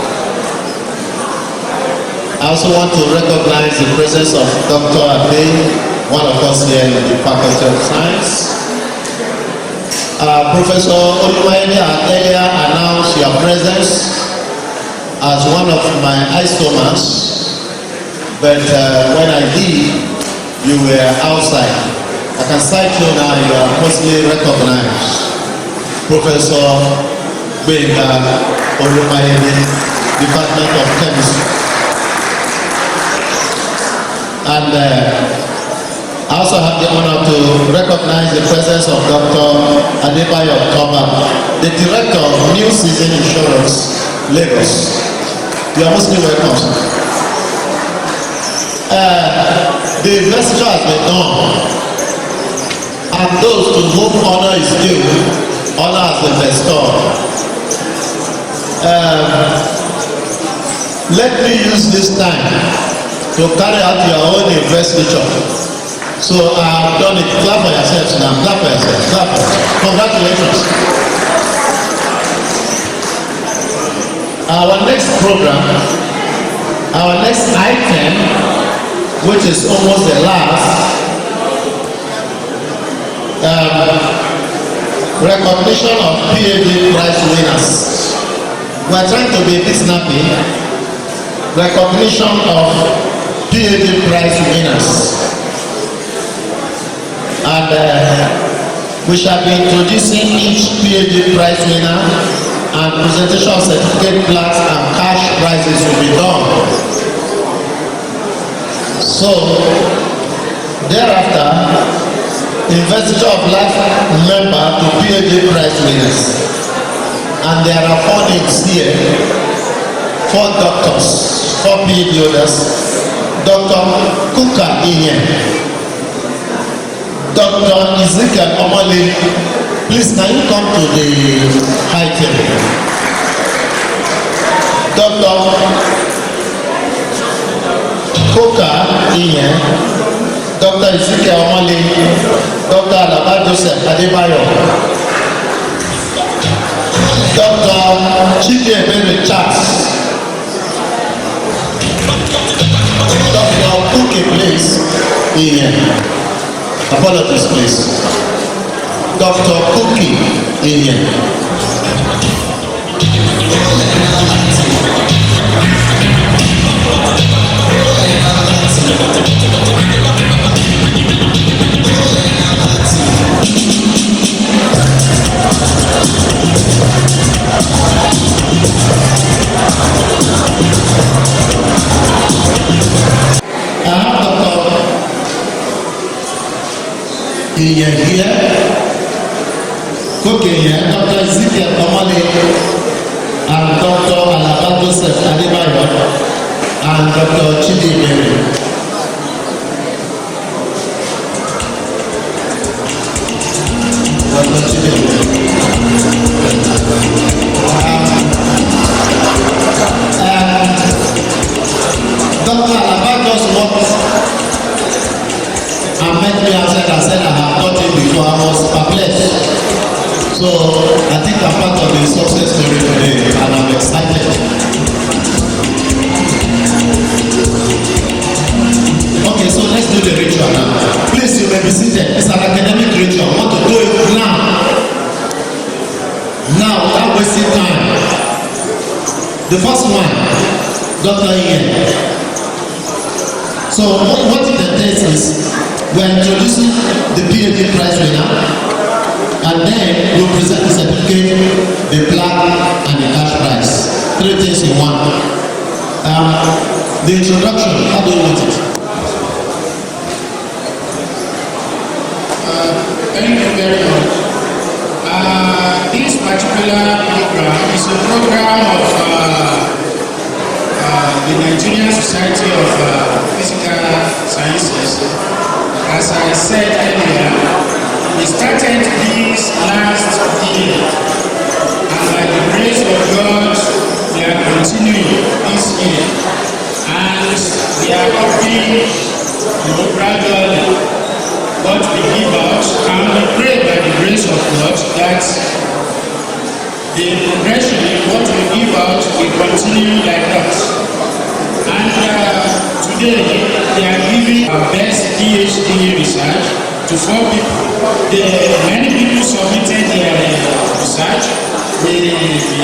I also want to recognize the presence of Dr. Abe, one of us here in the Faculty of Science. Professor Olumayede earlier announced your presence as one of my isomers, but when I did, you were outside. I can cite you now, you are mostly recognized. Professor Benga Olumayede, Department of Chemistry. And I also have the honor to recognize the presence of Dr. Adebayo Toba, the Director of New Season Insurance, Lagos. You are mostly welcome. The investor has been done, and those to whom honor is due, honor has been bestowed. Let me use this time to carry out your own investiture. So I have done it. Clap for yourselves now. Clap for yourselves. Clap for yourselves. Congratulations. Our next program, our next item, which is almost the last, recognition of PhD prize winners. We are trying to be a bit snappy. Recognition of PhD prize winners. And we shall be introducing each PhD prize winner, and presentation of certificate plaques and cash prizes will be done. So, thereafter, investiture of life member to PhD prize winners. And there are 4 names here, 4 doctors, 4 PhD holders. Dr. Kuka Inye, Dr. Ezekiel Omole, please can you come to the high table? Dr. Kuka Inye, Dr. Ezekiel Omole, Dr. Alaba Joseph Adebayo, Dr. Chidebere Charles, Dr. Kuki, please, Inye. Apologies, please. Dr. Kuki Inye. Here, Koke here, Dr. Ezekiel Omole, and Dr. Alaba Joseph Adebayo, and Dr. Chidebere. Dr. Chidebere. Dr. Alaba just walked and met me outside and said I have taught him before. I was perplexed. So I think I'm part of the success story today and I'm excited. Okay, so let's do the ritual now. Please, you may be seated. It's an academic ritual. I want to do it now. Now, without wasting time. The first one, Dr. Ian. So what it entails is we are introducing the PhD prize winner, and then we'll present the certificate, the plaque, and the cash prize. 3 things in one. The introduction, how do you want it? Thank you very much. This particular program is a program of the Nigerian Society of Physical Sciences, as I said earlier, we started this last year, and by the grace of God, we are continuing this year, and we are hoping, gradually, what we give out, and we pray by the grace of God that the progression in what we give out will continue like that. And today, they are giving our best PhD research to 4 people. Many people submitted their research. We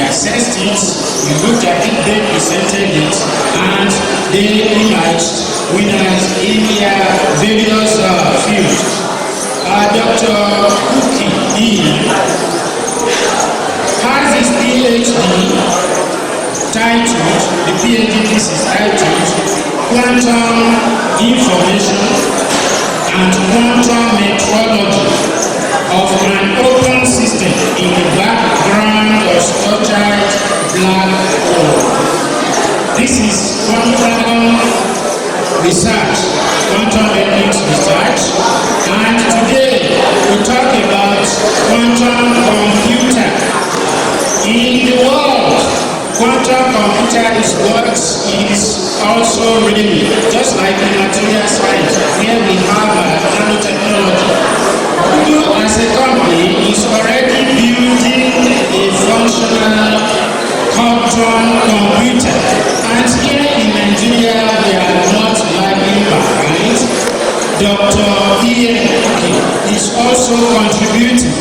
assessed it, we looked at it, they presented it, and they emerged winners in their various fields. Dr. Kuki has his PhD titled, the PhD thesis titled, Quantum Information and Quantum Metrology of an Open System in the Background of Structured Black Hole. This is quantum research, quantum ethics research, and today we talk about quantum computer. In the world, quantum computer is what is also really, just like in material science, where we have nanotechnology. Google as a company is already building a functional quantum computer. And here in Nigeria, we are not lagging behind. Dr. Oye-Ekiti is also contributing.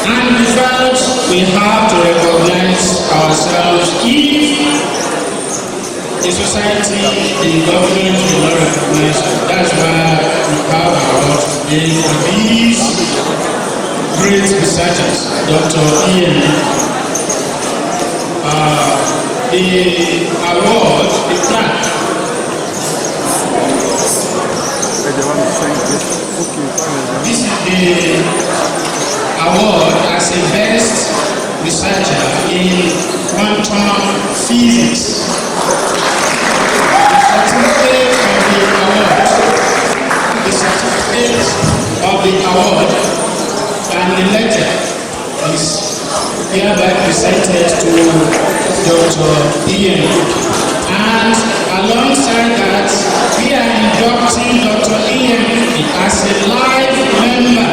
And in fact, we have to recognize ourselves. If the society, the government will not recognize us, that's why we have awards today for these great researchers. Dr. Ian, the award, the plaque, this is the award as a best researcher in quantum physics. The certificate of the award and the letter is hereby presented to Dr. Ian. And alongside that, we are inducting Dr. Ian as a live member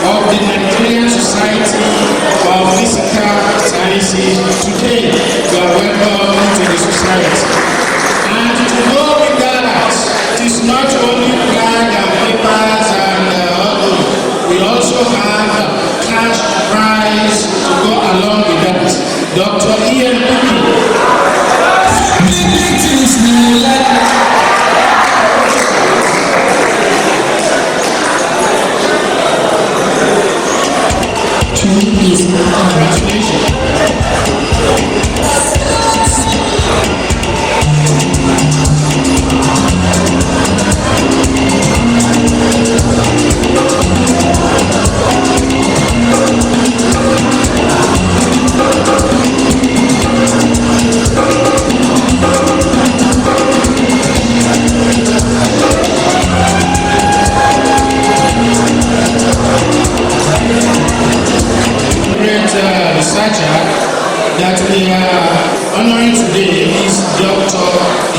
of the Nigerian Society of Physical Sciences. Today, you are welcome to the society. And to go with that, it is not only flag and papers and we also have cash prize to go along with that. Dr. Ian Kuki. That we are honoring today is Dr.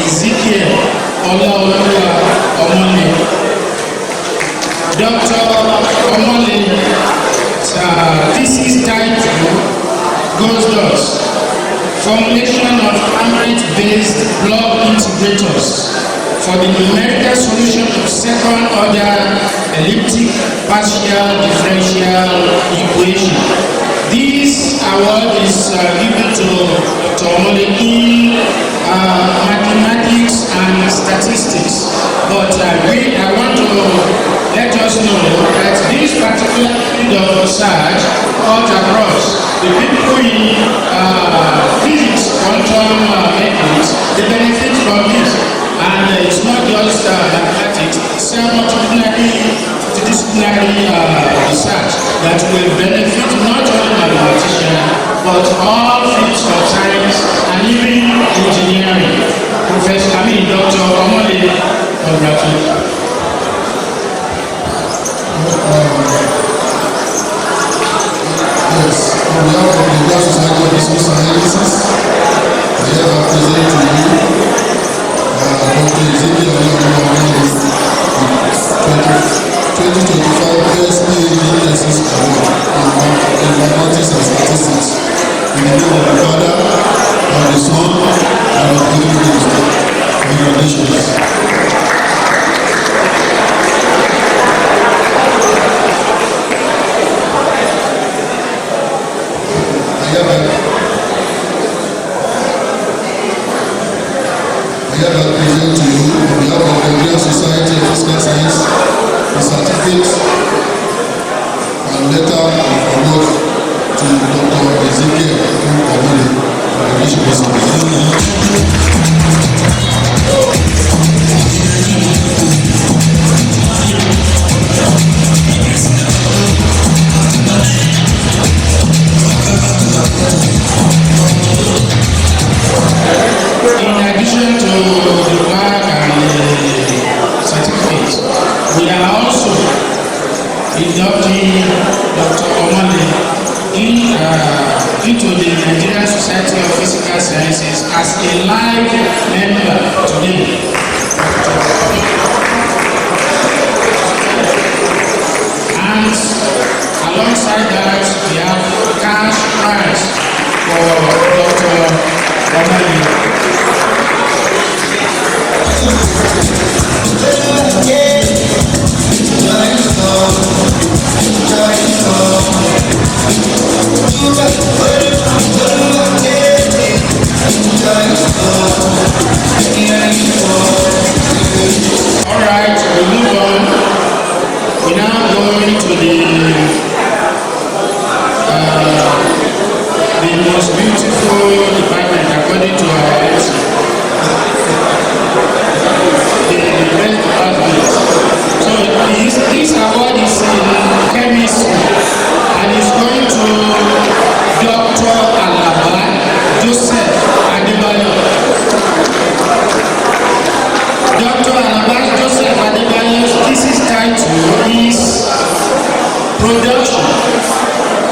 Ezekiel Omole. Dr. Omole, thesis title goes thus: Formulation of Hamlet-based block integrators for the numerical solution of second-order elliptic partial differential equation. This award is given to Dr. Omole in mathematics and statistics. But I want to let us know that this particular field of research cut across the people in physics, quantum mechanics, they benefit from this. And it's not just mathematics, it's multidisciplinary research that will benefit not only mathematicians but all fields of science and even engineering. Dr. Omole, congratulations. Yes, on behalf of the Nigerian Society of Physical Sciences, I hereby present to you Dr. Ezekiel Oye-Ekiti 2025 Best PhD Thesis Award in Mathematics and Statistics in the name of the Father, and the Son, and of the Holy Ghost. Congratulations. I hereby present to you, on behalf of the Nigerian Society of Physical Science, the certificate and letter of award to Dr. Ezekiel Oye-Ekiti. In addition to the plaque and the certificate, we are also inducting Dr. Omole into the Nigerian Society of Physical Sciences as a live member today. And alongside that, we have cash prize for Dr. Omole. Alright, we move on. We now go into the most beautiful department according to our MC. The best department. So this award is in chemistry and is going to Dr. Alaba Joseph Adebayo. Dr. Alaba Joseph Adebayo's thesis title is Production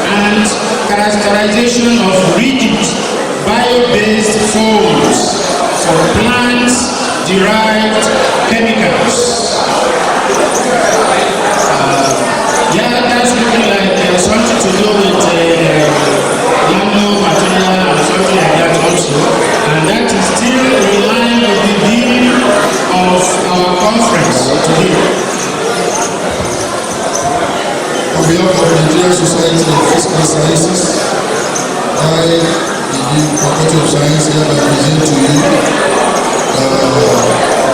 and Characterization of Rigid Bio-Based Foams for Plant-Derived Chemicals. That's looking like something to do with nano material and something like that also. And that is still in line with the theme of our conference today. On behalf of the Nigerian Society of Physical Sciences, I, the Faculty of Science, hereby present to you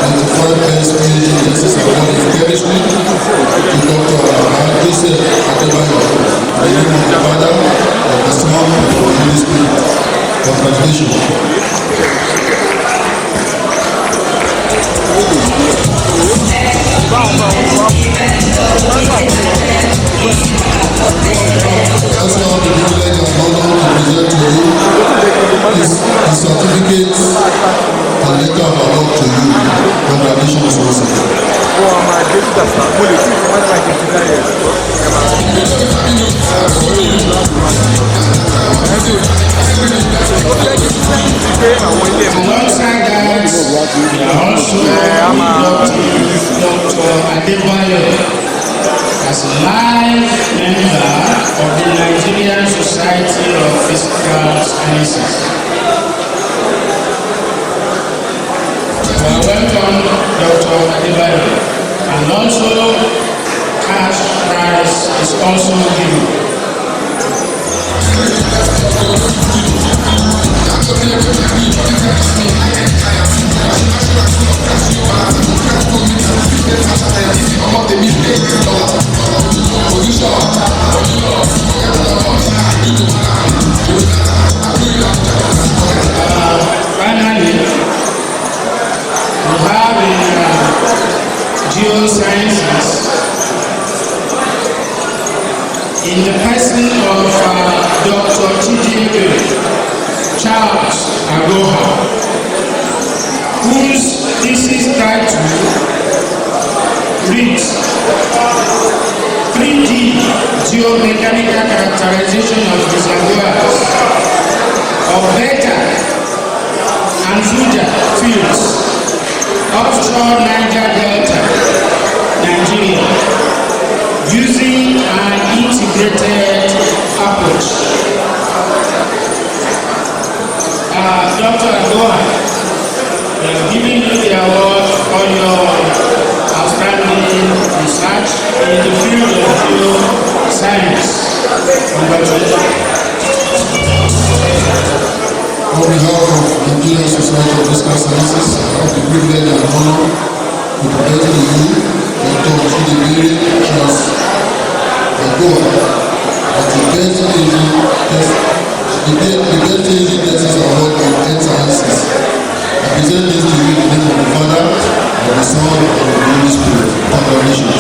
25 Best PhD Thesis Award in Chemistry to Dr. Joseph Adebayo, in the name of the Father, of the Son, and of the Holy Spirit. Congratulations. That's now the privilege and honor to present to you the certificate and letter of award to you. Congratulations once again. Alongside that, we are also inducting Dr. Adebayo as live member of the Nigerian Society of Physical Sciences. Welcome, Dr. Adebayo, and also cash prize is also given. Finally, we have in Geosciences in the person of Dr. Charles Agoha. whose thesis title reads 3D geomechanical characterization of reservoirs of Beta and Fuja fields offshore Niger Delta, Nigeria, using an integrated approach. Dr. Agoha, we are giving you the award for your outstanding research in the field of geoscience. Congratulations. On behalf of the Nigerian Society of Physical Sciences, I have the privilege and honor to present to you Dr. Chidebere Charles Agoha as the best PhD thesis award in Earth Sciences. I present this to you in the name of the Father, of the Son, and of the Holy Spirit. Congratulations.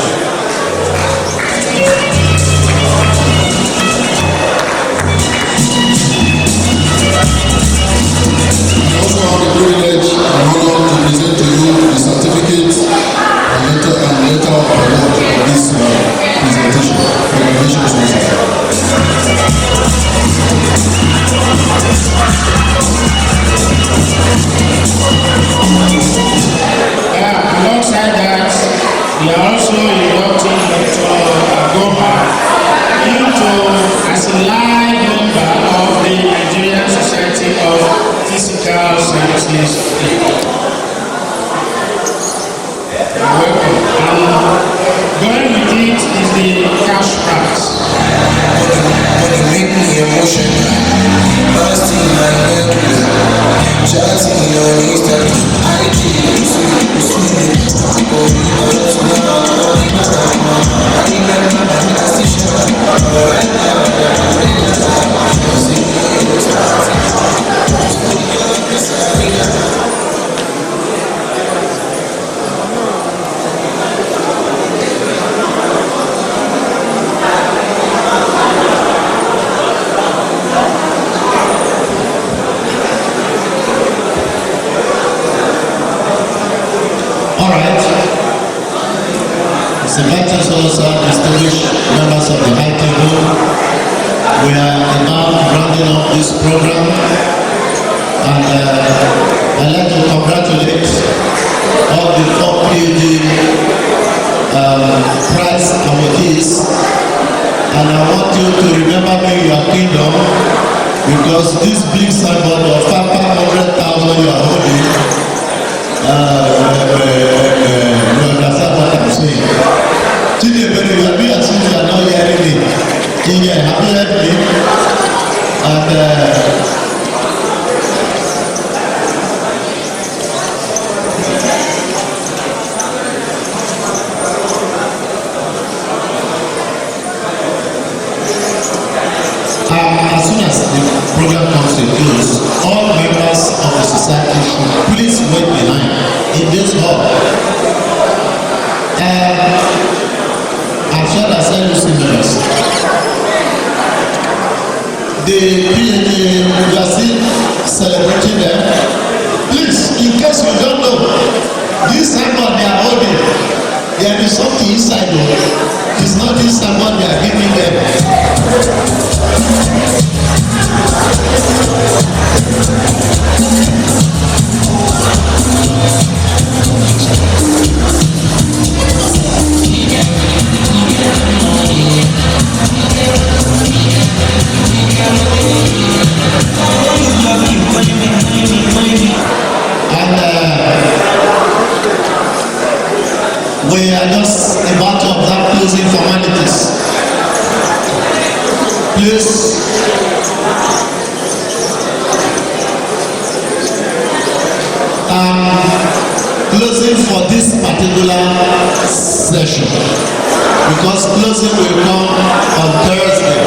I also have the privilege and honor to present to you the certificate and letter of award of this presentation. Congratulations once again. Alongside that, we are also inducting Dr. Agoha as a live member of the Nigerian Society of Physical Sciences. Welcome. And going with it is the cash prize. You make me emotional, busting my head, chatting on Instagram, IG, distinguished members of the high table, we are about rounding up this program, and I'd like to congratulate all the top PhD prize awardees, and I want you to remember me in your kingdom, because this big signboard of 500,000 you are holding, you understand what I'm saying. Chidebere, you are being as if you are not hearing me. Have you heard me? And as soon as the program comes to a close, all members of the society should please wait behind in this hall. As well as LUC members, the PhD, you are still celebrating them. Please, in case you don't know, this symbol they are holding, there is something inside them. It's not this symbol they are giving them. We are just about to observe closing formalities. Please, closing for this particular session, because closing will come on Thursday.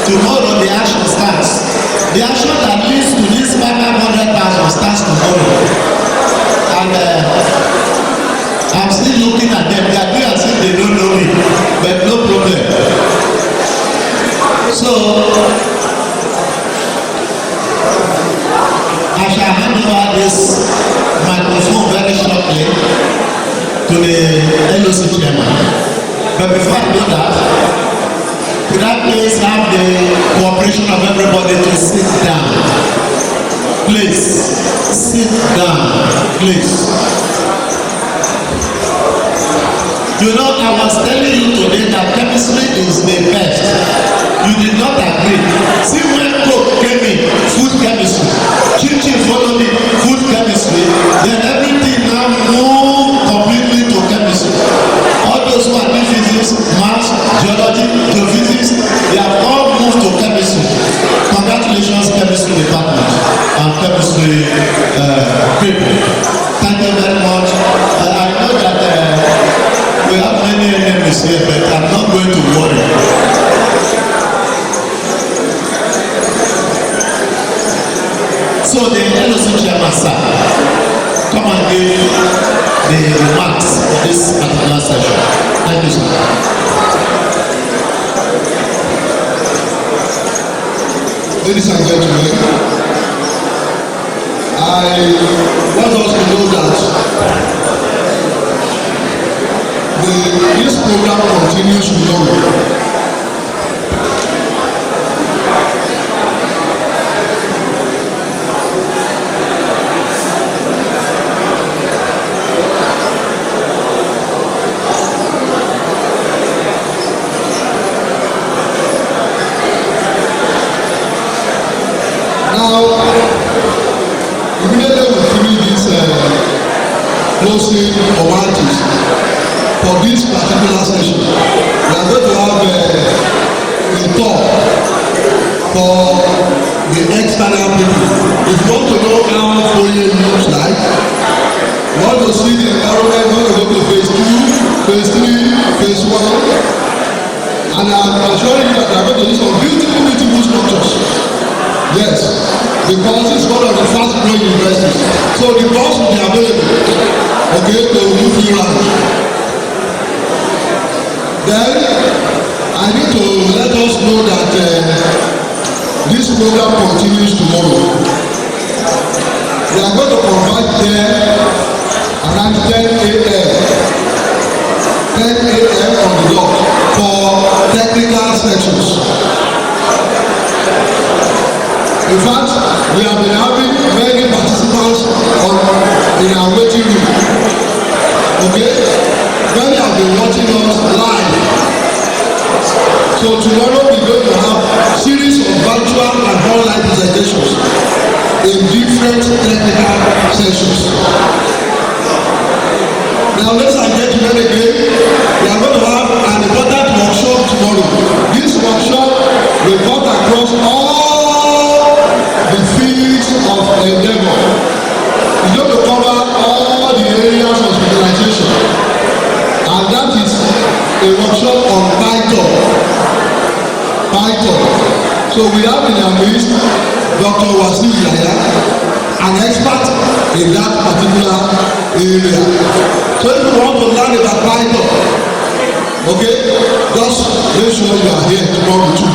Tomorrow the action starts. The action that leads to this 500,000 starts tomorrow. And I'm still looking at them. They are doing as if they don't know me, but no problem. So I shall hand over this microphone But before I do that, could I please have the cooperation of everybody to sit down? Please, sit down, please. You know, I was telling you today that chemistry is the best. You did not agree. See, when Coke came in, food chemistry, Chichi followed it, food chemistry, then everything now moved completely to chemistry. All those who are in physics, maths, geology, geophysics, they have all moved to chemistry. Congratulations, chemistry department and chemistry people. Thank you very much. I know that we have many enemies here, but I'm not going to worry. So the LOC chairman, sir, come and give the remarks for this particular session. Thank you, sir. Ladies and gentlemen, I want us to know that this program continues tomorrow. Now, immediately we finish this closing formalities for this particular session, we are going to have a talk for the external people. If you want to know how FUOYE looks like, you want to see the environment, you want to go to phase 2, phase 3, phase 1, and I'm assuring you that they are going to use some beautiful, beautiful structures. Yes, because it's one of the fast growing universities. So the bus will be available, okay, to move you around. Then I need to let us know that this program continues tomorrow. We are going to provide there around 10 a.m. 10 a.m. on the dot for technical sections. In fact, we have been having many participants in our waiting room. Okay? Many have been watching us live. So tomorrow we're going to have a series of virtual and online presentations in different technical sessions. Now, ladies and gentlemen, again, we are going to have an important workshop tomorrow. This workshop will cut across all the fields of endeavor. It's going to cover all the areas of specialization, and that is a workshop on Python. So we have in our midst Dr. Wasil Yaya, an expert in that particular area. So if you want to learn about Python, okay, just make sure you are here tomorrow too.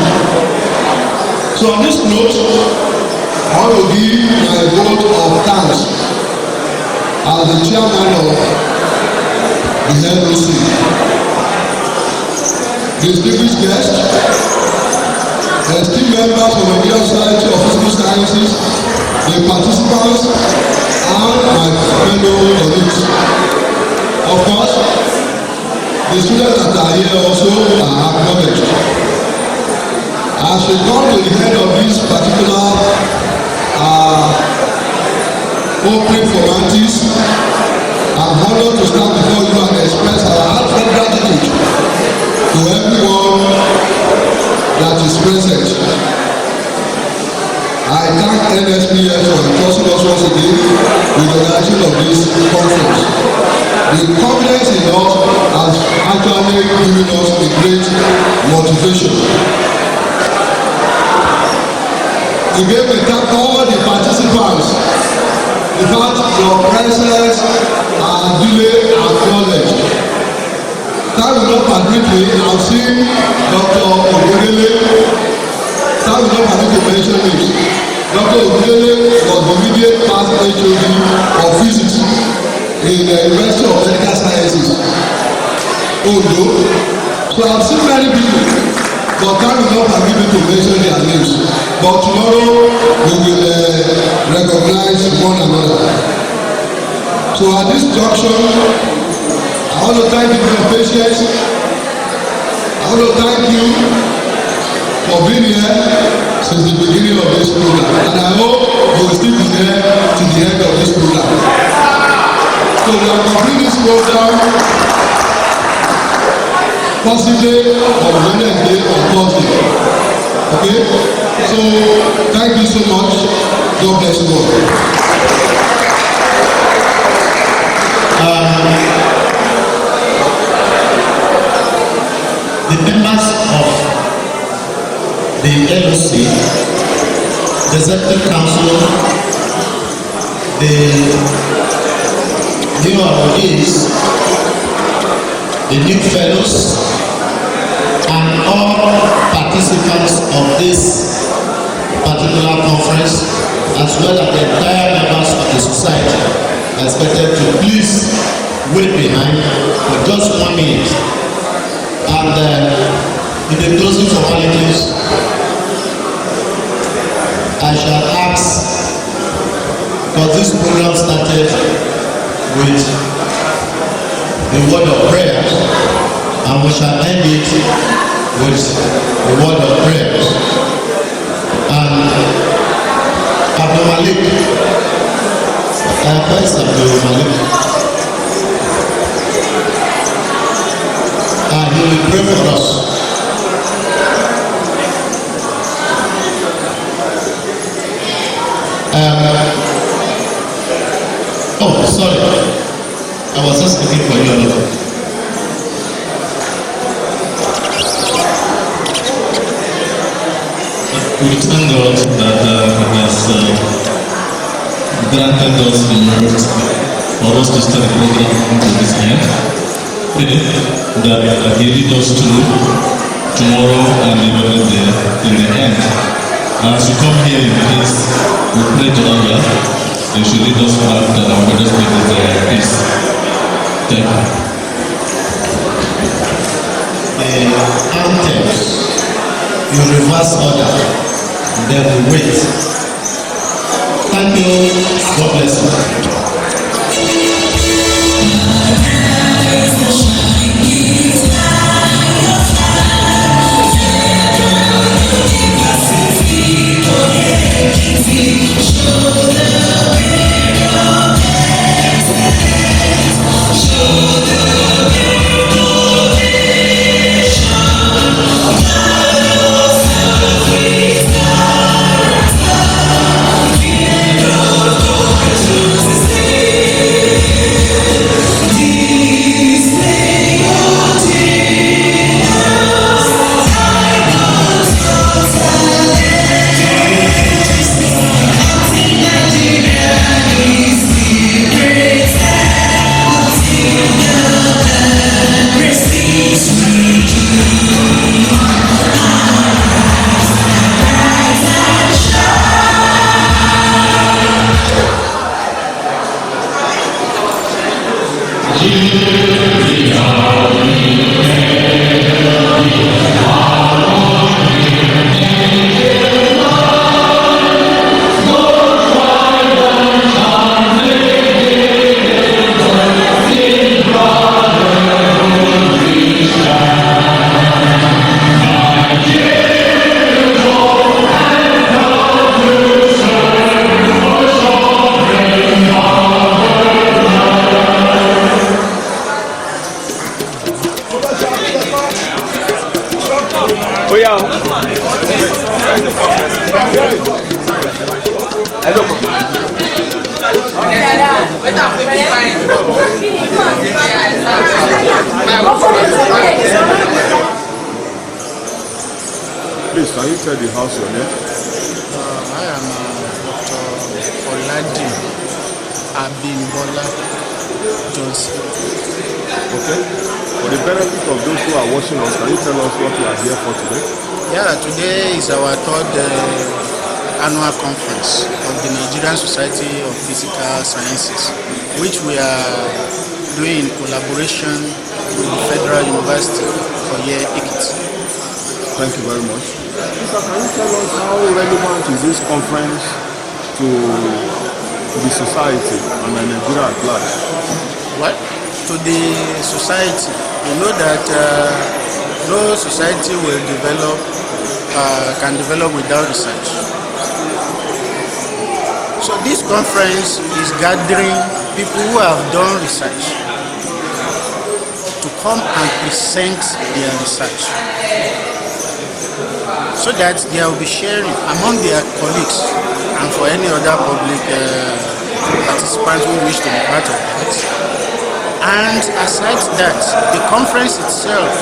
So on this note, I want to give my vote of thanks as the chairman of the LOC. Distinguished guests, esteemed members of the Geoscience of Physical Sciences, the participants, and my fellow colleagues. Of course, the students that are here also are acknowledged. As we come to the head of this particular opening formalities, I'm honored to stand before you and express our heartfelt gratitude to everyone that is present. I thank NSPS for entrusting us once again with the organization of this conference. The confidence in us has actually given us a great motivation. Again, we thank all the participants. In fact, your presence are duly acknowledged. Time will not permit me, I've seen Dr. Ogudele. Time will not permit me to mention names. Dr. Ogudele was the immediate past HOD of physics in the University of Medical Sciences, Ondo. So I've seen many people, but time will not permit me to mention their names. But tomorrow we will recognize one another. So at this junction, I want to thank you for your patience. I want to thank you for being here since the beginning of this program, and I hope you will still be there to the end of this program. So we are completing this program possibly on Wednesday or Thursday. Okay? So thank you so much. God bless you all. The members of the LOC, the Executive Council, the new awardees, the new fellows, and all participants of this particular conference, as well as the entire members of the society, are expected to please wait behind for just 1 minute. And in the closing formalities, I shall ask, because this program started with the word of prayer, and we shall end it with the word of prayer. And Abdul Malik, first Abdul Malik, and he will pray for us. Oh, sorry. I was just looking for you. We thank God that He has granted us the merit for us to start the program to this end. That He lead us to tomorrow and even in the end. As you come here in peace, we pray to Allah that He should lead us back that our brothers make their peace. Thank you. The anthems, you reverse order, then we wait. Thank you. God bless you. Please, can you tell the house your name? I am Dr. Oladi Abimbola Johnson. Okay. For the benefit of those who are watching us, can you tell us what you are here for today? Yeah, today is our third annual conference of the Nigerian Society of Physical Sciences, which we are doing in collaboration with the Federal University Oye-Ekiti. Thank you very much. Sir, can you tell us how relevant is this conference to the society and Nigeria at large? What? To the society, you know that no society will develop, can develop without research. So this conference is gathering people who have done research to come and present their research, so that they will be sharing among their colleagues and for any other public participants who wish to be part of that. And aside that, the conference itself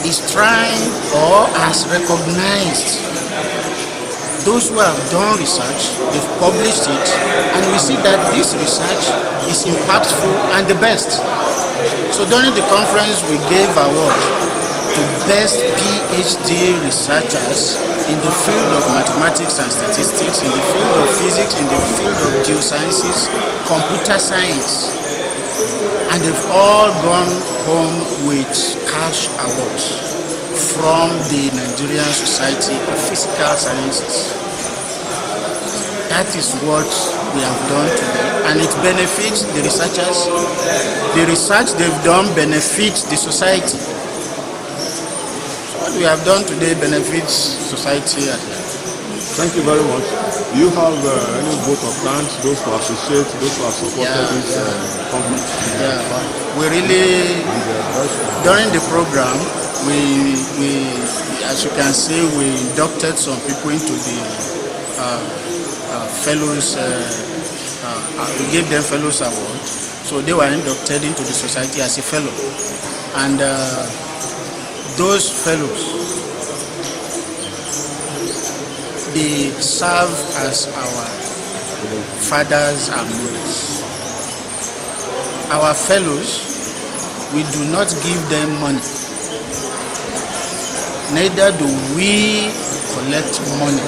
is trying or has recognized those who have done research, they've published it, and we see that this research is impactful and the best. So during the conference, we gave award to best PhD researchers in the field of mathematics and statistics, in the field of physics, in the field of geosciences, computer science. And they've all gone home with cash awards from the Nigerian Society of Physical Sciences. That is what we have done today, and it benefits the researchers. The research they've done benefits the society. So what we have done today benefits society at large. Thank you very much. Do you have any vote of thanks, those who appreciate, those who have supported this conference? Yeah, we really, during the program, we as you can see, we inducted some people into the fellows, we gave them fellows award. So they were inducted into the society as a fellow. And those fellows, they serve as our fathers and mothers. Our fellows, we do not give them money. Neither do we collect money.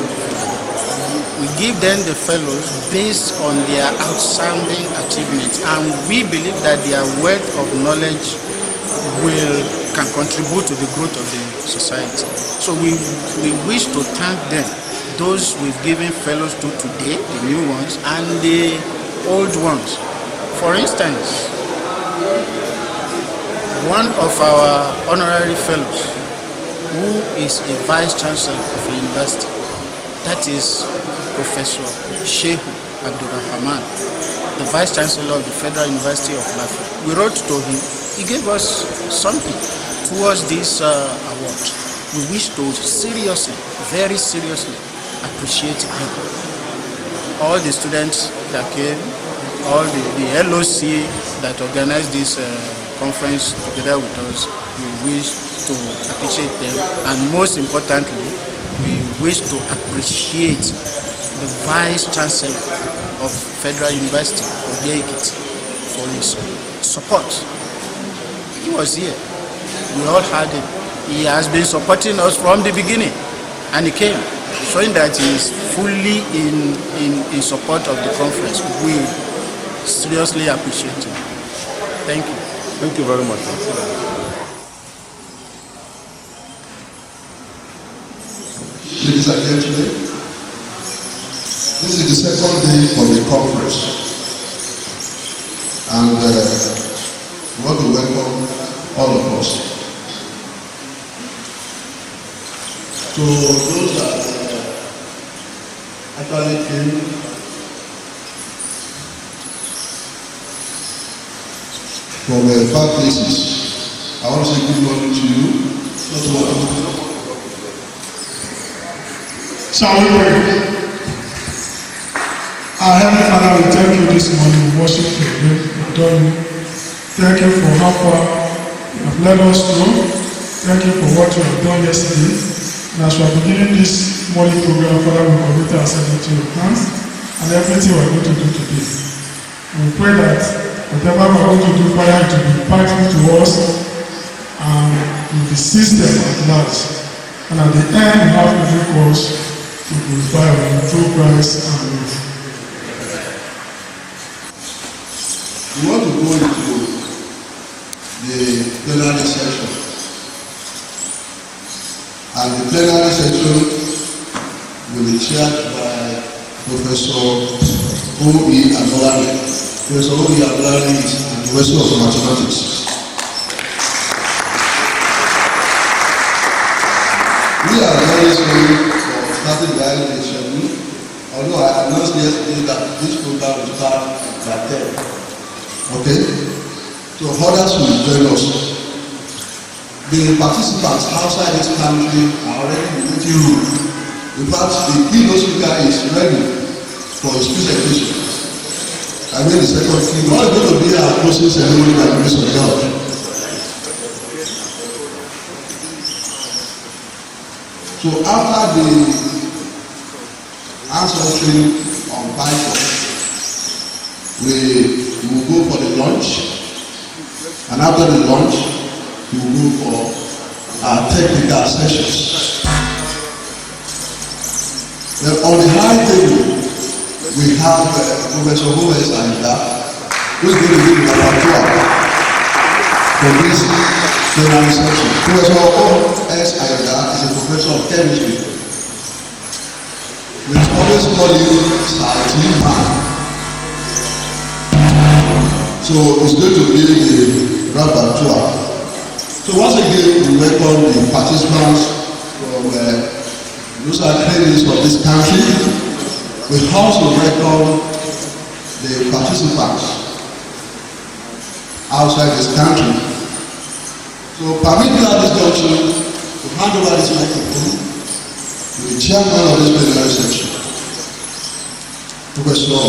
We give them the fellows based on their outstanding achievements, and we believe that their wealth of knowledge can contribute to the growth of the society. So we wish to thank them, those we've given fellows to today, the new ones, and the old ones. For instance, one of our honorary fellows, who is a vice chancellor of a university, that is Professor Shehu Abdurrahman, the vice chancellor of the Federal University of Lafayette. We wrote to him, he gave us something towards this award. We wish to seriously, very seriously appreciate him. All the students that came, all the LOC that organized this conference together with us, we wish to appreciate them, and most importantly, we wish to appreciate the Vice Chancellor of Federal University Oye-Ekiti for his support. He was here. We all had him. He has been supporting us from the beginning, and he came, showing that he is fully in support of the conference. We seriously appreciate him. Thank you. Thank you very much. Ladies and gentlemen, this is the second day of the conference, and we want to welcome all of us. So those that actually came from far places, I want to say good morning to you. Shall we pray? Our Heavenly Father, we thank you this morning. We worship you. We adore you. Thank you for how far you have led us through. Thank you for what you have done yesterday. And as we are beginning this morning program, Father, we commit ourselves into your hands and everything we are going to do today. And we pray that whatever we are going to do, Father, it will be impactful to us and to the system at large. And at the end, we have every course to glorify our through Christ and Lord. We want to go into the plenary session. Professor Oye-Ekiti. Professor Oye-Ekiti is an Professor of Mathematics. We are very sorry for starting the early schedule, although I announced yesterday that this program will start by 10. Okay? So others will join us. The participants outside this country are already in the meeting room. In fact, the keynote speaker is ready for his presentation. I mean the second keynote. What is going to be our closing ceremony by the grace of God? So after the answering on Python, we will go for the lunch, and after the lunch, we will go for our technical sessions. Then on the high table, we have Professor Oye-Ekiti, who is going to give the laboratory for this plenary session. Professor Oye-Ekiti is a professor of chemistry. We always call him scientific man. So it's going to be the rapporteur. So once again, we welcome the participants from those are credits of this country. We also welcome the participants outside this country. So permit me at this junction to hand over this microphone to the chairman of this plenary section, Professor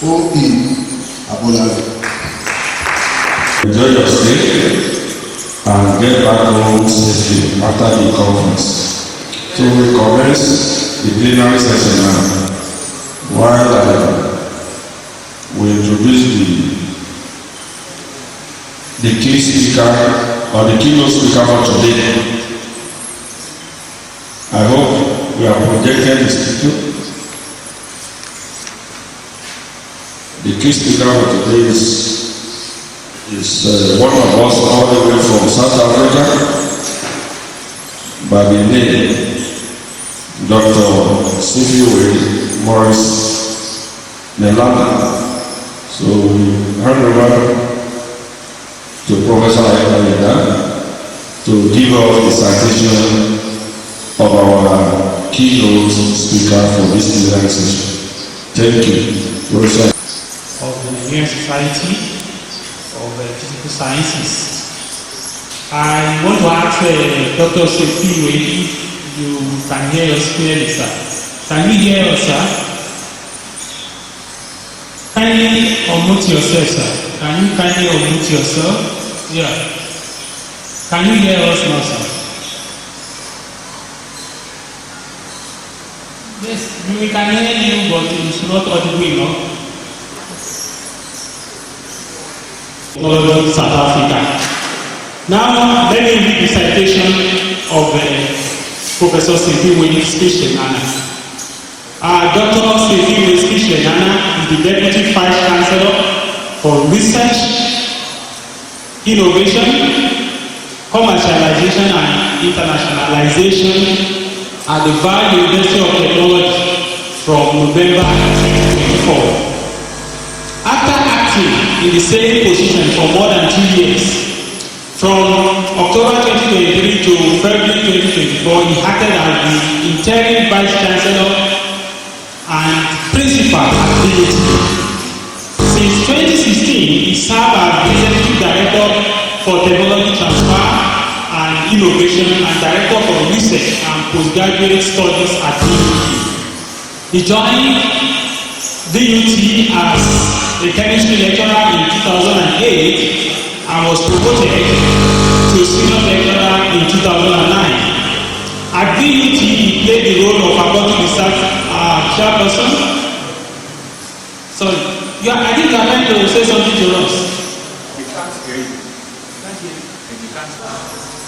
Oye-Ekiti. Enjoy your stay and get back home safely after the conference. So we commence the plenary session now, while we introduce the key speaker or the keynote speaker for today. I hope we have projected the speaker. The key speaker for today is one of us all the way from South Africa by the name Dr. FUOYE Morris Nelana. So we hand over to Professor Ekiti to give us the citation of our keynote speaker for this plenary session. Thank you, Professor. Of the Nigerian Society of Physical Sciences. I want to ask Dr. FUOYE, you can hear us clearly, sir. Can you hear us, sir? Kindly unmute yourself, sir. Can you kindly unmute yourself? Yeah. Can you hear us now, sir? Yes, we can hear you, but it's not audible enough. South Africa. Now, let me read the citation of Professor FUOYE Speech-Lenana. Dr. FUOYE Speech-Lenana is the Deputy Vice Chancellor for Research, Innovation, Commercialization and Internationalization at the Federal University of Technology from November 2024. After acting in the same position for more than 2 years, from October 2023 to February 2024, he acted as the interim Vice Chancellor and Principal at FUOYE. Since 2016, he served as the Executive Director for Technology Transfer and Innovation and Director for Research and Postgraduate Studies at FUOYE. He joined FUOYE as a chemistry lecturer in 2008 and was promoted to senior lecturer in 2009. At FUOYE, he played the role of faculty research chairperson. Sorry, I think you are trying to say something to us. We can't hear you.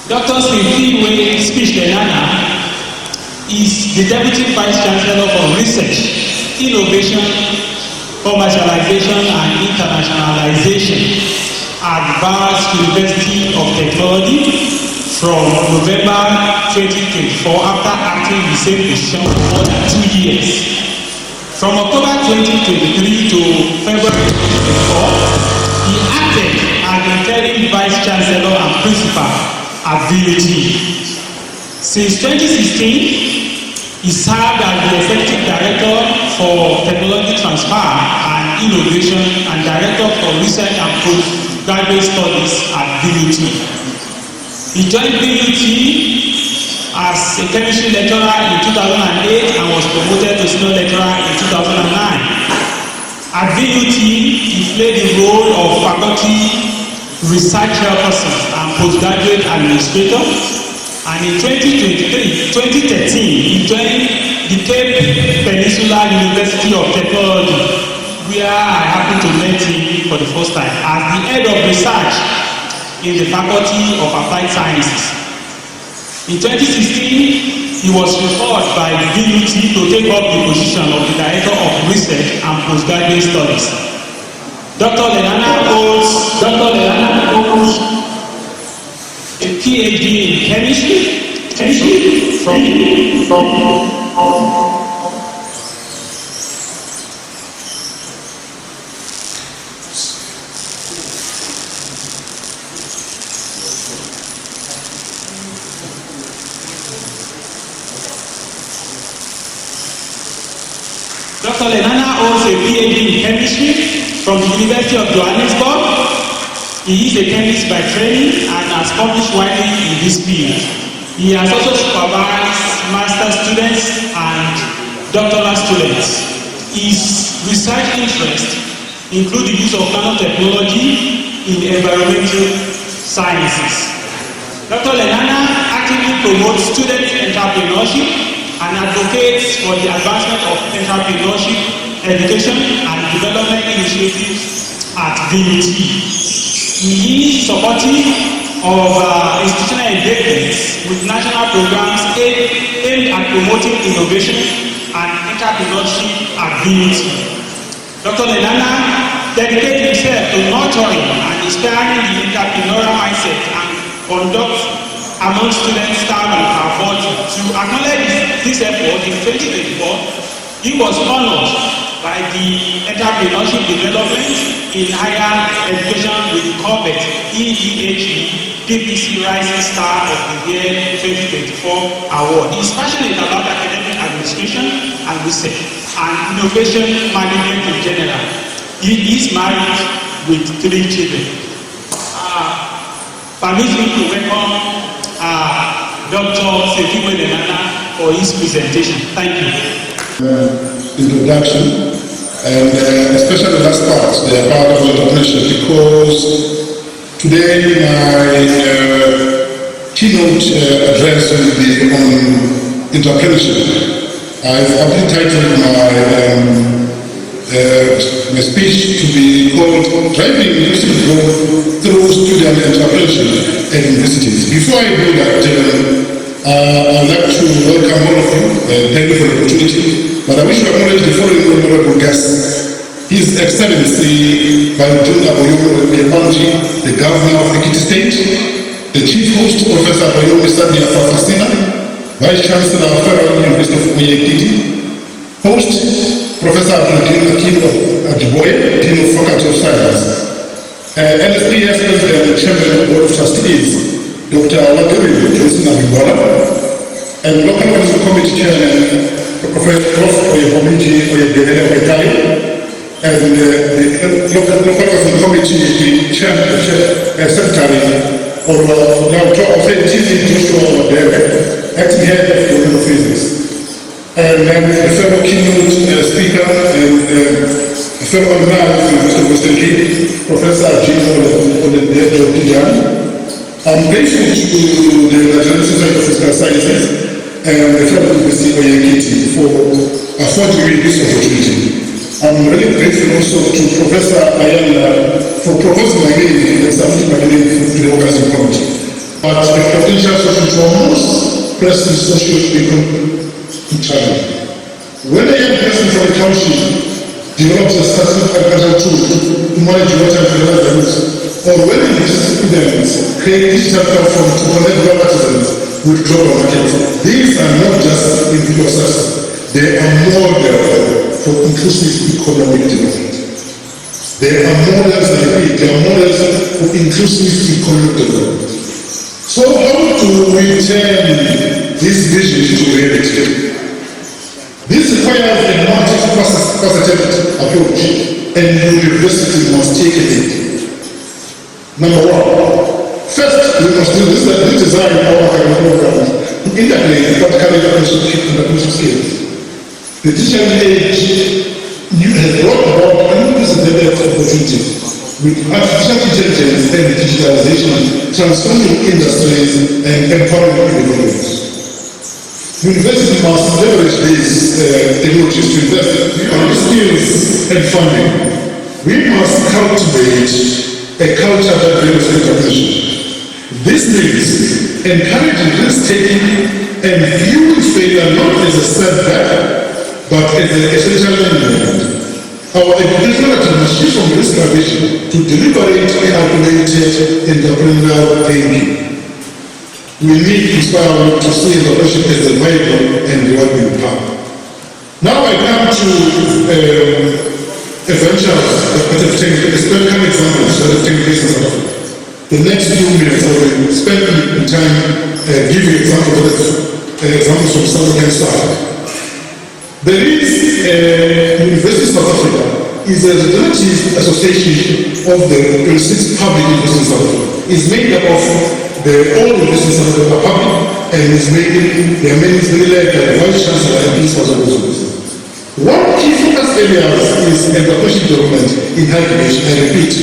Dr. FUOYE Speech-Lenana is the Deputy Vice Chancellor for Research, Innovation, Commercialization and Internationalization at Federal University of Technology from November 2024 after acting in the same position for more than 2 years. From October 2023 to February 2024, he acted as the interim Vice Chancellor and Principal at VUT. Since 2016, he served as the Executive Director for Technology Transfer and Innovation and Director for Research and Postgraduate Studies at VUT. He joined VUT as a chemistry lecturer in 2008 and was promoted to senior lecturer in 2009. At VUT, he played the role of faculty research chairperson and postgraduate administrator. And in 2013, he joined the Cape Peninsula University of Technology, where I happened to meet him for the first time as the head of research in the Faculty of Applied Sciences. In 2016, he was referred by the VUT to take up the position of the Director of Research and Postgraduate Studies. Dr. Leana holds a PhD in chemistry from Dr. Leana holds a PhD in chemistry from the University of Johannesburg. He is a chemist by training and has published widely in this field. He has also supervised master students and doctoral students. His research interests include the use of nanotechnology in environmental sciences. Dr. Leana actively promotes student entrepreneurship and advocates for the advancement of entrepreneurship, education, and development initiatives at VUT. He is supportive of institutional engagements with national programs aimed at promoting innovation and entrepreneurship at VUT. Dr. Leana dedicates himself to nurturing and inspiring the entrepreneurial mindset and conduct among students, staff, and faculty. To acknowledge this effort in 2024, he was honored by the Entrepreneurship Development in Higher Education with Corbett EDHE DPC Rising Star of the Year 2024 Award. He is passionate about academic administration and research and innovation management in general. He is married with 3 children. Permit me to welcome Dr. Sekiwe Leana for his presentation. Thank you. Introduction, and especially the last part, the part of entrepreneurship, because today my keynote address will be on entrepreneurship. I've titled my speech to be called Driving Inclusive Growth Through Student Entrepreneurship at Universities. Before I do that, I'd like to welcome all of you. Thank you for the opportunity. But I wish to acknowledge the following honorable guests. His Excellency Banjunda Oyo-Ekiti, the Governor of Ekiti State, the Chief Host, Professor Oyo Sadia Fafasina, Vice Chancellor of Federal University of Oye-Ekiti, Host, Professor Abdul Akim Ajiboye, Dean of Faculty of Science, NSPS President and Chairman of the Board of Trustees, Dr. Lagari Johnson Abibola, and Local Council Committee Chairman, Professor Oye-Ekiti Oye-Ekiti, and the Local Council Committee Chairman, Secretary of Dr. Joshua Dere, Acting Head of Global Physics. And then the fellow keynote speaker and fellow man from Mr. Western Cape, Professor Jim Oledijan. I'm grateful to the Nigerian Society of Physical Sciences and the Federal University Oye-Ekiti for affording me this opportunity. I'm really grateful also to Professor Ayala for proposing my name and submitting my name to the organizing committee. But the potential social traumas, pressing social challenge. When a young person from a township develops a certain agricultural tool to manage water and fertilizer roots, or when a student creates digital platform to connect rural artisans with global markets, these are not just individual success, they are model for inclusive economic development. There are models, I repeat, there are models of inclusive economic development. So how do we turn this vision into reality? This requires a multifaceted approach, and university must take it in. Number one, first we must do this, design our academic programs to integrate practical education and application skills. The digital age has brought about unprecedented opportunities with artificial intelligence and digitalization transforming industries and empowering individuals. Universities must leverage these technologies to invest in skills and funding. We must cultivate a culture that values entrepreneurship. This means encouraging risk-taking and viewing failure not as a setback, but as an essential element. Our educational activity must shift from risk aversion to deliberate calculated entrepreneurial thinking. We need to inspire to see entrepreneurship as a viable and rewarding path. Now I come to ventures that have taken historical examples that have taken place in South Africa. The next few minutes I will spend time giving examples from South African side. There is University of South Africa is a representative association of the 26 public universities in South Africa. It's made up of all universities in South Africa public, and is making their main led by the Vice Chancellor and principals of those universities. One key focus areas is entrepreneurship development in higher education. I repeat,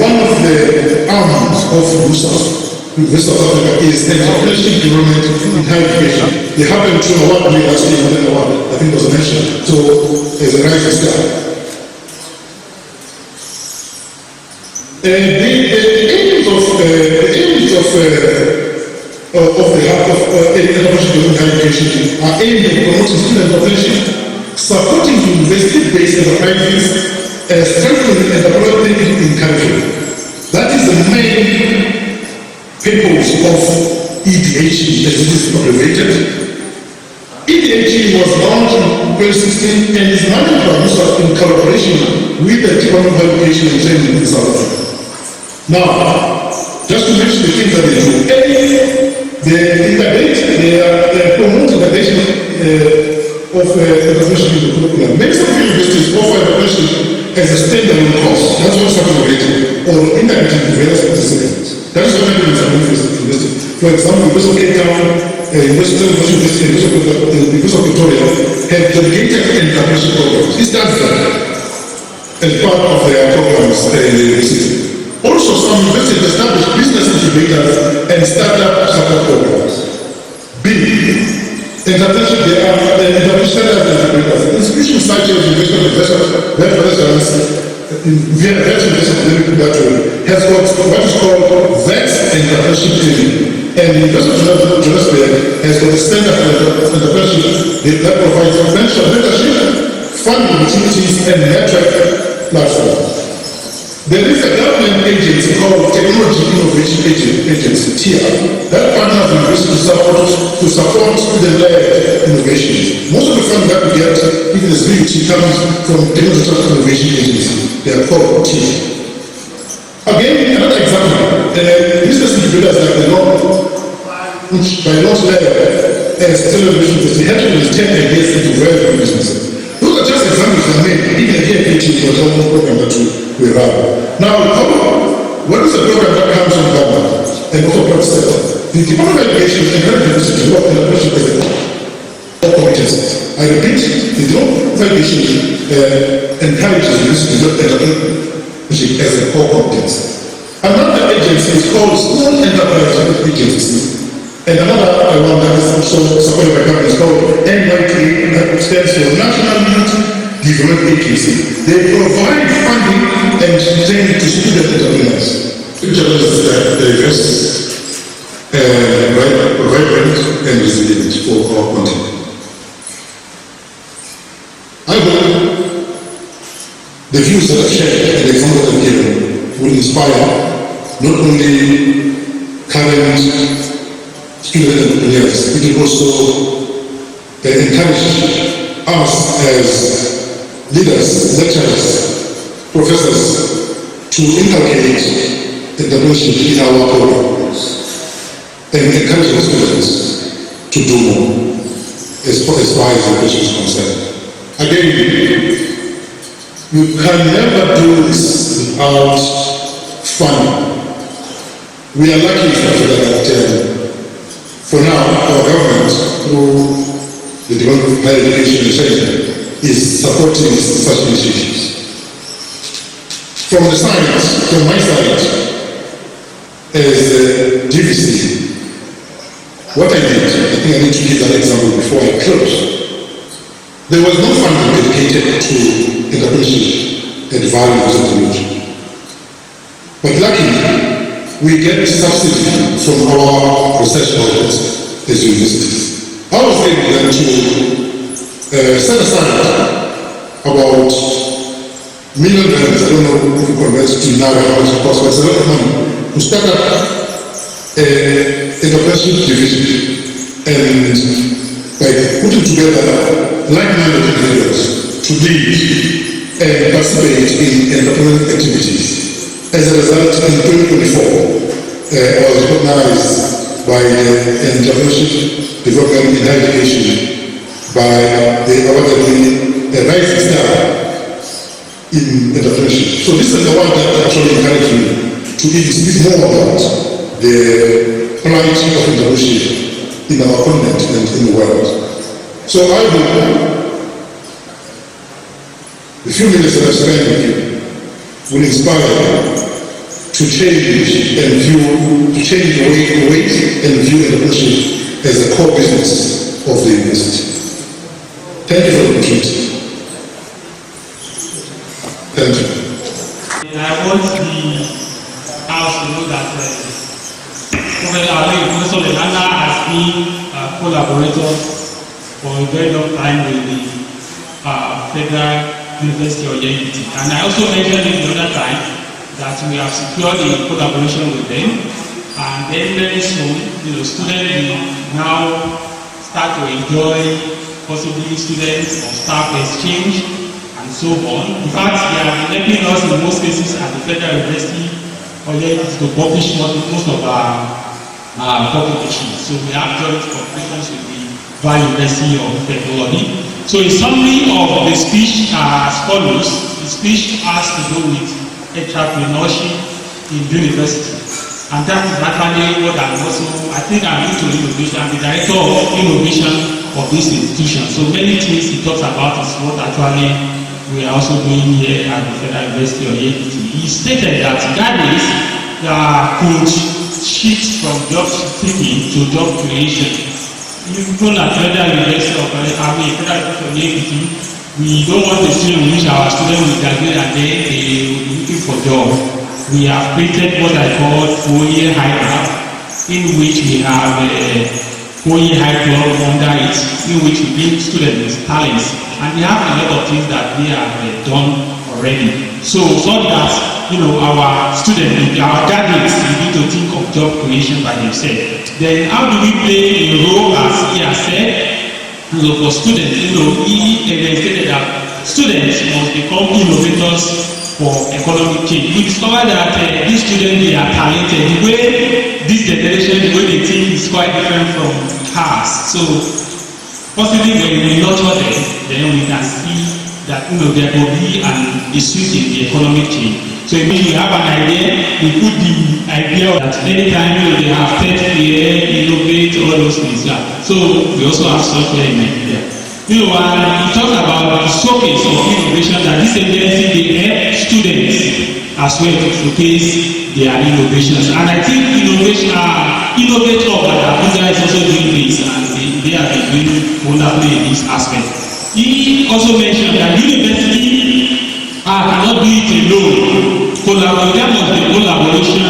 one of the arms of University of South Africa is entrepreneurship development in higher education. They happen to award me last year, I think was mentioned. So as a rising star. The aims of the heart of entrepreneurship in higher education are aimed at promoting student entrepreneurship, supporting university-based enterprises, and strengthening entrepreneurial thinking in country. That is the main purpose of EDHE as it is abbreviated. EDHE was launched in 2016 and is managed by USAF in collaboration with the Department of Education and Training in South Africa. Now, just to mention the things that they do. They promote integration of entrepreneurship in the curriculum. Many of the universities offer entrepreneurship as a standalone course. That's what something related, or integrated with various disciplines. That is what happens at university. For example, the University of Cape Town, University of Victoria have dedicated entrepreneurship programs. This does that as part of their programs in the university. Also, some universities establish business incubators and startup support programs. Entrepreneurship, there are entrepreneurship incubators. Institutions such as University of has got what is called VEX Entrepreneurship Training. And the University of Johannesburg has got a standard for entrepreneurship that provides venture mentorship, funding opportunities, and network platforms. There is a government agency called Technology Innovation Agency, TIA, that partners with universities to support student-led innovations. Most of the funds that we get, even as VUT, comes from Technology Innovation Agency. They are called TIA. Again, another example, business incubators like the law, which by law level as television business, help to turn ideas into very good businesses. Those are just examples that made even here teaching for example program that we run. Now, what is the program that comes from government and also private sector? The Department of Education encourages to develop entrepreneurship as a core competence. I repeat, the Department of Education encourages this to develop entrepreneurship as a core competence. Another agency is called Small Enterprise Agency. And another one that is also supported by government is called NYT, that stands for National Youth Development Agency. They provide funding and training to student entrepreneurs. Challenges that they face vibrant and resilient for our country. I hope the views that I've shared and the examples I've given will inspire not only current student entrepreneurs, it will also encourage us as leaders, lecturers, professors to inculcate entrepreneurship in our programs and encourage our students to do more as far as education is concerned. Again, you can never do this without funding. We are lucky that for now, our government, through the Department of Higher Education and Science, is supporting such initiatives. From the side, from my side, as DVC, what I did, I think I need to give that example before I close. There was no funding dedicated to entrepreneurship and values of the region. But luckily, we get subsidy from our research projects as universities. I was able then to set aside about $1 million, I don't know if you convert to now how much it costs, but it's a lot of money, to start up an entrepreneurship division and by putting together like-minded individuals to lead and participate in entrepreneurial activities. As a result, in 2024, I was recognized by the Entrepreneurship Development in Higher Education by the awarded me a rising star in entrepreneurship. So this is the one that actually encouraged me to even speak more about the plight of entrepreneurship in our continent and in the world. So I hope the few minutes that I've spent with you will inspire you to change and view, to change the way and view entrepreneurship as a core business of the university. Thank you for the opportunity. Thank you. And I want the House to know that Professor Lehana has been a collaborator for a very long time with the Federal University Oye-Ekiti. And I also mentioned it the other time that we have secured a collaboration with them. And then very soon, students will now start to enjoy possibly students or staff exchange and so on. In fact, they are helping us in most cases at the Federal University Oye-Ekiti to publish most of our publications. So we have joint cooperations with the Federal University of Technology. So a summary of the speech as follows. The speech has to do with entrepreneurship in university. And that is actually what I'm also, I think I'm into innovation. I'm the director of innovation of this institution. So many things he talks about is what actually we are also doing here at the Federal University of Ekiti. He stated that graduates could shift from job seeking to job creation. Even at Federal University of Ekiti, we don't want a student in which our students will graduate and then they will be looking for jobs. We have created what I call FUOYE High Club, in which we have FUOYE High Club under it, in which we bring students with talents. And we have a lot of things that we have done already. So that our students, our graduates, need to think of job creation by themselves. Then how do we play a role, as he has said, for students? He stated that students must become innovators for economic change. We discovered that these students, they are talented. The way this generation, the way they think is quite different from ours. So possibly when we nurture them, then we can see that there will be a switch in the economic change. So if we have an idea, we put the idea that anytime they have tech here, innovate, all those things. Yeah. So we also have software in Nigeria. He talks about the showcase of innovation, that this agency, they help students as well to showcase their innovations. And I think innovators at Abuja is also doing this, and they have been doing wonderfully in this aspect. He also mentioned that university cannot do it alone. There must be collaboration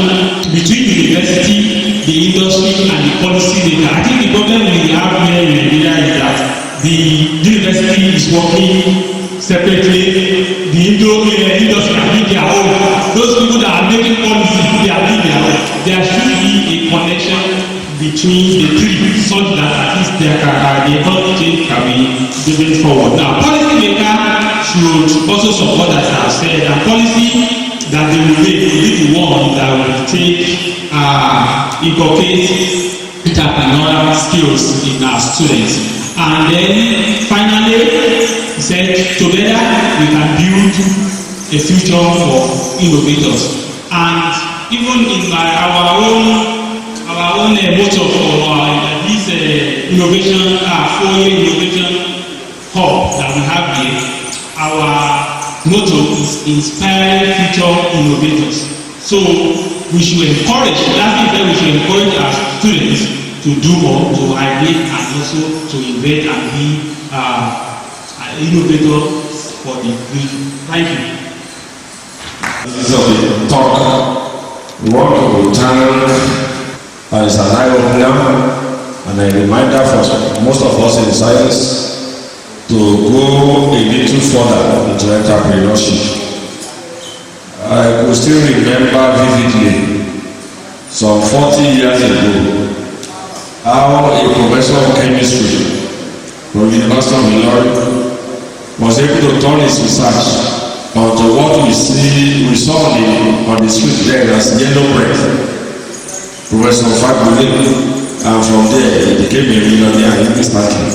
between the university, the industry, and the policymakers. I think the problem we have here in Nigeria is that the university is working separately. The industry are doing their own. Those people that are making policy, they are doing their own. There should be a connection between the three, such that at least the economic change can be driven forward. Now, policymakers should also support, as I have said, a policy that they will make will be the one that will inculcate entrepreneurial skills in our students. And then finally, he said, together we can build a future for innovators. And even in our own motto for this innovation, FUOYE innovation hub that we have here, our motto is inspiring future innovators. So we should encourage, that means that we should encourage our students to do more, to ideate and also to invent and be an innovator for the future. Thank you. This is the talk. We want to turn as an eye-opener and a reminder for most of us in science to go a little further into entrepreneurship. I could still remember vividly some 40 years ago how a professor of chemistry from the University of Illinois was able to turn his research onto what we saw on the street there as yellow bread. Professor Fagbule, and from there he became a millionaire instantly.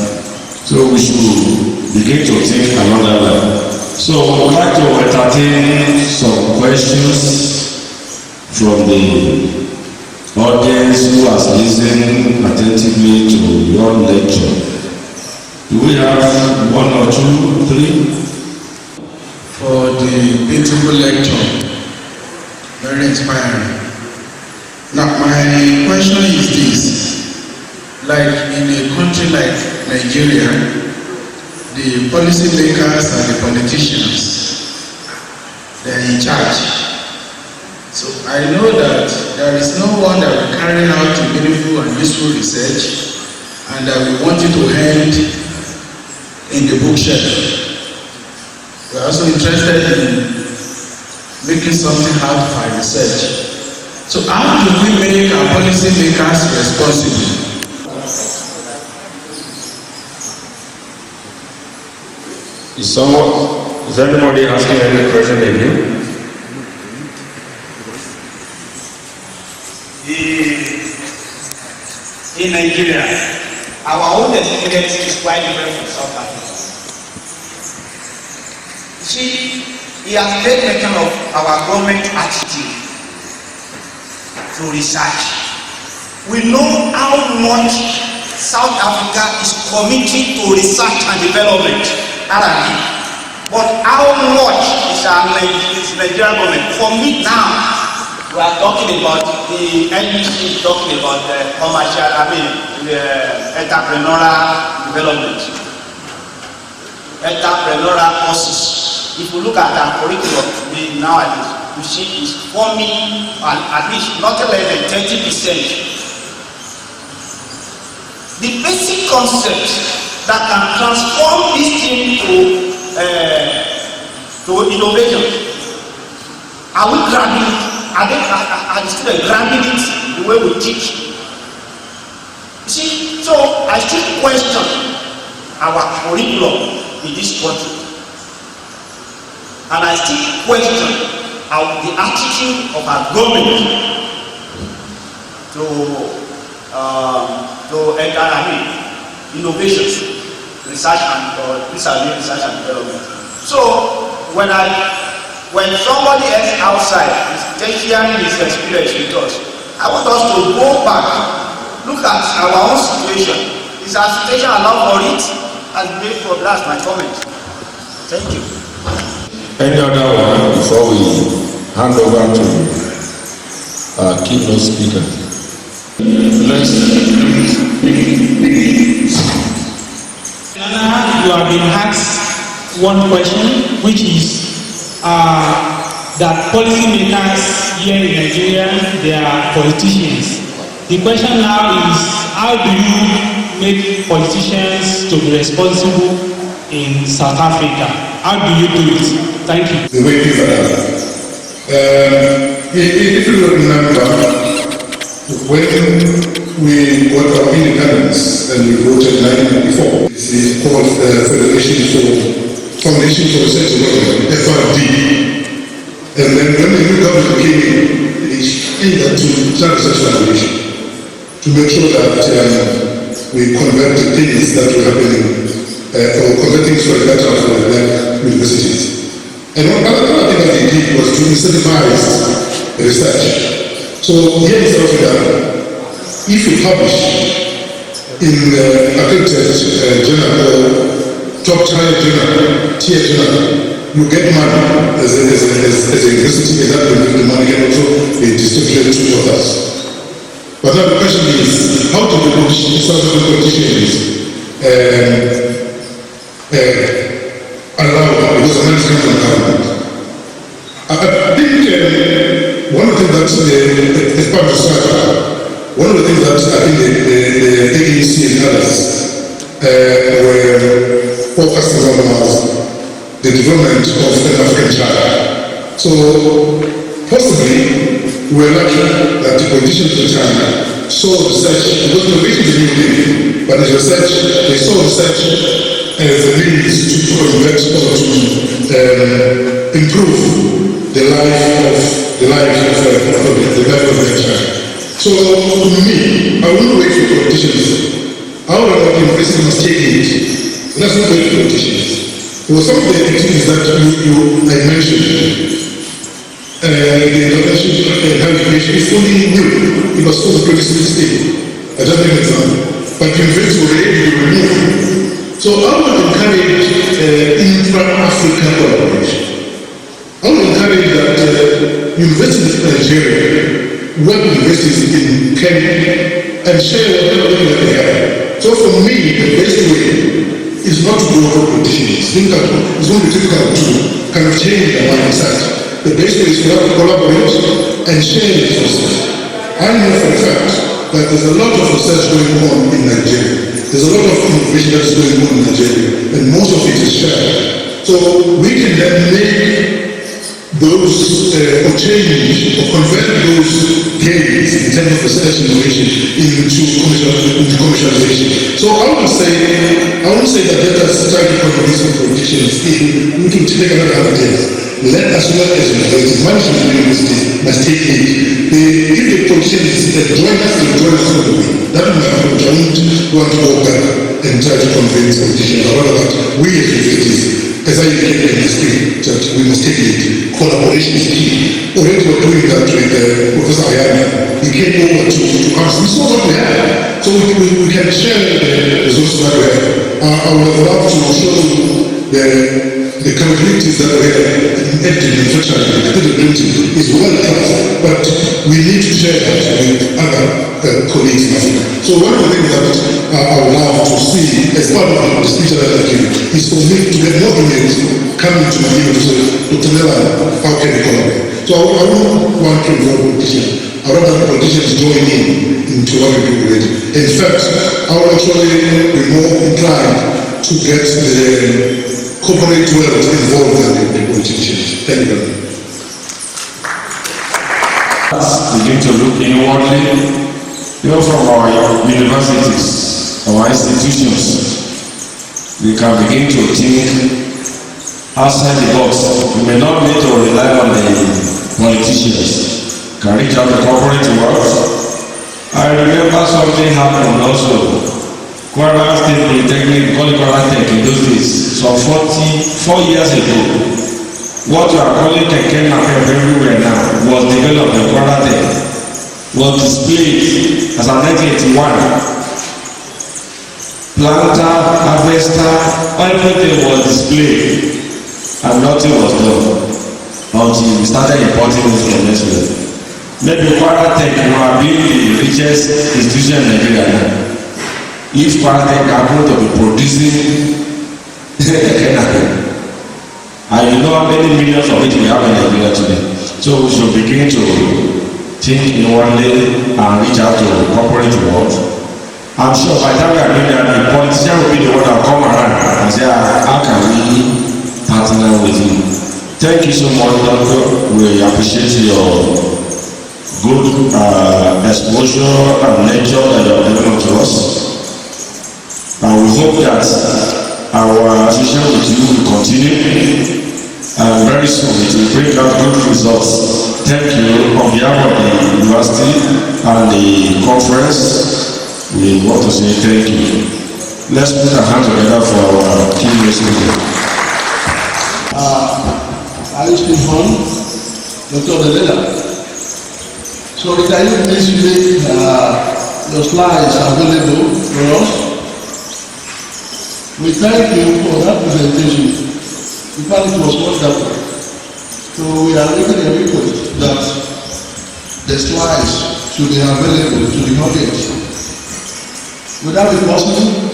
So we should begin to think along that line. So I would like to entertain some questions from the audience who has listened attentively to your lecture. Do we have 1 or 2, 3? For the beautiful lecture, very inspiring. Now my question is this. Like in a country like Nigeria, the policymakers and the politicians, they are in charge. So I know that there is no one that will carry out meaningful and useful research and that we want it to end in the bookshelf. We are also interested in making something out of our research. So how do we make our policymakers responsible? Is anybody asking any question again? In Nigeria, our own experience is quite different from South Africa. See, he has made mention of our government attitude to research. We know how much South Africa is committed to research and development, R&D. But how much is Nigerian government commit now? We are talking about the NBC is talking about the commercial, the entrepreneurial development, entrepreneurial courses. If you look at our curriculum today nowadays, you see it's forming at least not less than 30%. The basic concept that can transform this thing to innovation, are we grabbing it? Are the students grabbing it the way we teach? You see, so I still question our curriculum in this country. And I still question the attitude of our government to innovations, research and development. So when somebody else outside is sharing his experience with us, I want us to go back, look at our own situation. Is our situation allowed for it? That's my comment. Thank you. Any other one before we hand over to our keynote speaker? You have been asked one question, which is that policymakers here in Nigeria, they are politicians. The question now is, how do you make politicians to be responsible in South Africa? How do you do it? Thank you. The way things are. If you remember, when we got our independence and we voted 1994, this is called the Federation for Foundation for Research and Development, FRD. And then when the new government came in, they changed that to Child Research Foundation to make sure that we convert the things that were happening, or convert things for the better for the black universities. And one other thing that they did was to incentivize research. So here in South Africa, if you publish in accredited journal or top tier journal, you get money as a university, and that the money can also be distributed to others. But now the question is, how do the South African politicians allow, because the money comes from the government? I think one of the things that as part of the strategy, one of the things that I think the ANC and others were focusing on was the development of an African child. So possibly we're lucky that the politicians at the time saw research, because innovation is a new thing, but as research, they saw research as a means to convert or to improve the life of their child. So to me, I wouldn't wait for politicians. I would have university must take it. Let's not wait for politicians. There were some of the activities that I mentioned. The intervention in higher education is only new. It was still the 2016. I just give an example. But universities were able to remove. So I would encourage intra-African collaboration. I would encourage that universities in Nigeria work with universities in Kenya and share whatever that they have. So for me, the best way is not to go for politicians. It's going to be difficult to kind of change their mindset. The best way is to have to collaborate and share resources. I know for a fact that there's a lot of research going on in Nigeria. There's a lot of innovation that's going on in Nigeria, and most of it is shared. So we can then make those or change or convert those gains in terms of research innovation into commercialization. So I wouldn't say that let us try to convince some politicians we can take another 100 years. Let us work as universities. Management of universities must take it. If the politicians join us, they join us on the way. That will not happen. I don't want to go back and try to convince politicians. However, we as universities, as I indicated in the speech, that we must take it. Collaboration is key. Already we're doing that with Professor Ayana. He came over to us. We saw what we had. So we can share the resources that we have. I would love to show the capabilities that we have in manufacturing. I think the printing is well class, but we need to share that with other colleagues in Africa. So one of the things that I would love to see as part of the speech that I give is for me to get more emails coming to my email to say, Dr. Nella, how can we collaborate? So I don't want to involve politicians. I rather have politicians join into what we do already. In fact, I would actually be more inclined to get the corporate world involved than the politicians. Thank you very much. Begin to look inwardly, from our universities, our institutions, we can begin to think outside the box. We may not need to rely on the politicians. Can reach out to corporate world. I remember something happened also. Kwara State Polytechnic, Kwara Tech in those days, some 44 years ago. What you are calling Keke Napep everywhere now was developed in Kwara Tech, was displayed as an 1981. Planter, harvester, everything was displayed, and nothing was done until we started importing it from elsewhere. Maybe Kwara Tech will have been the richest institution in Nigeria now. If Kwara Tech are going to be producing Keke Napep. And you know how many millions of it we have in Nigeria today. So we should begin to think inwardly and reach out to the corporate world. I'm sure by the time we are doing that, the politician will be the one that will come around and say, how can we partner with you? Thank you so much, Doctor. We appreciate your good exposure and lecture that you have given to us. And we hope that our association with you will continue. And very soon it will bring out good results. Thank you on behalf of the university and the conference. We want to say thank you. Let's put our hands together for our key speaker. I speak on Dr. Delena. So can you please make your slides available for us? We thank you for that presentation. In fact, it was wonderful. So we are making a request that the slides should be available to the audience. Would that be possible?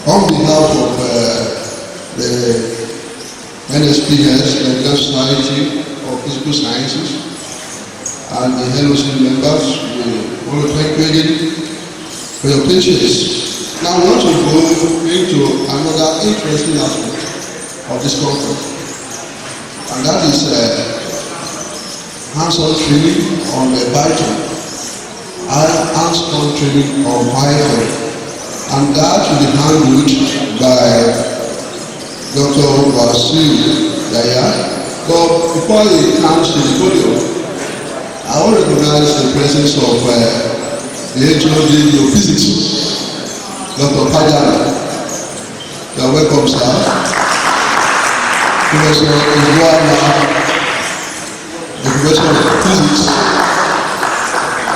On behalf of the NSPS, the Nigerian Society of Physical Sciences, and the LOC members, we want to thank you again for your patience. Now I want to go into another interesting aspect of this conference, and that is hands-on training on Python, hands-on training on Python, and that will be handled by Dr. Wasil Yaya. But before he comes to the podium, I want to recognize the presence of the HOD of Physics, Dr. Pajana. You are welcome, sir. Professor Izuana, the Professor of Physics.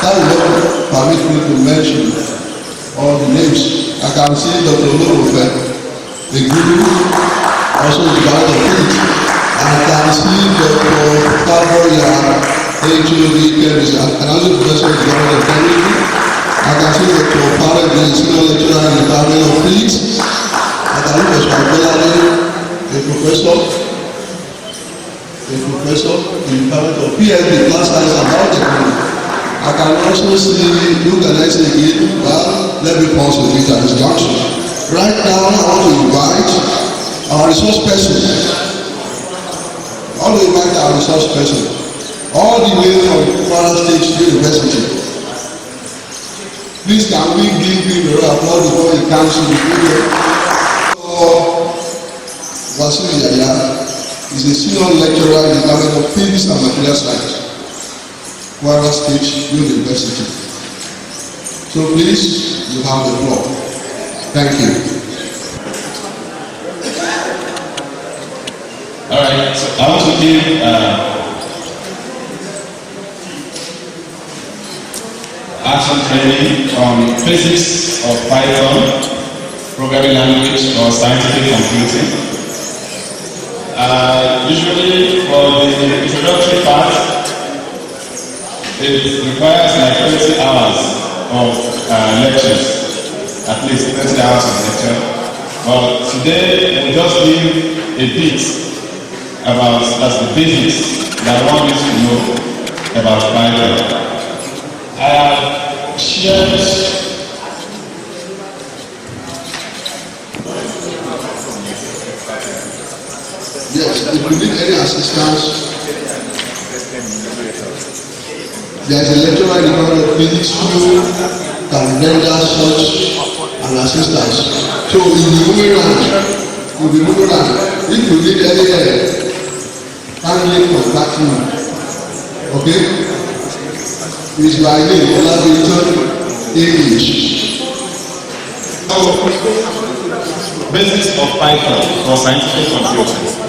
That will not permit me to mention all the names. I can see Dr. Olofe, the Guru, also the Department of Physics. I can see Dr. Faboya, HOD Chemistry, and also the Professor of the Department of Chemistry. I can see Dr. Faboya, the Senior Lecturer in the Department of Physics. I can see Dr. Abdelali, a professor in the Department of PhD, Class Science and Biotechnology. I can also see, you can say again, well, let me pause with it at this junction. Right now, I want to invite our resource person. I want to invite our resource person, all the way from Kwara State University. Please, can we give him a round of applause before he comes to the video? Wasil Yaya is a senior lecturer in the Department of Physics and Material Science, Kwara State University. So please, you have the floor. Thank you. All right, so I want to give action training on physics of Python, programming language or scientific computing. Usually for the introductory part, it requires like 20 hours of lectures, at least 20 hours of lecture. But today we'll just give a bit about that's the basics that I want you to know about Python. I have shared yes, if you need any assistance, there is a lecturer in the Department of Physics who can render such an assistance. So if you move around, if you need any help, kindly contact me. Okay? It's by name, Olabiton English. Basics of Python for scientific computing.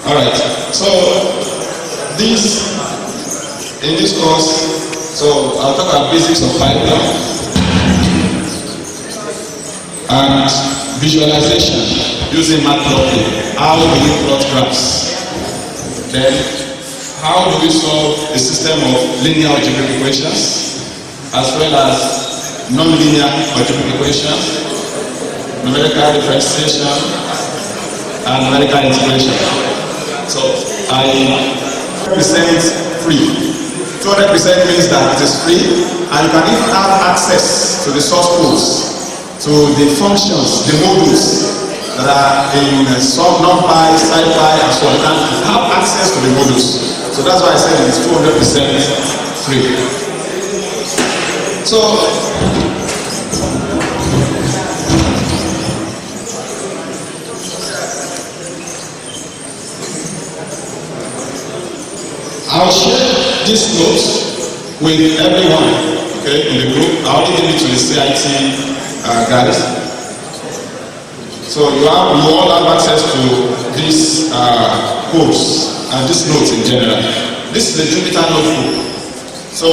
All right. So in this course, so I'll talk about basics of Python and visualization using matplotlib. How do we plot graphs? Then, how do we solve a system of linear algebraic equations as well as non-linear algebraic equations, numerical differentiation, and numerical integration. So I present 3 200% means that it is free, and you can even have access to the source codes, to the functions, the modules that are in sub, NumPy, SciPy, and so on. You can have access to the modules. So that's why I said it is 200% free. So, I'll share this note with everyone, okay, in the group. I only give it to the CIT guys. So you all have access to this course and this note in general. This is the Jupyter notebook. So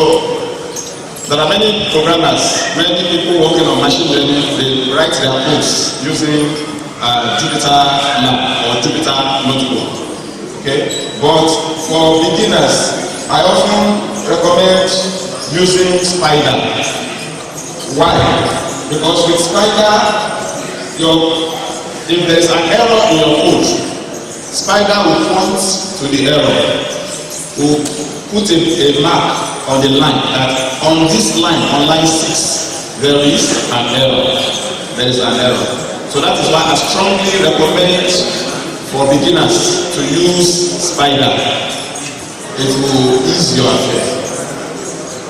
there are many programmers, many people working on machine learning. They write their codes using Jupyter Lab or Jupyter notebook. Okay, but for beginners, I often recommend using Spider. Why? Because with Spider, if there's an error in your code, Spider will point to the error, will put a mark on the line that on this line, on line 6, there is an error. There is an error. So that is why I strongly recommend for beginners to use Spider. It will ease your affair.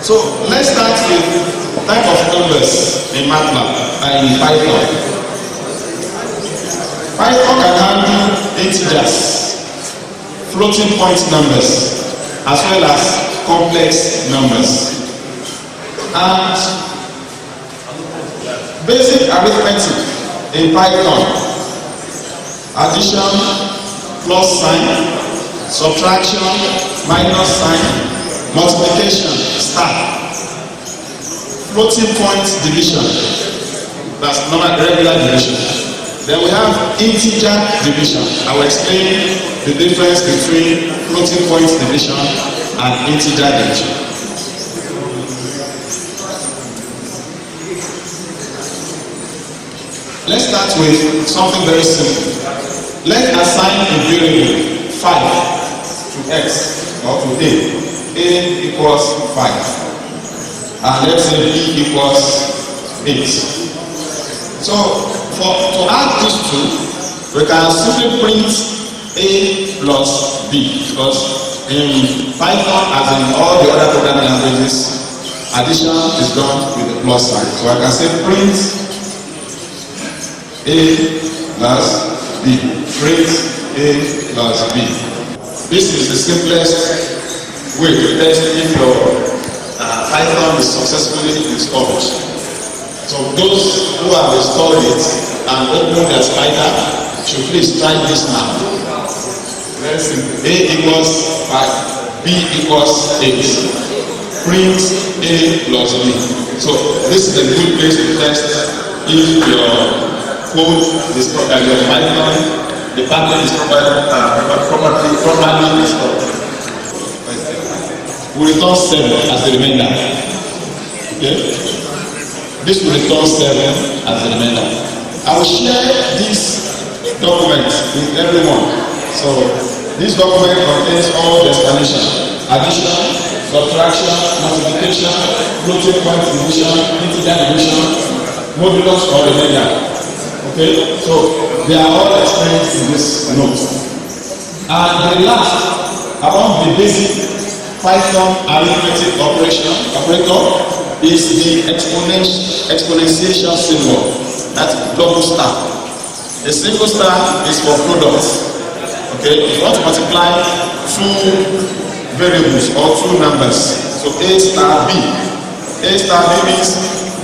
So let's start with type of numbers in MATLAB and in Python. Python can handle integers, floating point numbers, as well as complex numbers. And basic arithmetic in Python: addition, plus sign, subtraction, minus sign, multiplication, star, floating point division, that's normal regular division. Then we have integer division. I will explain the difference between floating point division and integer division. Let's start with something very simple. Let's assign a variable 5 to x or to a equals 5, and let's say b equals 8. So to add these two, we can simply print a plus b, because in Python, as in all the other programming languages, addition is done with the plus sign. So I can say print a plus b, print a plus b. This is the simplest way to test if your Python is successfully installed. So those who have installed it and opened their Spider should please try this now. Very simple. A equals 5, b equals 8. Print a plus b. So this is a good place to test if your code is your Python, the pattern is properly installed. We return 7 as the remainder. Okay? This will return 7 as the remainder. I will share this document with everyone. So this document contains all the explanation: addition, subtraction, multiplication, floating point division, integer division, modulus or remainder. Okay, so they are all explained in this note. And the last, among the basic Python arithmetic operator is the exponentiation symbol. That's double star. A single star is for products. Okay, if you want to multiply two variables or two numbers, so A star B. A star B means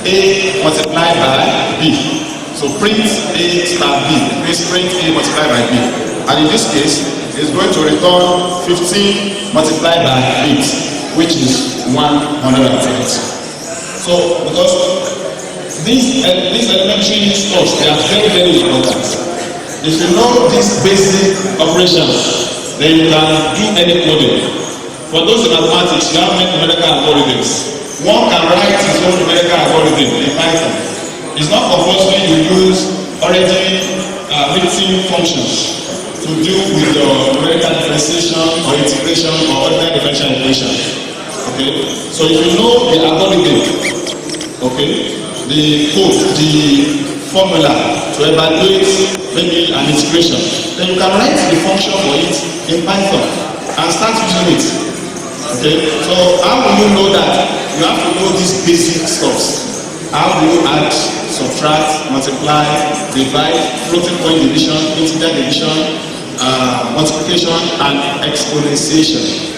A multiplied by B. So print A star B means print A multiplied by B. And in this case, it's going to return 15 multiplied by 8, which is 120. So because these elementary stuff, they are very, very important. If you know these basic operations, then you can do any coding. For those in mathematics, you have numerical algorithms. One can write his own numerical algorithm in Python. It's not compulsory you use already written functions to do with your numerical differentiation or integration or ordinary differential equation. Okay, so if you know the algorithm, okay, the code, the formula to evaluate maybe an integration, then you can write the function for it in Python and start using it. Okay, so how will you know that? You have to know these basic stuff. How do you add, subtract, multiply, divide, floating point division, integer division, multiplication, and exponentiation.